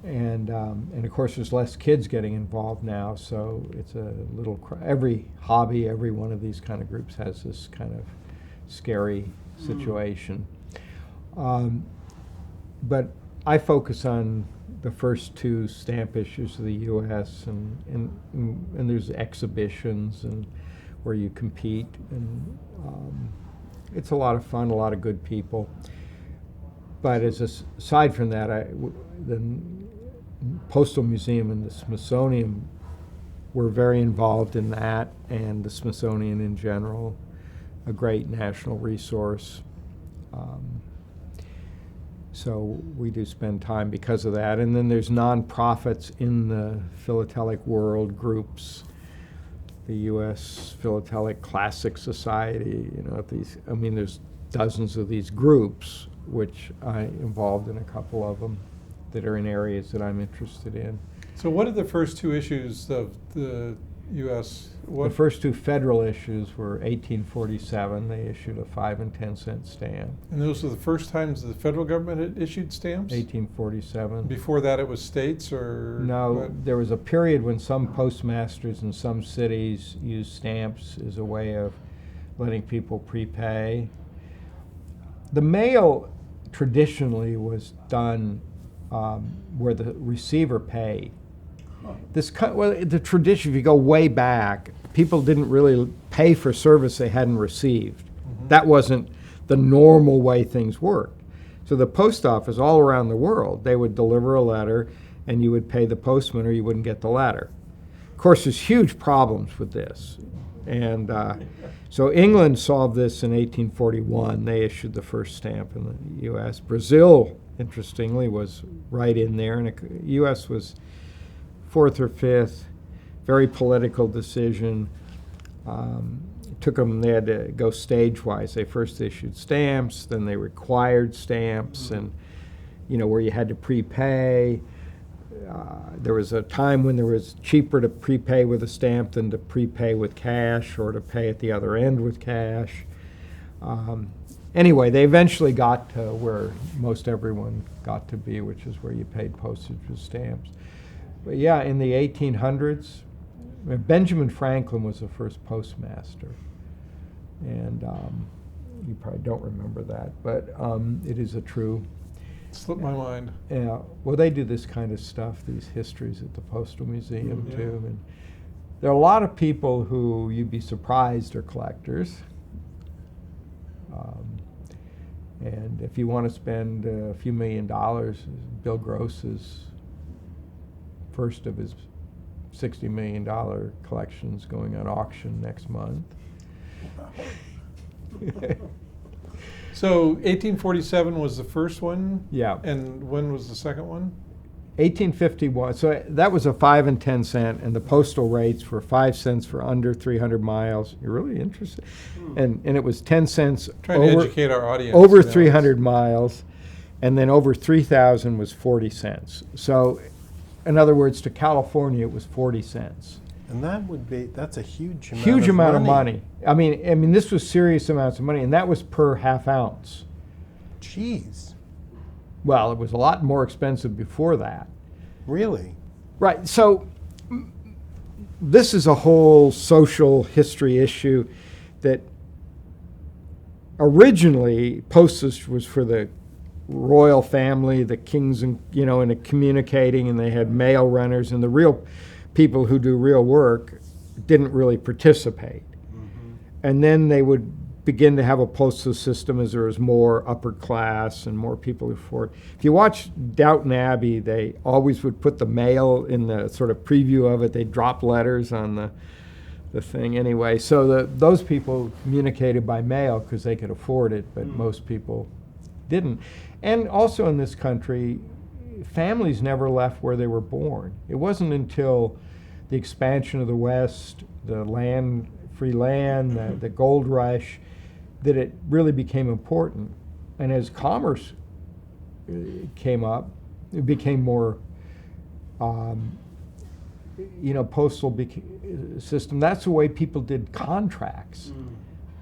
And of course, there's less kids getting involved now, so it's a little. Every hobby, every one of these kind of groups has this kind of scary situation. But I focus on the first two stamp issues of the U.S. and there's exhibitions and where you compete, and it's a lot of fun, a lot of good people. But aside from that, the Postal Museum and the Smithsonian were very involved in that, and the Smithsonian in general, a great national resource. So we do spend time because of that. And then there's nonprofits in the philatelic world, groups, the U.S. Philatelic Classic Society, there's dozens of these groups, which I'm involved in a couple of them that are in areas that I'm interested in. So what are the first two issues of the U.S.? The first two federal issues were 1847. They issued a 5 and 10 cent stamp. And those were the first times the federal government had issued stamps? 1847. Before that it was states, or? No, what? there was a period when some postmasters in some cities used stamps as a way of letting people prepay. The mail traditionally was done where the receiver paid. The tradition, if you go way back, people didn't really pay for service they hadn't received. Mm-hmm. That wasn't the normal way things worked. So the post office all around the world, they would deliver a letter and you would pay the postman or you wouldn't get the letter. Of course, there's huge problems with this. And so England solved this in 1841. They issued the first stamp in the U.S. Brazil, interestingly, was right in there, and the U.S. was fourth or fifth. Very political decision. It took them, they had to go stage-wise. They first issued stamps, then they required stamps, and where you had to prepay. There was a time when there was cheaper to prepay with a stamp than to prepay with cash or to pay at the other end with cash. Anyway, they eventually got to where most everyone got to be, which is where you paid postage with stamps. But yeah, in the 1800s, Benjamin Franklin was the first postmaster. And you probably don't remember that, but it is a true. Slipped my mind. Yeah, well, they do this kind of stuff, these histories at the Postal Museum too. And there are a lot of people who you'd be surprised are collectors. And if you want to spend a few $1 million, Bill Gross's first of his $60 million collections going on auction next month. So 1847 was the first one? Yeah. And when was the second one? 1851. So that was a 5 and 10 cent, and the postal rates were 5 cents for under 300 miles. You're really interested. And it was 10 cents Trying to educate our audience. over 300 miles, and then over 3,000 was 40 cents. So, in other words, to California it was 40 cents. And that's a huge amount Huge of amount money. of money. I mean, this was serious amounts of money, and that was per half ounce. Jeez. Well, it was a lot more expensive before that. Really? Right. So this is a whole social history issue that originally postage was for the royal family, the kings, and and the communicating, and they had mail runners, and the real people who do real work didn't really participate. Mm-hmm. And then they would begin to have a postal system as there was more upper class and more people who afford. If you watch Downton Abbey, they always would put the mail in the sort of preview of it. They'd drop letters on the thing anyway. So those people communicated by mail because they could afford it, but most people didn't. And also in this country, families never left where they were born. It wasn't until the expansion of the West, the free land, the gold rush, that it really became important. And as commerce came up, it became more, postal system. That's the way people did contracts.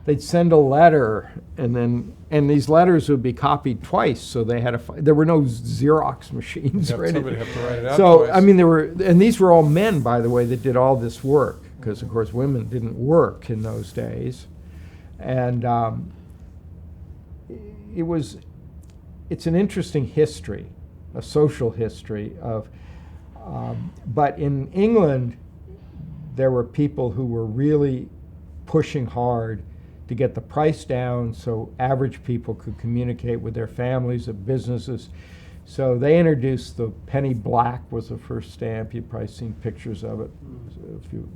They'd send a letter, and these letters would be copied twice. So they had there were no Xerox machines or anything. Somebody have to write it out So twice. and these were all men, by the way, that did all this work, because of course women didn't work in those days, and it's an interesting history, a social history of. But in England, there were people who were really pushing hard to get the price down so average people could communicate with their families and businesses. So they introduced the penny black was the first stamp. You've probably seen pictures of it, if you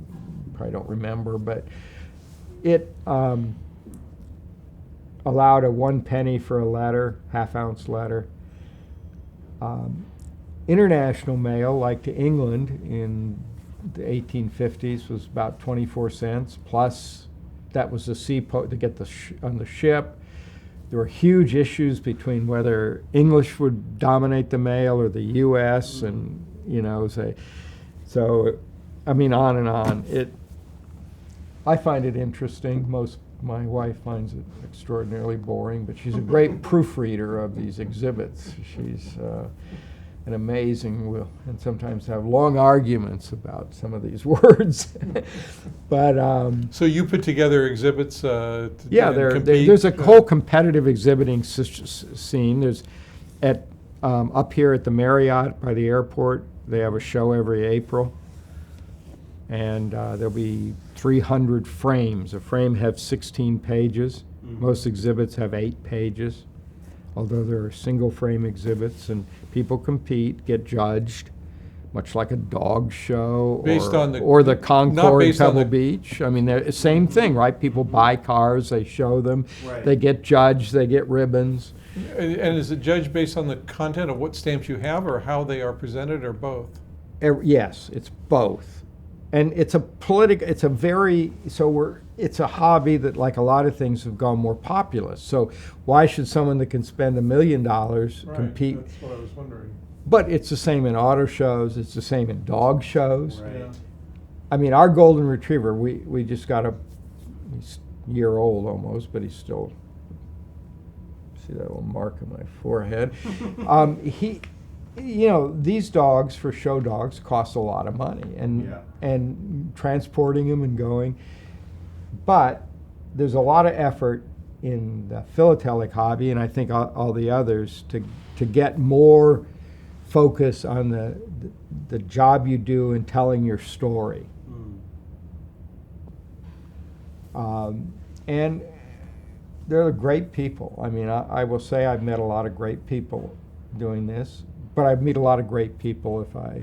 probably don't remember, but it allowed a 1 penny for a letter, half-ounce letter. International mail, like to England in the 1850s, was about 24 cents, plus that was the to get on the ship. There were huge issues between whether English would dominate the mail or the U.S. and so I mean, on and on. I find it interesting. My wife finds it extraordinarily boring, but she's a great proofreader of these exhibits. She's an amazing, and sometimes have long arguments about some of these words. But So you put together exhibits yeah, and compete? there's a whole competitive exhibiting scene. There's up here at the Marriott by the airport. They have a show every April, and there'll be 300 frames. A frame has 16 pages. Mm-hmm. Most exhibits have 8 pages, although there are single frame exhibits, and people compete, get judged, much like a dog show Based on the- or the not Concord based on Pebble the- Beach. I mean, they're the same thing, right? People buy cars, they show them, Right. they get judged, they get ribbons. And is it judged based on the content of what stamps you have, or how they are presented, or both? Yes, it's both. And it's it's a hobby that, like a lot of things, have gone more populous. So why should someone that can spend $1 million compete? That's what I was wondering. But it's the same in auto shows, it's the same in dog shows. Right. Yeah. I mean, our golden retriever, we just got he's a year old almost, but he's still, see that little mark on my forehead. These dogs, for show dogs, cost a lot of money, and transporting them and going. But there's a lot of effort in the philatelic hobby, and I think all the others, to get more focus on the job you do in telling your story. And they're great people. I mean, I will say I've met a lot of great people doing this, but I'd meet a lot of great people if I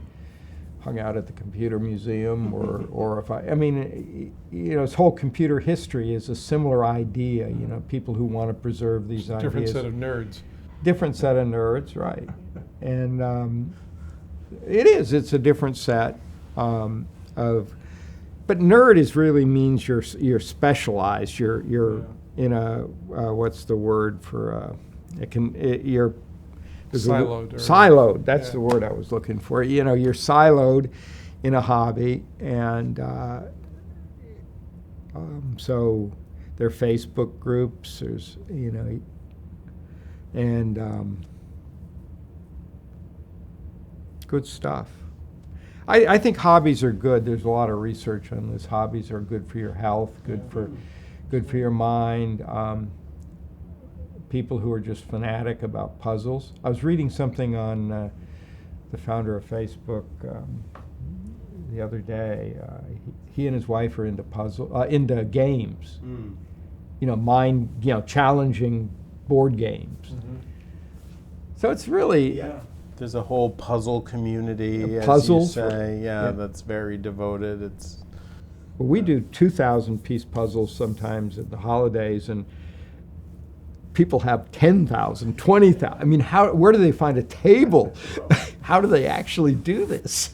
hung out at the computer museum or if I mean, this whole computer history is a similar idea, people who want to preserve these ideas. Different set of nerds. Different set of nerds, right. And it's a different set but nerd really means you're specialized, you're in a, what's the word for, you're Siloed. Siloed, that's Yeah. the word I was looking for. You're siloed in a hobby, and so there are Facebook groups, there's, and good stuff. I think hobbies are good. There's a lot of research on this. Hobbies are good for your health, good for your mind. People who are just fanatic about puzzles. I was reading something on the founder of Facebook the other day. He and his wife are into games. Challenging board games. Mm-hmm. So it's really There's a whole puzzle community, as puzzles, you say, yeah. that's very devoted. Well, we do 2,000-piece puzzles sometimes at the holidays, and people have 10,000, 20,000. I mean, where do they find a table? How do they actually do this?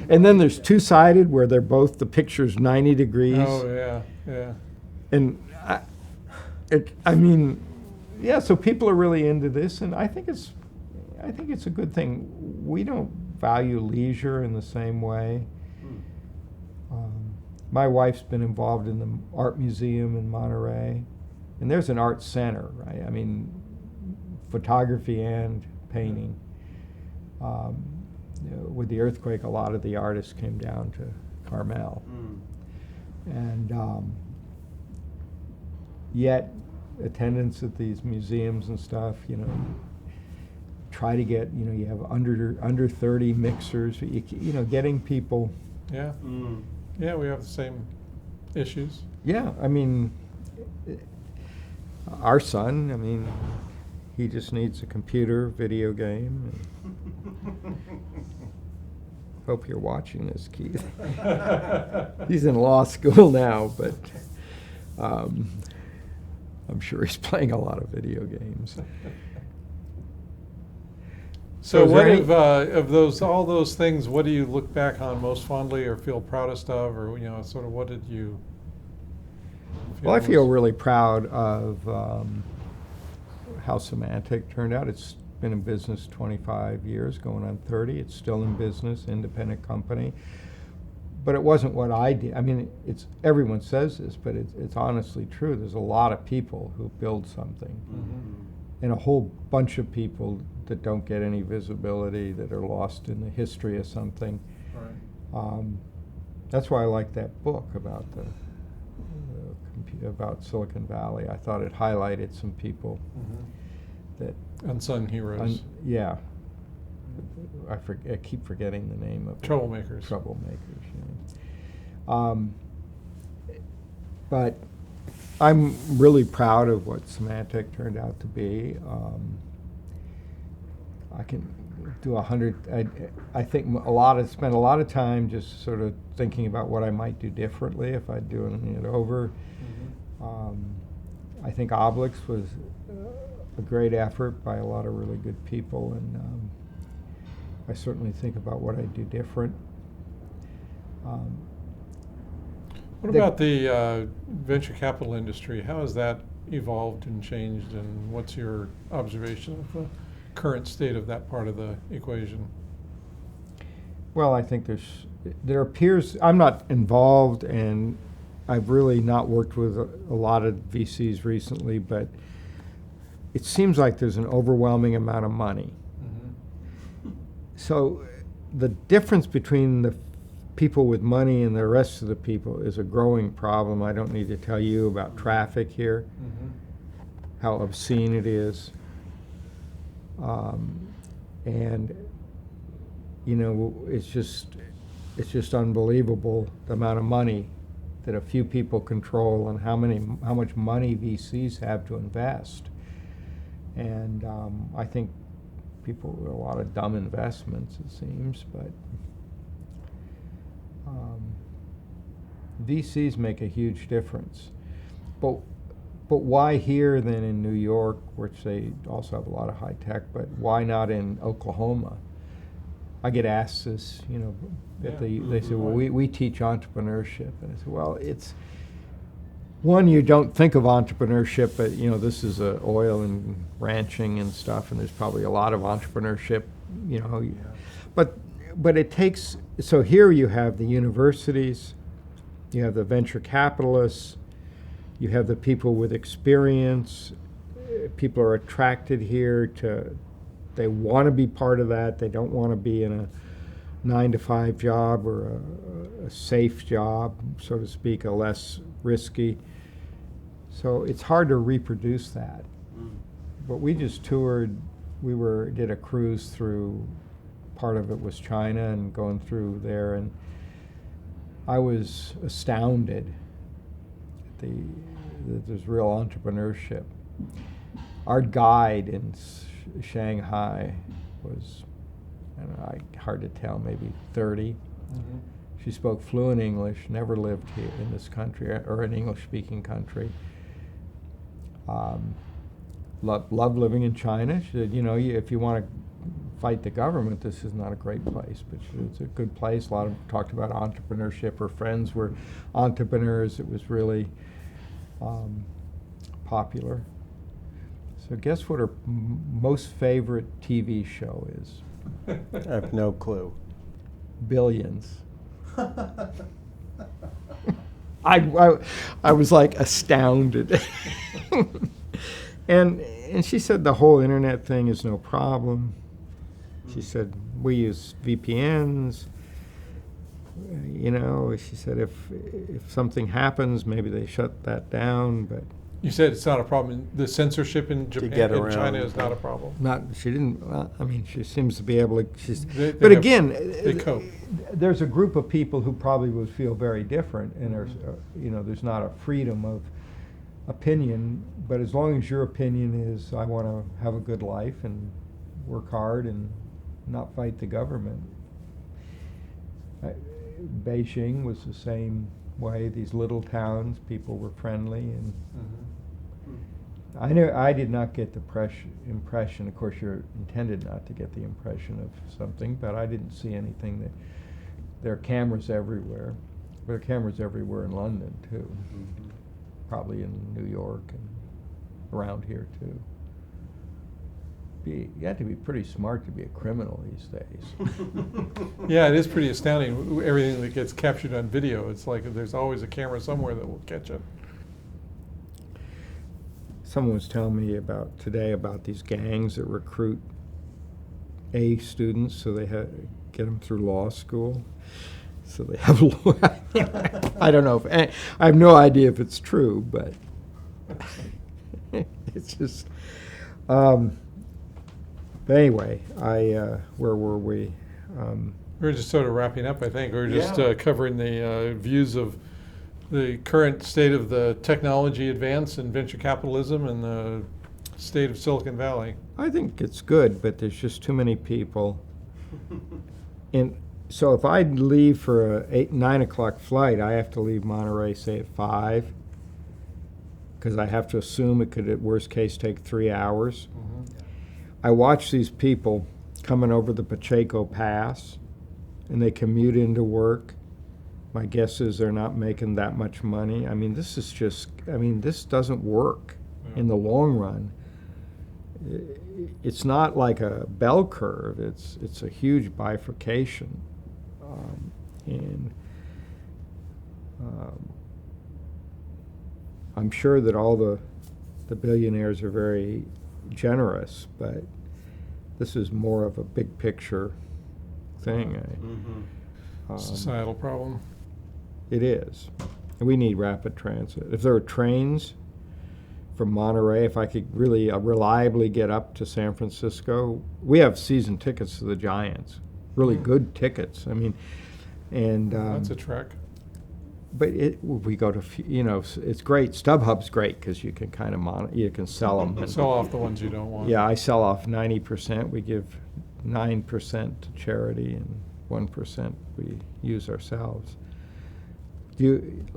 And then there's two-sided, where they're both, the picture's 90 degrees. Oh, yeah. And so people are really into this, and I think it's a good thing. We don't value leisure in the same way. My wife's been involved in the art museum in Monterey, and there's an art center, right? I mean, photography and painting. With the earthquake, a lot of the artists came down to Carmel. And yet, attendance at these museums and stuff, try to get, you have under 30 mixers, getting people. Yeah. Yeah, we have the same issues. Yeah, I mean, our son, he just needs a computer, video game. Hope you're watching this, Keith. He's in law school now, but I'm sure he's playing a lot of video games. So is what there of all those things, what do you look back on most fondly or feel proudest of, or sort of what did you Well, I feel really proud of how Semantic turned out. It's been in business 25 years, going on 30. It's still in business, independent company. but it wasn't what I did. I mean, it's everyone says this, but it's honestly true. There's a lot of people who build something, and a whole bunch of people that don't get any visibility, that are lost in the history of something. Right. That's why I like that book about about Silicon Valley. I thought it highlighted some people that Unsung heroes. yeah. I keep forgetting the name of Troublemakers. Troublemakers. Yeah. But I'm really proud of what Symantec turned out to be. I can do 100. I think spent a lot of time just sort of thinking about what I might do differently if I'd doing it over. I think Oblix was a great effort by a lot of really good people, and I certainly think about what I'd do different. What about the venture capital industry? How has that evolved and changed, and what's your observation of the current state of that part of the equation? Well, I think there appears, I'm not involved, and I've really not worked with a lot of VCs recently, but it seems like there's an overwhelming amount of money. So the difference between the people with money and the rest of the people is a growing problem. I don't need to tell you about traffic here, how obscene it is. And you know, it's just unbelievable the amount of money that a few people control, and how much money VCs have to invest. And I think people, a lot of dumb investments, it seems, but VCs make a huge difference. But why here than in New York, which they also have a lot of high tech, but why not in Oklahoma? I get asked this, you know, they say, well, we teach entrepreneurship. And I say, well, it's, one, you don't think of entrepreneurship, but you know, this is oil and ranching and stuff, and there's probably a lot of entrepreneurship, you know. Yeah. But it takes, so here you have the universities, you have the venture capitalists, you have the people with experience. People are attracted here they want to be part of that. They don't want to be in a 9-to-5 job or a safe job, so to speak, a less risky. So it's hard to reproduce that. But we just toured, did a cruise through, part of it was China, and going through there, and I was astounded that there's real entrepreneurship. Our guide in Shanghai was, I don't know, hard to tell, maybe 30. She spoke fluent English, never lived here in this country or an English-speaking country. Loved living in China. She said, you know, if you want to fight the government, this is not a great place, but it's a good place. A lot of talked about entrepreneurship. Her friends were entrepreneurs. It was really popular. So guess what her most favorite TV show is? I have no clue. Billions. I was like astounded. And she said the whole internet thing is no problem. She said we use VPNs. You know, she said if something happens, maybe they shut that down, but You said it's not a problem. The censorship in Japan and China is not a problem. She didn't. I mean, she seems to be able to. They cope. There's a group of people who probably would feel very different, and there's not a freedom of opinion. But as long as your opinion is, I want to have a good life and work hard and not fight the government. Beijing was the same way. These little towns, people were friendly, and I did not get the impression. Of course, you're intended not to get the impression of something, but I didn't see anything that. There are cameras everywhere. There are cameras everywhere in London too. Probably in New York and around here too. you had to be pretty smart to be a criminal these days. Yeah, it is pretty astounding, everything that gets captured on video. It's like there's always a camera somewhere that will catch it. Someone was telling me today about these gangs that recruit A students so they get them through law school. So they have I don't know if I have no idea if it's true, but it's just. But anyway, where were we? We're just sort of wrapping up, I think. We're just Yeah. covering the views of the current state of the technology advance and venture capitalism and the state of Silicon Valley. I think it's good, but there's just too many people. And so if I leave for a 9 o'clock flight, I have to leave Monterey, say, at 5, because I have to assume it could, at worst case, take 3 hours. I watch these people coming over the Pacheco Pass, and they commute into work. My guess is they're not making that much money. I mean, this doesn't work in the long run. It's not like a bell curve. It's a huge bifurcation. I'm sure that all the billionaires are very generous, but this is more of a big picture thing. Societal problem. It is. And we need rapid transit. If there were trains from Monterey, if I could really reliably get up to San Francisco, we have season tickets to the Giants, really good tickets. I mean, and That's a trek. but we go to, it's great. StubHub's great because you can kind of you can sell them. Sell off the ones you don't want. Yeah, I sell off 90%. We give 9% to charity and 1% we use ourselves. Do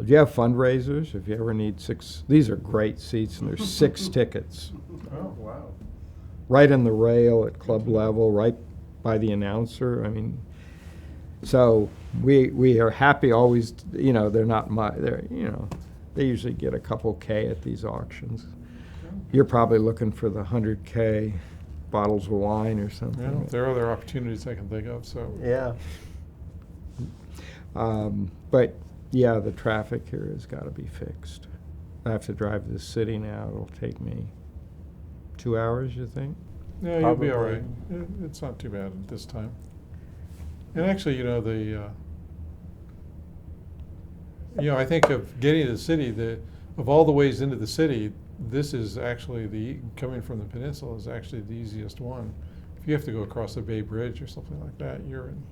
you have fundraisers? If you ever need 6, these are great seats, and there's 6 tickets. Oh, wow. Right on the rail at club level, right by the announcer. I mean, so we are happy always. They're not they usually get a couple K at these auctions. You're probably looking for the 100K bottles of wine or something. Yeah, there are other opportunities I can think of. So Yeah. But yeah, the traffic here has got to be fixed. I have to drive to the city now. It'll take me 2 hours, you think? yeah, you'll be all Probably. right. It's not too bad at this time. And actually, I think of getting to the city. Of all the ways into the city, this is actually coming from the peninsula is actually the easiest one. If you have to go across the Bay Bridge or something like that, you're in.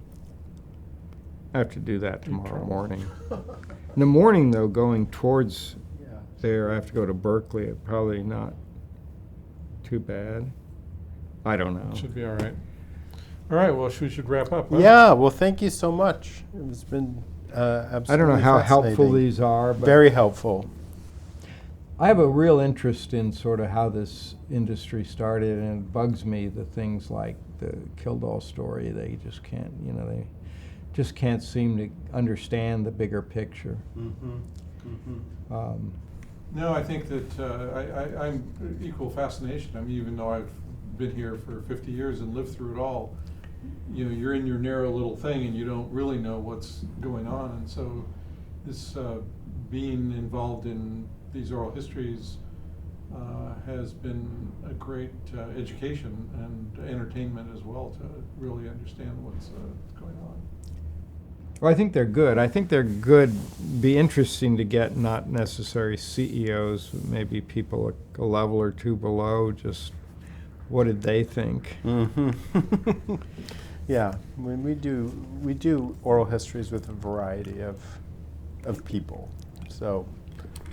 I have to do that Deep tomorrow trouble. morning. In the morning, though, going towards Yeah. there, I have to go to Berkeley. It's probably not too bad. I don't know. Should be all right. All right. Well, we should wrap up. Huh? Yeah, well, thank you so much. It's been absolutely I don't know how helpful fascinating. these are, but Very helpful. I have a real interest in sort of how this industry started, and it bugs me the things like the Kildall story. They just can't, they just can't seem to understand the bigger picture. No, I think that I'm equal fascination. I mean, even though I've been here for 50 years and lived through it all, you're in your narrow little thing and you don't really know what's going on. And so this being involved in these oral histories has been a great education and entertainment as well to really understand what's going on. Well, I think they're good. I think they're good. Be interesting to get not necessary CEOs, maybe people a level or two below, just what did they think? Yeah, when we do oral histories with a variety of people. So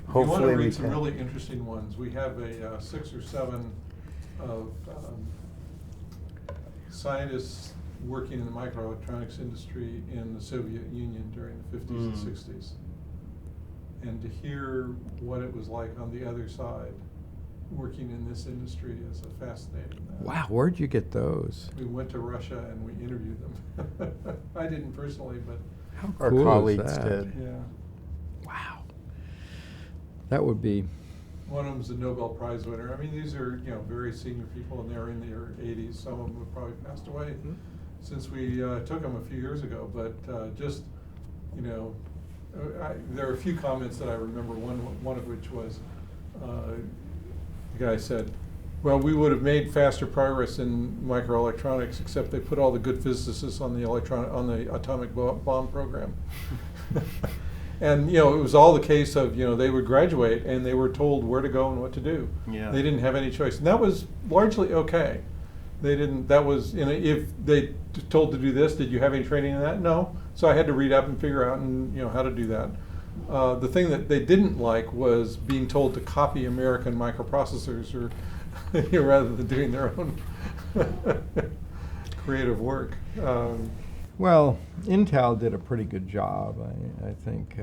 hopefully we want to we read some can. really interesting ones. We have a 6 or 7 of scientists working in the microelectronics industry in the Soviet Union during the 50s and 60s. And to hear what it was like on the other side, working in this industry is a fascinating. Wow, where'd you get those? We went to Russia and we interviewed them. I didn't personally, but How Our cool is colleagues that? did. yeah. Wow. That would be One of them's a Nobel Prize winner. I mean, these are, very senior people, and they're in their 80s. Some of them have probably passed away since we took them a few years ago. But there are a few comments that I remember. One of which was, the guy said, "Well, we would have made faster progress in microelectronics, except they put all the good physicists on the atomic bomb program." And it was all the case of they would graduate and they were told where to go and what to do. Yeah. They didn't have any choice, and that was largely okay. They didn't. That was if they told to do this, did you have any training in that? No. So I had to read up and figure out how to do that. The thing that they didn't like was being told to copy American microprocessors or rather than doing their own creative work. Well, Intel did a pretty good job, I think,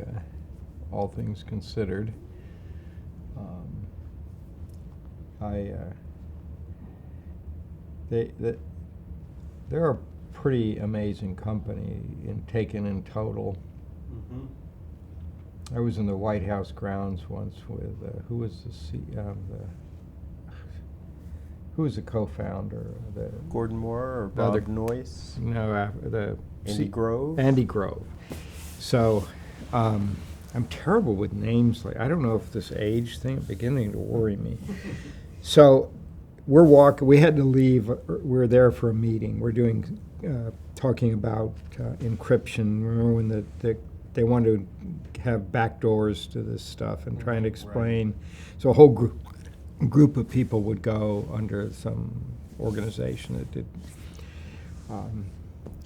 all things considered. They're a pretty amazing company taken in total. I was in the White House grounds once with who was the co-founder? Gordon Moore or Bob Noyce? No, Andy Grove? Andy Grove. So I'm terrible with names. I don't know if this age thing is beginning to worry me. So we had to leave. We're there for a meeting. We're talking about encryption. Remember when they wanted to have backdoors to this stuff and trying to explain. Right. So a whole group of people would go under some organization that did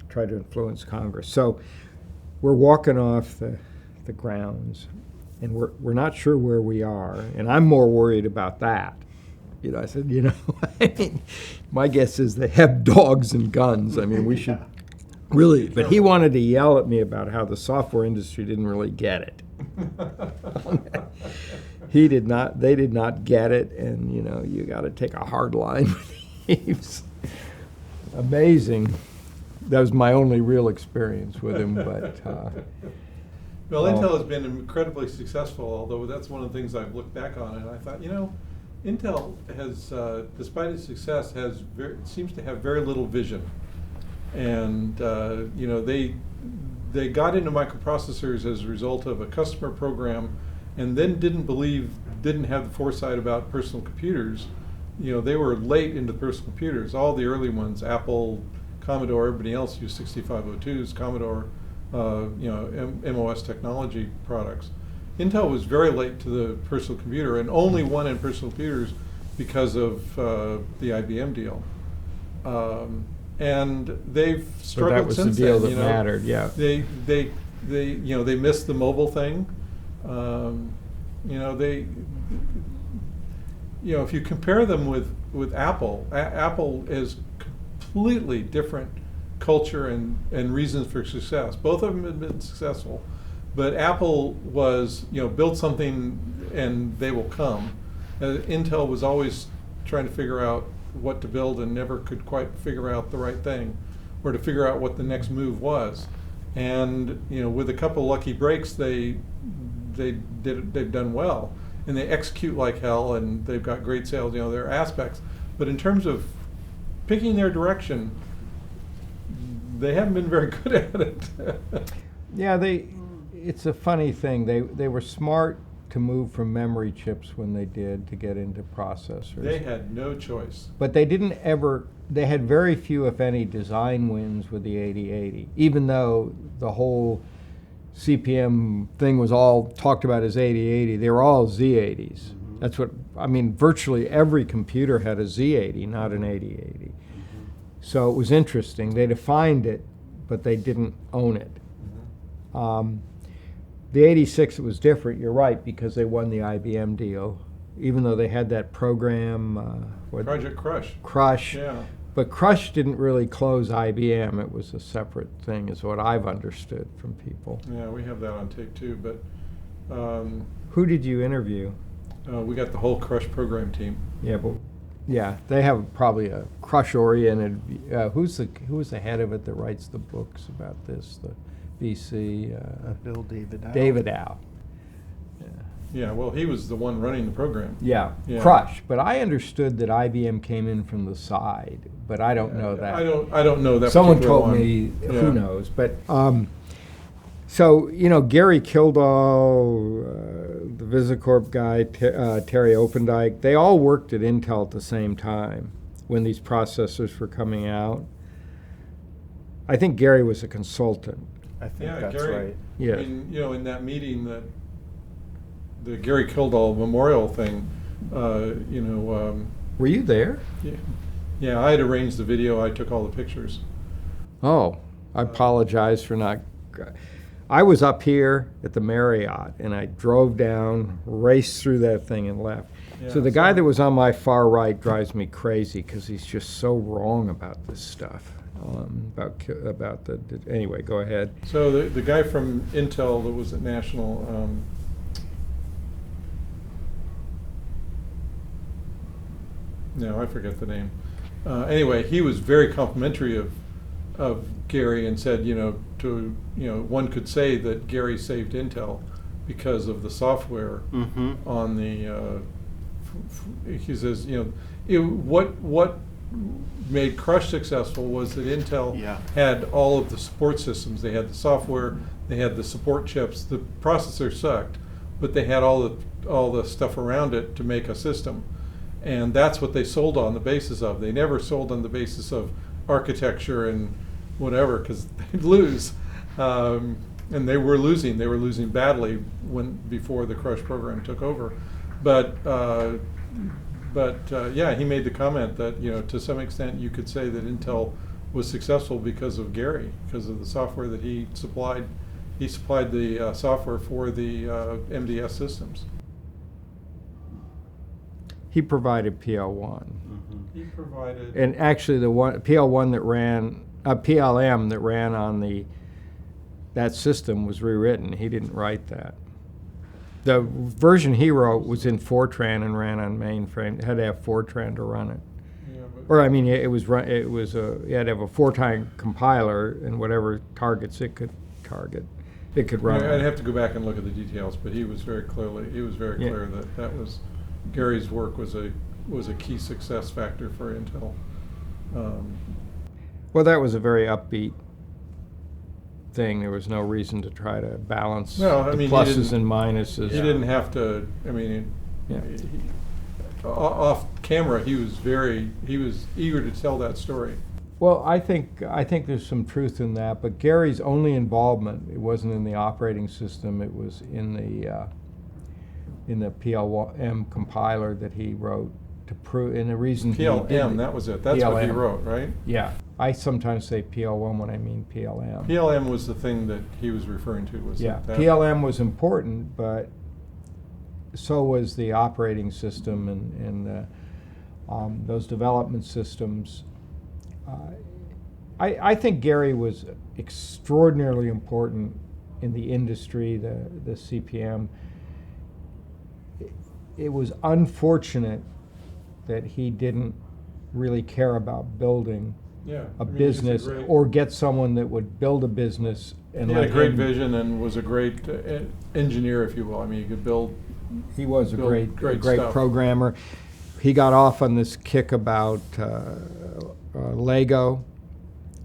try to influence Congress. So we're walking off the grounds, and we're not sure where we are, and I'm more worried about that. I said, I mean, my guess is they have dogs and guns. I mean, we should really. But he wanted to yell at me about how the software industry didn't really get it. He did not. They did not get it, and you got to take a hard line with thieves. Amazing. That was my only real experience with him, but. Well, Intel has been incredibly successful, although that's one of the things I've looked back on, and I thought, Intel has, despite its success, seems to have very little vision, and they got into microprocessors as a result of a customer program, and then didn't have the foresight about personal computers. They were late into personal computers. All the early ones, Apple, Commodore, everybody else used 6502s, Commodore, MOS technology products. Intel was very late to the personal computer and only won in personal computers because of the IBM deal. And they've struggled since then. That was the deal that mattered, yeah. They missed the mobile thing. If you compare them with Apple, Apple is completely different culture and reasons for success. Both of them have been successful, but Apple was, build something and they will come. Intel was always trying to figure out what to build and never could quite figure out the right thing, or to figure out what the next move was. And with a couple lucky breaks, they've done well, and they execute like hell, and they've got great sales. There are aspects, but in terms of picking their direction, they haven't been very good at it. Yeah, it's a funny thing. They were smart to move from memory chips when they did to get into processors. They had no choice. But they had very few, if any, design wins with the 8080, even though the whole CPM thing was all talked about as 8080. They were all Z80s. Mm-hmm. That's virtually every computer had a Z80, not an 8080. Mm-hmm. So it was interesting. They defined it, but they didn't own it. Mm-hmm. The 86, it was different, you're right, because they won the IBM deal, even though they had that program. Project Crush. Crush. Yeah. But Crush didn't really close IBM. It was a separate thing, is what I've understood from people. Yeah, we have that on tape too. But who did you interview? We got the whole Crush program team. Yeah, they have probably a Crush-oriented. Who's the head of it that writes the books about this? The VC. Bill David Dow. David Dow. Yeah. Yeah, well, he was the one running the program. Yeah, Yeah. Crush. But I understood that IBM came in from the side, but I don't know that. I don't know that. Someone particular told one. me, Yeah. who knows? But so Gary Kildall, the Visicorp guy, Terry Opendijk, they all worked at Intel at the same time when these processors were coming out. I think Gary was a consultant. I think Yeah, that's Gary. right. Yeah. I mean, in that meeting, the Gary Kildall memorial thing, Were you there? yeah, I had arranged the video. I took all the pictures. Oh, I apologize for not. I was up here at the Marriott, and I drove down, raced through that thing, and left. Yeah, So the guy that was on my far right drives me crazy because he's just so wrong about this stuff. Anyway, go ahead. So the guy from Intel that was at National, no, I forget the name. Anyway, he was very complimentary of Gary and said, one could say that Gary saved Intel because of the software on the. He says, what made Crush successful was that Intel had all of the support systems. They had the software, they had the support chips. The processor sucked, but they had all the stuff around it to make a system, and that's what they sold on the basis of. They never sold on the basis of architecture and whatever, because they'd lose, and they were losing. They were losing badly before the Crush program took over, but yeah, he made the comment that to some extent you could say that Intel was successful because of Gary, because of the software that he supplied. He supplied the software for the MDS systems. He provided PL1, He provided. and actually the one PL1 that ran, PLM that ran on that system was rewritten. He didn't write that. The version he wrote was in Fortran and ran on mainframe. It had to have Fortran to run it. Yeah, but Or I mean, you had to have a Fortran compiler and whatever targets it could target, it could run. I'd have to go back and look at the details, but he was very clear that was Gary's work was a key success factor for Intel. Well, that was a very upbeat thing. There was no reason to try to balance the pluses and minuses. He didn't have to. I mean, off camera, he was eager to tell that story. Well, I think there's some truth in that, but Gary's only involvement, it wasn't in the operating system, it was in the PLM compiler that he wrote to prove, and the reason PLM, that was it. That's what he wrote, right? Yeah. I sometimes say PL1 when I mean PLM. PLM was the thing that he was referring to. PLM was important, but so was the operating system and those development systems. I think Gary was extraordinarily important in the industry, the CPM. It was unfortunate that he didn't really care about building a business or get someone that would build a business. And he had a great vision and was a great engineer, if you will. I mean, he could build. He was a great stuff. programmer. He got off on this kick about Lego,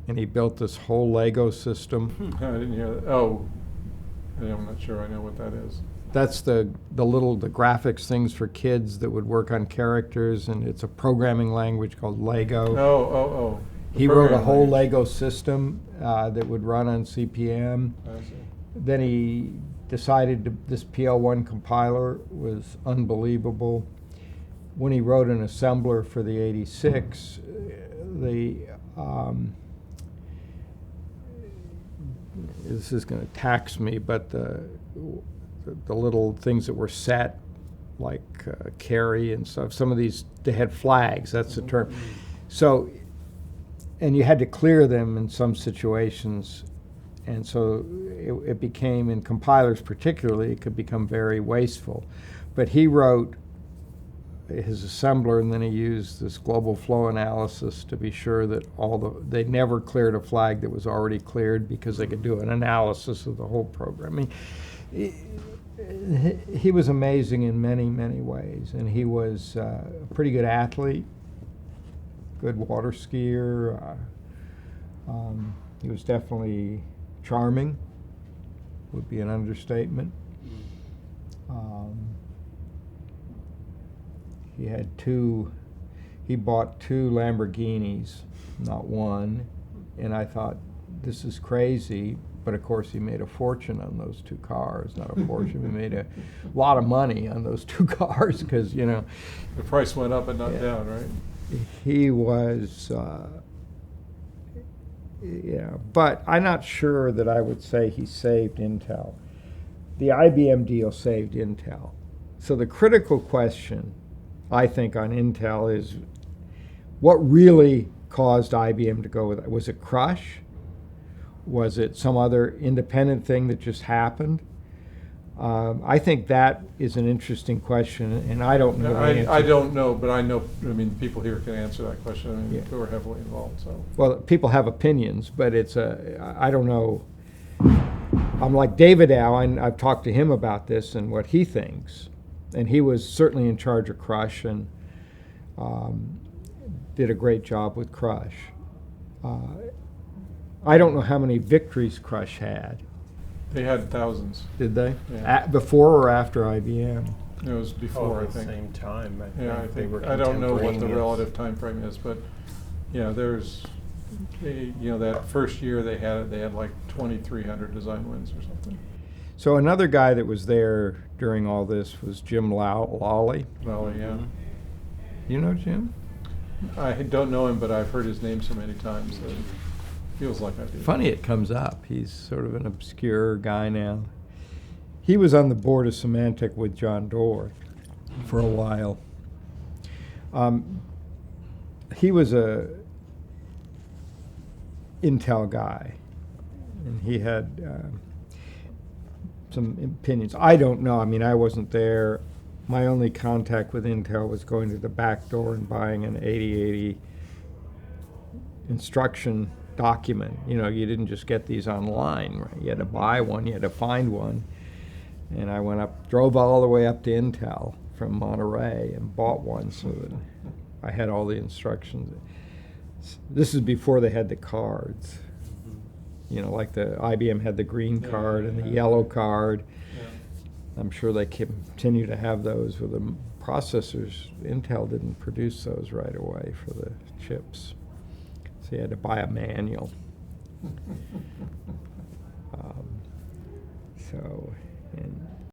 and he built this whole Lego system. I didn't hear that. Oh, I'm not sure I know what that is. That's the graphics things for kids that would work on characters, and it's a programming language called Lego. Oh. He wrote a whole Lego system that would run on CPM. I see. Then he decided this PL1 compiler was unbelievable. When he wrote an assembler for the 86, this is going to tax me, but the little things that were set, like carry and stuff, some of these, they had flags, that's the term. So, and you had to clear them in some situations, and so it became, in compilers particularly, it could become very wasteful. But he wrote his assembler, and then he used this global flow analysis to be sure that they never cleared a flag that was already cleared, because they could do an analysis of the whole program. I mean, he was amazing in many, many ways, and he was a pretty good athlete, good water skier. He was definitely charming, would be an understatement. He bought two Lamborghinis, not one, and I thought, this is crazy, but of course he made a fortune on those two cars. Not a fortune, he made a lot of money on those two cars, because, you know. The price went up and not down, right? He was, but I'm not sure that I would say he saved Intel. The IBM deal saved Intel. So the critical question, I think, on Intel is, what really caused IBM to go with it? Was it crush? Was it some other independent thing that just happened? I think that is an interesting question, and I don't know the answer. I don't know, but I mean, people here can answer that question. I mean, Yeah. who are heavily involved, so. Well, people have opinions, but I don't know. I'm like David Allen. I've talked to him about this and what he thinks, and he was certainly in charge of Crush and did a great job with Crush. I don't know how many victories Crush had. They had thousands. Did they? Yeah. Before or after IBM? It was before, I At the think. same time. Yeah, I they think, were I don't know what the contemporaneous. relative time frame is, but, yeah, that first year they had like 2,300 design wins or something. So another guy that was there during all this was Jim Lawley. Well, yeah. You know Jim? I don't know him, but I've heard his name so many times that it feels like I do. Funny it comes up. He's sort of an obscure guy now. He was on the board of Symantec with John Doerr for a while. He was a Intel guy, and he had some opinions. I don't know. I mean, I wasn't there. My only contact with Intel was going to the back door and buying an 8080 instruction document. You know, you didn't just get these online, right? You had to buy one, you had to find one. And I drove all the way up to Intel from Monterey and bought one so that I had all the instructions. This is before they had the cards. You know, like the IBM had the green card and the yellow card. Yeah. I'm sure they continue to have those with the processors. Intel didn't produce those right away for the chips. So you had to buy a manual.